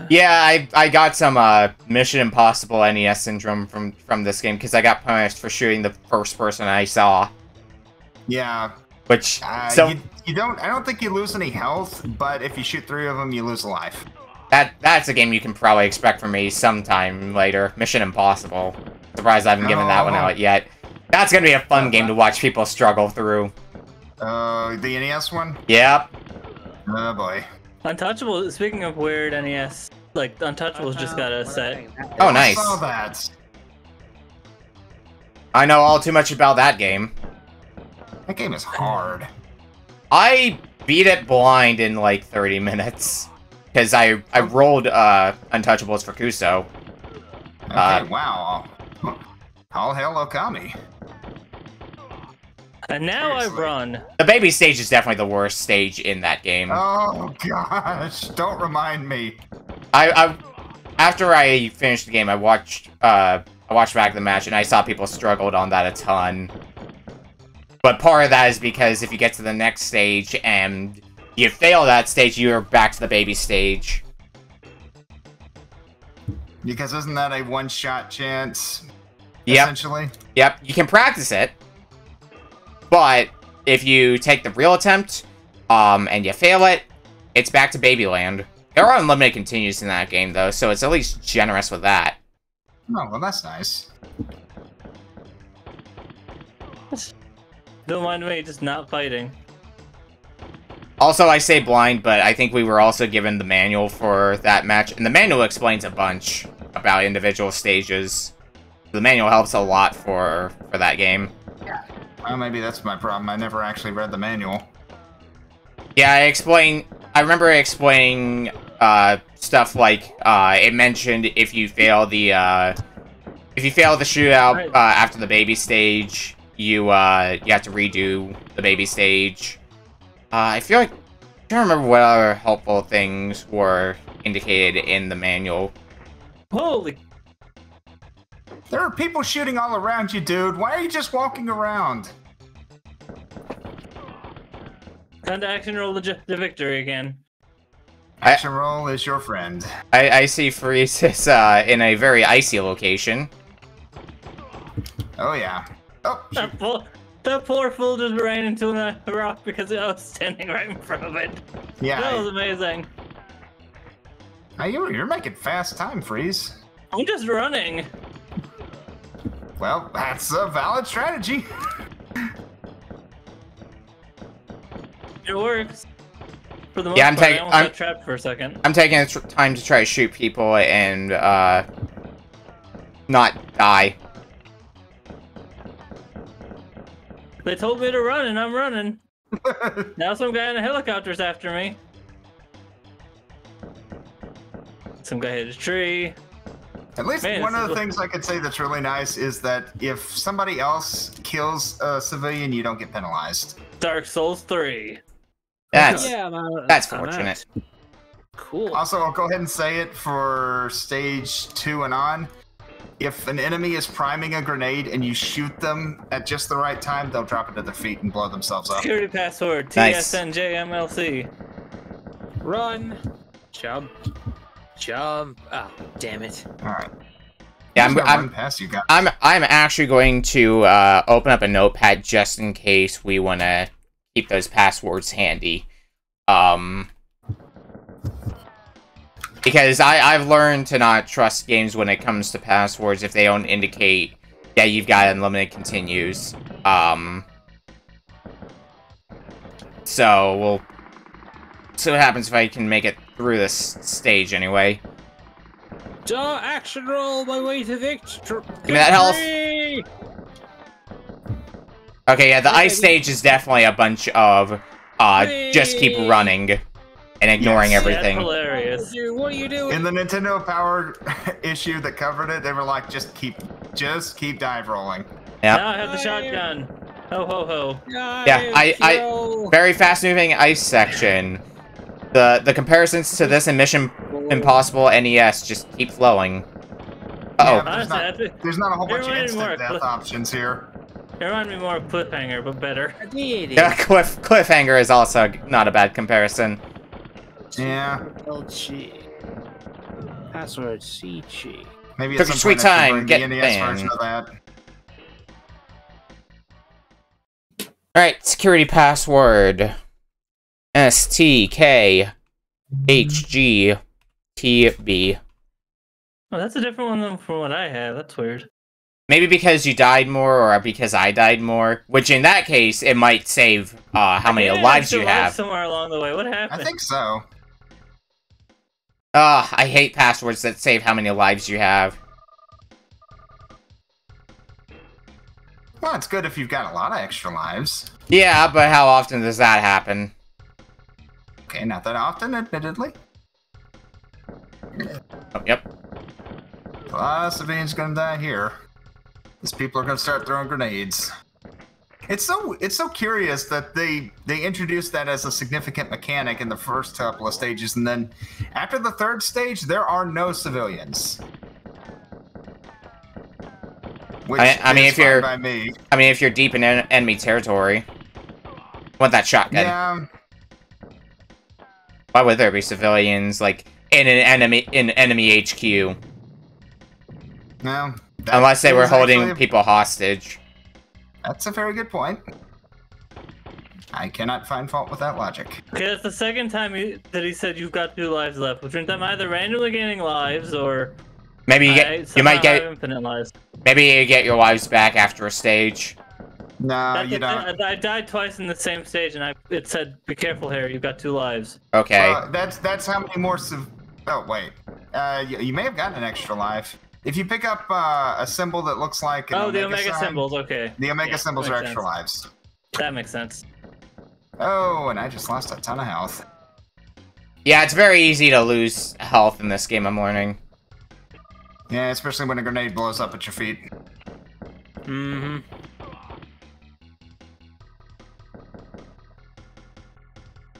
Yeah, I got some Mission Impossible NES syndrome from this game because I got punished for shooting the first person I saw. Yeah. Which you don't. I don't think you lose any health, but if you shoot 3 of them, you lose a life. That's a game you can probably expect from me sometime later. Mission Impossible. Surprised I haven't given that one out yet. That's gonna be a fun game to watch people struggle through. The NES one? Yep. Oh boy. Untouchable. Speaking of weird NES, like Untouchable's just got a set. Oh, nice. I saw that. I know all too much about that game. That game is hard. I beat it blind in like 30 minutes. Because I rolled Untouchables for Kuso. Okay, wow. All hail Okami. And now Seriously. I run. The baby stage is definitely the worst stage in that game. Oh gosh, don't remind me. After I finished the game, I watched back the match and I saw people struggled on that a ton. But part of that is because if you get to the next stage and you fail that stage, you're back to the baby stage. Because isn't that a one-shot chance? Yep. Essentially. Yep. You can practice it, but if you take the real attempt, and you fail it, it's back to Babyland. There are unlimited continues in that game, though, so it's at least generous with that. Oh, well, that's nice. Don't mind me, just not fighting. Also, I say blind, but I think we were also given the manual for that match, and the manual explains a bunch about individual stages. The manual helps a lot for that game. Well, maybe that's my problem. I never actually read the manual. Yeah, I remember explaining stuff like it mentioned if you fail the shootout after the baby stage, you have to redo the baby stage. I feel like I don't remember what other helpful things were indicated in the manual. Holy! There are people shooting all around you, dude. Why are you just walking around? Time to action roll the victory again. Action roll is your friend. I see Freezestar in a very icy location. Oh, yeah. Oh, shoot. That poor fool just ran into a rock because I was standing right in front of it. Yeah. That was amazing. Hey, you're making fast time, Freeze. I'm just running. Well, that's a valid strategy. It works. For the most Yeah, part, I almost got trapped for a second. I'm taking time to try to shoot people and not die. They told me to run, and I'm running. Now some guy in a helicopter's after me. Some guy hit a tree. At least one of the things I could say that's really nice is that if somebody else kills a civilian, you don't get penalized. Dark Souls 3. That's fortunate. Cool. Also, I'll go ahead and say it for stage 2 and on. If an enemy is priming a grenade and you shoot them at just the right time, they'll drop it to their feet and blow themselves up. Security password, Nice. TSNJMLC. Run. Jump. Jump. Oh, damn it. Alright. Yeah, run past you guys. I'm actually going to open up a notepad just in case we want to keep those passwords handy. Because I've learned to not trust games when it comes to passwords if they don't indicate that you've got unlimited continues. So we'll see what happens if I can make it through this stage anyway. Action roll my way to victory. Give me that health. Okay, yeah, the ice stage is definitely a bunch of just keep running and ignoring everything. That's hilarious. What are you doing? In the Nintendo Power issue that covered it, they were like, just keep dive rolling. Yeah. Now I have the shotgun. Ho ho ho. Yeah, I very fast moving ice section. The comparisons to this and Mission Impossible NES just keep flowing. Yeah, Uh-oh. there's not a whole bunch of Everyone instant more death options here. It reminded me more of Cliffhanger, but better. Yeah, Cliffhanger is also not a bad comparison. Yeah. LG. Password CG. Maybe Took at a some sweet point I should time bring getting the NES in. version of that. Alright, security password. STKHGTB. Oh, that's a different one than from what I had. That's weird. Maybe because you died more, or because I died more. Which, in that case, it might save how many lives you have. Somewhere along the way. What happened? I think so. I hate passwords that save how many lives you have. Well, it's good if you've got a lot of extra lives. Yeah, but how often does that happen? Okay, not that often, admittedly. Oh, yep. A lot of civilians gonna die here. These people are gonna start throwing grenades. It's so curious that they introduced that as a significant mechanic in the first couple of stages, and then after the third stage, there are no civilians. Which I mean, is if you're, fine by me. I mean, if you're deep in enemy territory, want that shotgun? Yeah. Why would there be civilians like in enemy HQ? No. Unless they were holding actually people hostage. That's a very good point. I cannot find fault with that logic. Okay, that's the second time that he said you've got 2 lives left, which means I'm either randomly gaining lives or Maybe you might get infinite lives. Maybe you get your lives back after a stage. No, you don't. I died twice in the same stage, and it said, "Be careful, Harry. You've got 2 lives." Okay. That's how many more. Oh wait, you may have gotten an extra life if you pick up a symbol that looks like an the Omega symbols. Okay. The Omega symbols are extra sense. lives. That makes sense. Oh, and I just lost a ton of health. Yeah, it's very easy to lose health in this game, I'm learning. Yeah, especially when a grenade blows up at your feet. Mm-hmm.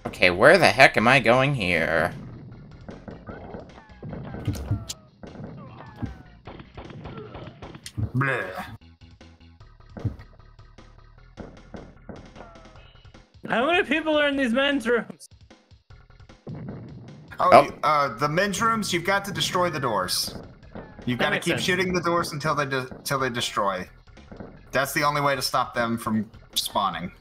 Okay, where the heck am I going here? Bleh. How many people are in these men's rooms? Oh, the men's rooms, you've got to destroy the doors. You've got to keep shooting the doors until they destroy. That's the only way to stop them from spawning.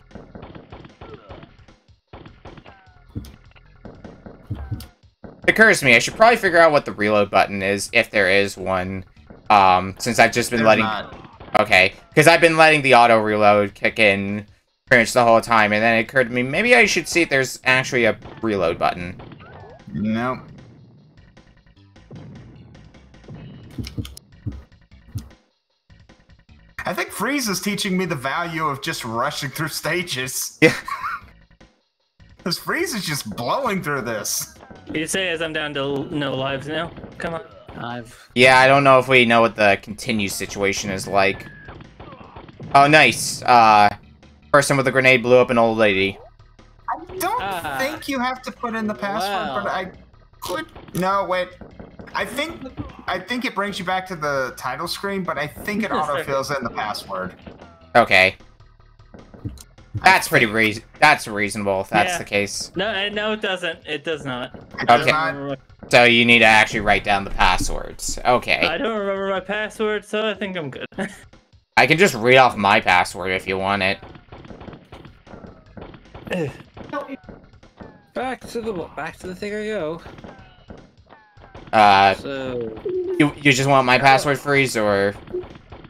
It occurs to me, I should probably figure out what the reload button is, if there is one. Since I've just been letting... Okay, because I've been letting the auto reload kick in pretty much the whole time, and then it occurred to me, maybe I should see if there's actually a reload button. Nope. I think Freeze is teaching me the value of just rushing through stages. Yeah. Because Freeze is just blowing through this. You say as I'm down to no lives now? Come on. Yeah, I don't know if we know what the continue situation is like. Oh, nice. Person with a grenade blew up an old lady. I don't think you have to put in the password, but I could... No, wait. I think it brings you back to the title screen, but I think it autofills in the password. Okay. That's pretty that's reasonable if that's the case. No, it doesn't. It does not. Okay. So you need to actually write down the passwords. Okay. I don't remember my password, so I think I'm good. I can just read off my password if you want it. Back to the thing I go. So you just want my password, Freeze, or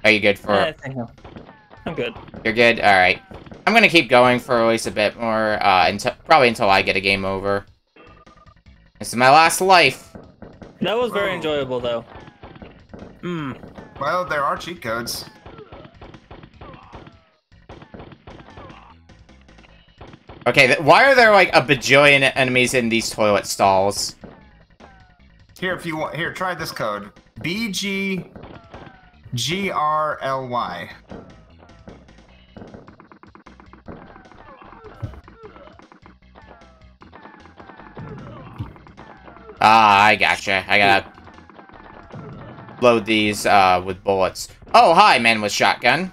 are you good for? I think I'm good. You're good. All right. I'm gonna keep going for at least a bit more, probably until I get a game over. This is my last life. That was very enjoyable, though. Well, there are cheat codes. Okay, why are there like a bajillion enemies in these toilet stalls? Here, if you want, here, try this code. BGGRLY. Ah, I gotcha. I gotta load these with bullets. Oh, hi, man with shotgun.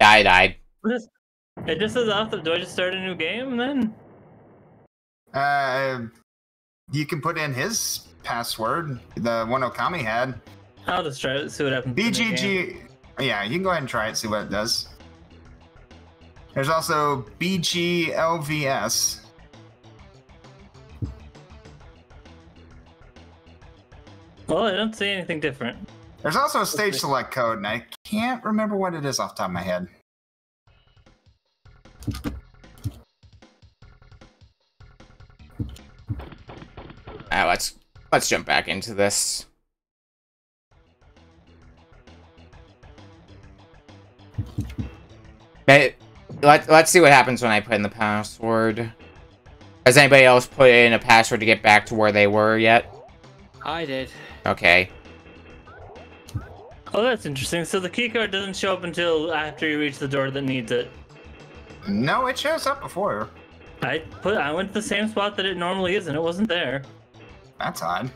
Yeah, I died. It just says off the... Do I just start a new game, then? You can put in his password, the one Okami had. I'll just try it, see what happens. BGG... Yeah, you can go ahead and try it, see what it does. There's also BGLVS. Well, I don't see anything different. There's also a stage select code, and I can't remember what it is off the top of my head. Let's jump back into this. Okay, let's see what happens when I put in the password. Has anybody else put in a password to get back to where they were yet? I did. Okay. Oh, that's interesting. So the keycard doesn't show up until after you reach the door that needs it. No, it shows up before. I went to the same spot that it normally is, and it wasn't there. That's odd.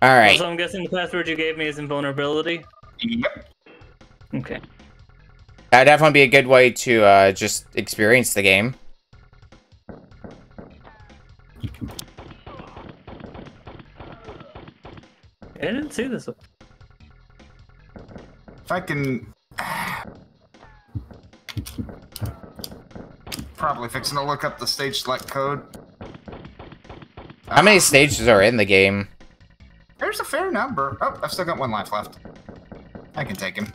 Alright. So I'm guessing the password you gave me is invulnerability? Yep. Okay. That'd definitely be a good way to just experience the game. I didn't see this one. If I can... Probably fixing to look up the stage select code. How many stages are in the game? There's a fair number. Oh, I've still got one life left. I can take him.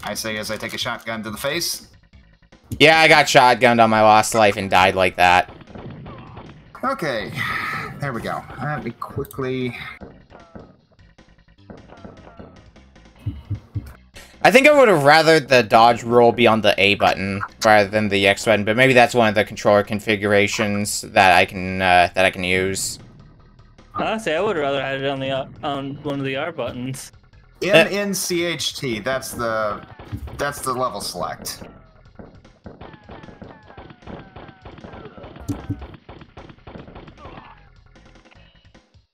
I say as I take a shotgun to the face. Yeah, I got shotgunned on my last life and died like that. Okay, there we go. Let me quickly... I think I would have rather the dodge roll be on the A button rather than the X button, but maybe that's one of the controller configurations that I can use. Honestly, I would rather have it on the on one of the R buttons. MNCHT. That's the level select.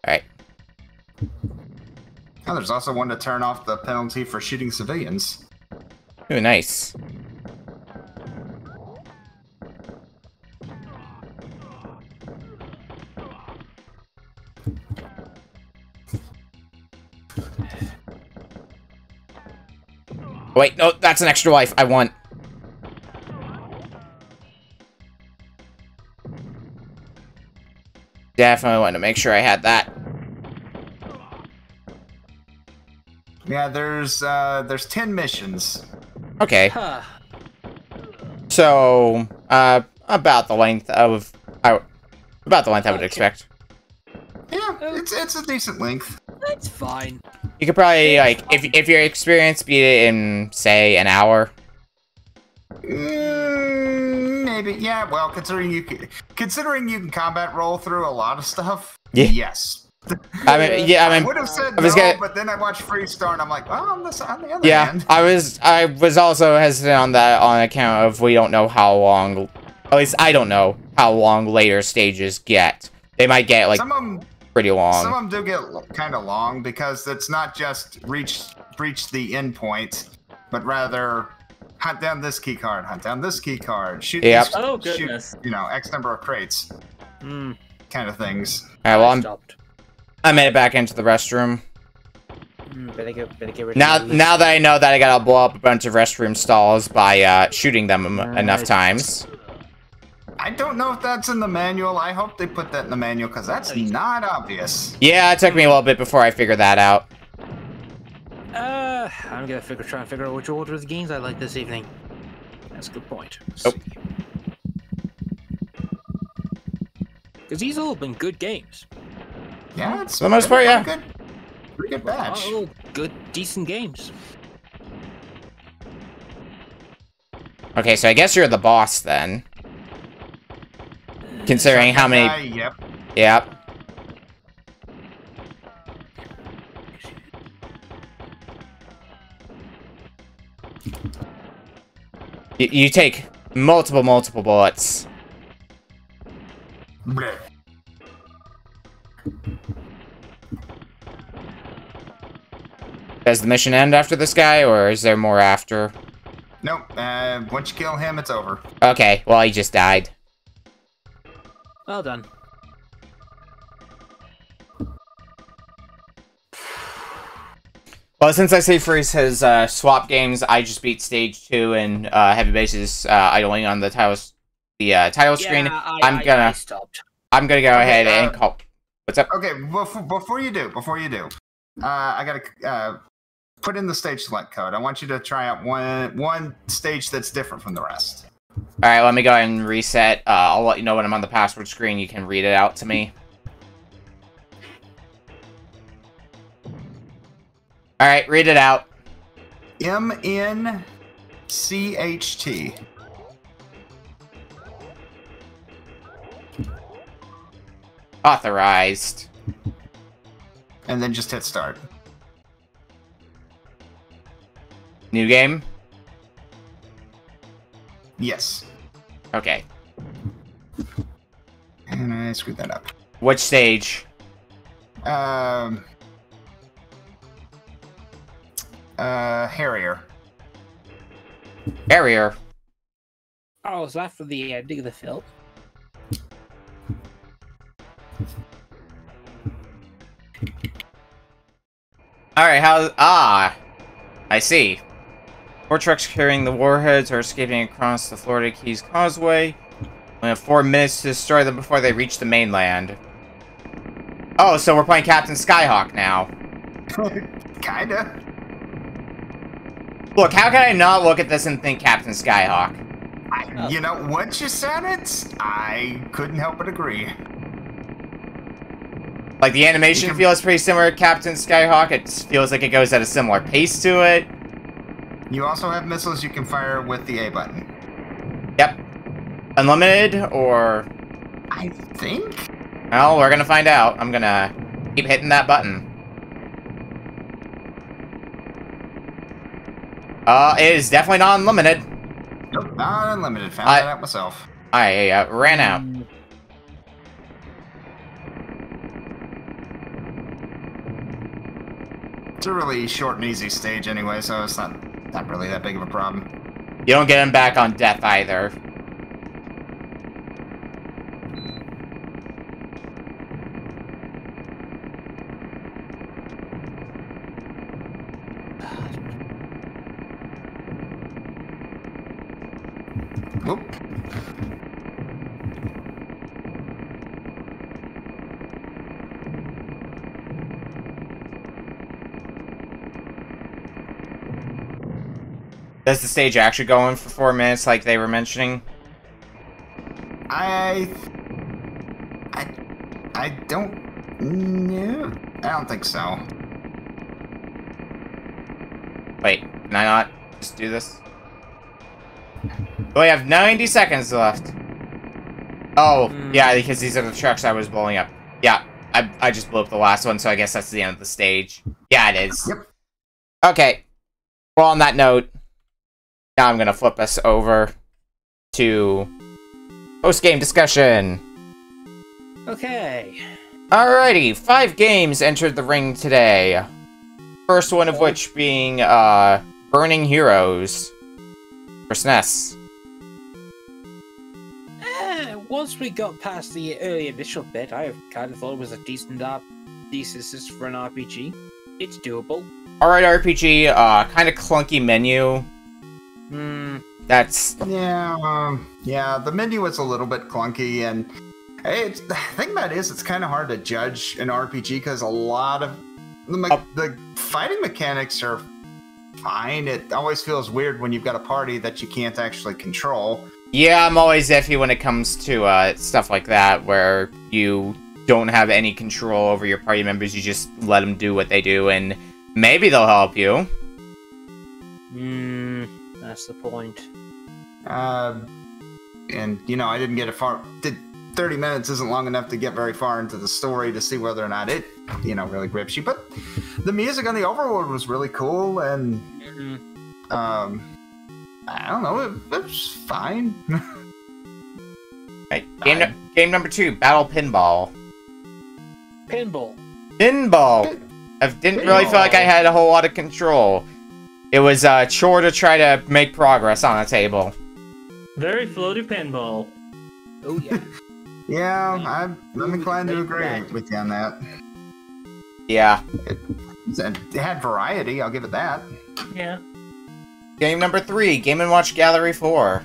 Alright. Oh, there's also one to turn off the penalty for shooting civilians. Ooh, nice. Wait, no, that's an extra life. I want. Definitely want to make sure I had that. Yeah, there's 10 missions. Okay. Huh. So, about the length of I would expect. Yeah, it's a decent length. That's fine. You could probably like if your experience beat it in say an hour. Maybe, yeah. Well, considering you can combat roll through a lot of stuff. Yeah. Yes. I mean, I would have said no, but then I watched Freezestar and I'm like, well, on the other hand. I was also hesitant on that on account of we don't know how long. At least I don't know how long later stages get. They might get like pretty long. Some of them do get kind of long because it's not just breach the end point, but rather hunt down this key card, hunt down this key card, shoot Yep. these, Oh, goodness. shoot, X number of crates, kind of things. Alright, well Stopped. I made it back into the restroom. Better get rid Now of these. that I know that I gotta blow up a bunch of restroom stalls by shooting them enough times. I don't know if that's in the manual. I hope they put that in the manual because that's not obvious. Yeah, it took me a little bit before I figured that out. I'm gonna try and figure out which order of the games I like this evening. That's a good point. Oh. Because these all have been good games. Yeah, it's For the most part, yeah. Pretty good batch. All good, decent games. Okay, so I guess you're the boss then. Considering how many... Yep. Yep. You take multiple bullets. Bleh. Does the mission end after this guy, or is there more after? Nope. Once you kill him, it's over. Okay, well, he just died. Well done. Well, since I say Freeze has swap games, I just beat Stage 2 and Heavybass is idling on the title screen. I stopped. I'm gonna go ahead and call. What's up? Okay, before you do, I gotta put in the stage select code. I want you to try out one stage that's different from the rest. All right, let me go ahead and reset. I'll let you know when I'm on the password screen. You can read it out to me. All right, read it out. MNCHT. Authorized. And then just hit start. New game? Yes. Okay. And I screwed that up. Which stage? Harrier. Harrier. Oh, is that for the ending of the film? Alright, I see. 4 trucks carrying the warheads are escaping across the Florida Keys Causeway. We have 4 minutes to destroy them before they reach the mainland. Oh, so we're playing Captain Skyhawk now. Kinda. Look, how can I not look at this and think Captain Skyhawk? You know, once you said it, I couldn't help but agree. Like, the animation feels pretty similar to Captain Skyhawk. It feels like it goes at a similar pace to it. You also have missiles you can fire with the A button. Yep. Unlimited, or... I think? Well, we're gonna find out. I'm gonna keep hitting that button. It is definitely not unlimited. Nope, not unlimited. Found that out myself. I ran out. It's a really short and easy stage anyway, so it's not really that big of a problem. You don't get him back on death either. Whoop. Does the stage actually go on for 4 minutes like they were mentioning? I don't know. I don't think so. Wait, can I not just do this? We have 90 seconds left. Oh, yeah, because these are the trucks I was blowing up. Yeah, I just blew up the last one, so I guess that's the end of the stage. Yeah, it is. Yep. Okay. Well, on that note, now I'm gonna flip us over to post-game discussion. Okay. Alrighty, 5 games entered the ring today. First one of which being, Burning Heroes for SNES. Once we got past the early initial bit, I kind of thought it was a decent thesis for an RPG. It's doable. Alright, RPG, kind of clunky menu. That's... Yeah, the menu was a little bit clunky, and the thing about it is, it's kind of hard to judge an RPG, because a lot of the fighting mechanics are fine. It always feels weird when you've got a party that you can't actually control. Yeah, I'm always iffy when it comes to stuff like that, where you don't have any control over your party members, you just let them do what they do, and maybe they'll help you. That's the point. And, you know, I didn't get 30 minutes isn't long enough to get very far into the story to see whether or not it, you know, really grips you. But the music on the overworld was really cool, and, I don't know, it was fine. Right. Game number 2, Battle Pinball. Pinball. I didn't really feel like I had a whole lot of control. It was a chore to try to make progress on a table. Very floaty pinball. Oh, yeah. Yeah, I'm inclined to agree with you on that. Yeah. It had variety, I'll give it that. Yeah. Game number 3, Game & Watch Gallery 4.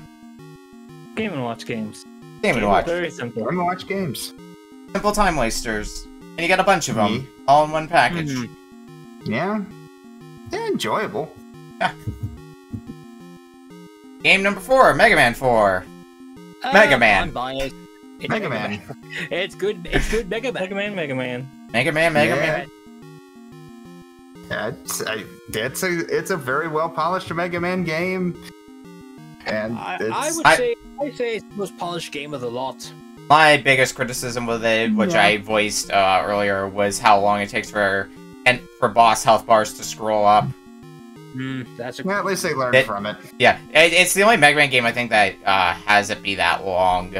Game & Watch games. Game & Watch. Very simple. Game & Watch games. Simple time wasters. And you got a bunch of them, all in one package. Yeah. They're enjoyable. Yeah. Game number 4, Mega Man 4. Mega Man. I'm biased. It's Mega Man. It's good. It's good. Mega Man. Mega Man. Mega Man. Yeah, it's a very well polished Mega Man game, and I would say it's the most polished game of the lot. My biggest criticism with it, which I voiced earlier, was how long it takes for boss health bars to scroll up. At least they learned from it. Yeah, it's the only Mega Man game I think that has it be that long.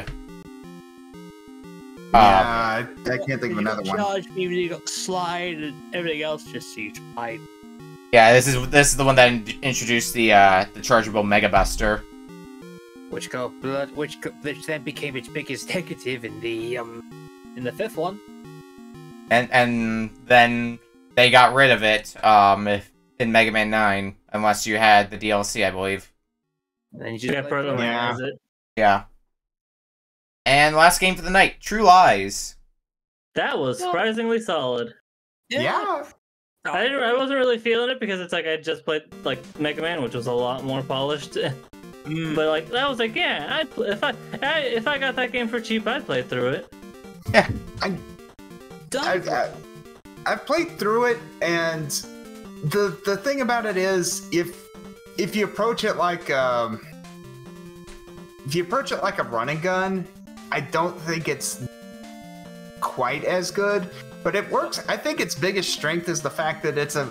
I can't think of another one. Charge, you got slide, and everything else just seems fine. Yeah, this is the one that introduced the chargeable Mega Buster, which then became its biggest negative in the fifth one. And then they got rid of it in Mega Man 9, unless you had the DLC, I believe. And then you You just can't program Yeah. as it. Yeah. And last game for the night, True Lies. That was surprisingly solid. Yeah. I wasn't really feeling it because it's like I just played like Mega Man, which was a lot more polished. But like I was like, yeah, if I got that game for cheap, I'd play through it. Yeah. I've played through it, and the thing about it is, if you approach it like a run and gun, I don't think it's quite as good. But it works. I think its biggest strength is the fact that it's a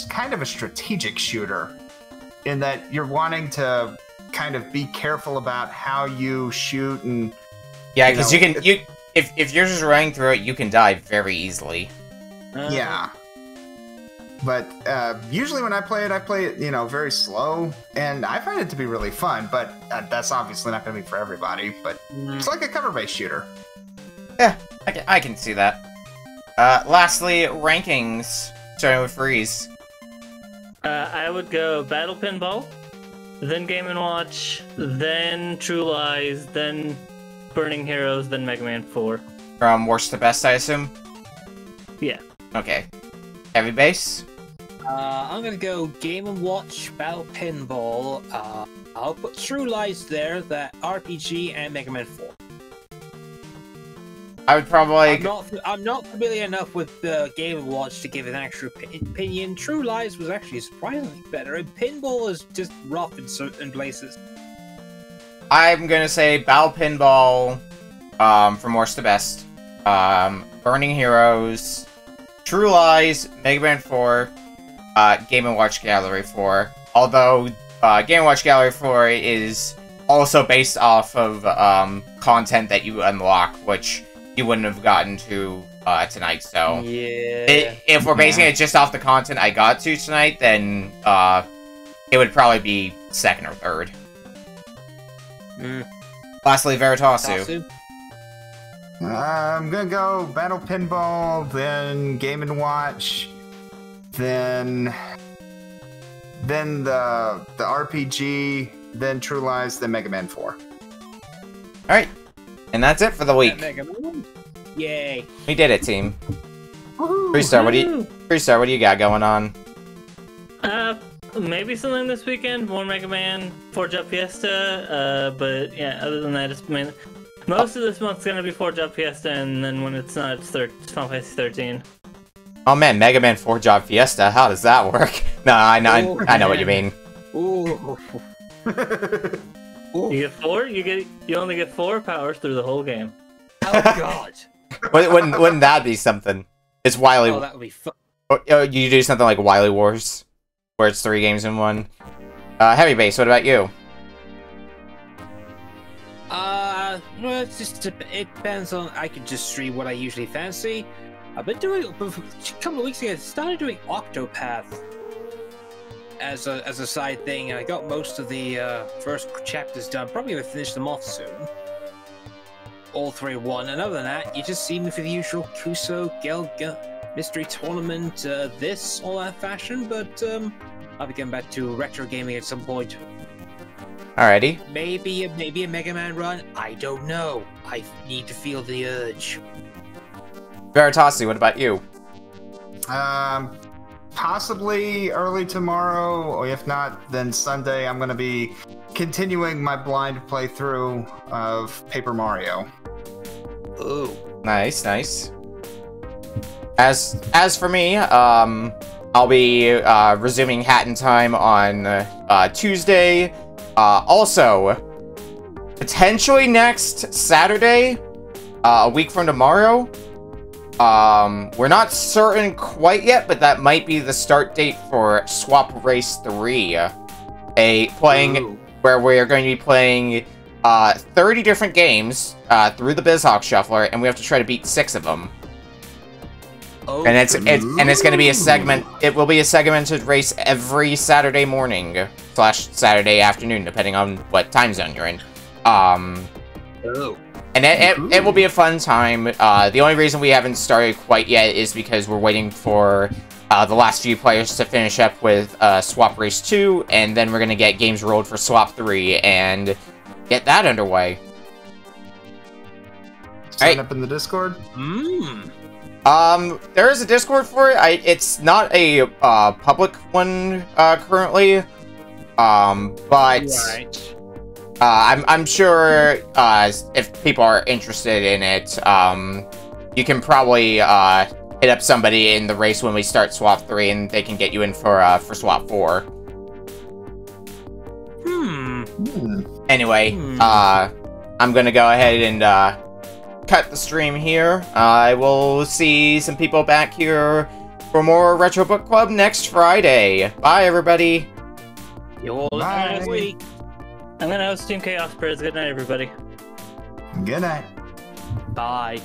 kind of a strategic shooter, in that you're wanting to kind of be careful about how you shoot and. Yeah, because if you're just running through it, you can die very easily. Yeah. But usually when I play it, very slow, and I find it to be really fun. But that's obviously not going to be for everybody. But it's like a cover-based shooter. Yeah, I can see that. Lastly, rankings, starting with Freeze. I would go Battle Pinball, then Game & Watch, then True Lies, then Burning Heroes, then Mega Man 4. From worst to best, I assume? Yeah. Okay. Heavybass? I'm gonna go Game & Watch, Battle Pinball. I'll put True Lies there, that RPG, and Mega Man 4. I would probably... I'm not familiar enough with the Game & Watch to give an actual opinion. True Lies was actually surprisingly better, and Pinball is just rough in certain places. I'm gonna say Battle Pinball, from worst to best. Burning Heroes, True Lies, Mega Man 4, Game & Watch Gallery 4. Although, Game & Watch Gallery 4 is also based off of, content that you unlock, which you wouldn't have gotten to, tonight, so... Yeah. If we're basing it just off the content I got to tonight, then, it would probably be second or third. Lastly, Veritasu. I'm gonna go Battle Pinball, then Game & Watch, then the RPG, then True Lies, then Mega Man 4. Alright. And that's it for the week. Yay. We did it, team. Freezestar, what do you got going on? Maybe something this weekend, more Mega Man, Forge Up Fiesta, but yeah, other than that, most of this month's gonna be Forge Up Fiesta, and then when it's not, it's Final Fantasy 13. Oh man, Mega Man 4 Job Fiesta, how does that work? No, I know what you mean. Ooh. You get 4? You only get 4 powers through the whole game. Oh god. Wouldn't that be something? It's Wily. Oh, that would be fun. You do something like Wily Wars, where it's 3 games in 1. Heavybass, what about you? Well, it depends on. I could just stream what I usually fancy. I've been doing a couple of weeks ago. I started doing Octopath as a side thing, and I got most of the first chapters done. Probably gonna finish them off soon. All 3 in 1. And other than that, you just see me for the usual Kuso, Gelga, Mystery Tournament, all that fashion. But I'll be getting back to retro gaming at some point. Alrighty. Maybe a Mega Man run. I don't know. I need to feel the urge. Veritasu, what about you? Possibly early tomorrow, or if not, then Sunday. I'm gonna be continuing my blind playthrough of Paper Mario. Ooh. Nice. As for me, I'll be resuming Hat in Time on Tuesday. Also, potentially next Saturday, a week from tomorrow. We're not certain quite yet, but that might be the start date for Swap Race 3. Where we are going to be playing 30 different games through the BizHawk Shuffler, and we have to try to beat 6 of them. Oh. And it's going to be a segment. It will be a segmented race every Saturday morning / Saturday afternoon, depending on what time zone you're in. Oh. And it will be a fun time. The only reason we haven't started quite yet is because we're waiting for the last few players to finish up with Swap Race 2, and then we're going to get games rolled for Swap 3 and get that underway. Sign up in the Discord? There is a Discord for it. It's not a public one currently, but I'm sure if people are interested in it, you can probably hit up somebody in the race when we start Swap 3, and they can get you in for Swap 4. Anyway, I'm gonna go ahead and cut the stream here. I will see some people back here for more Retro Book Club next Friday. Bye, everybody. Bye. Next week. I'm gonna host Team Chaos Birds. Good night, everybody. Good night. Bye.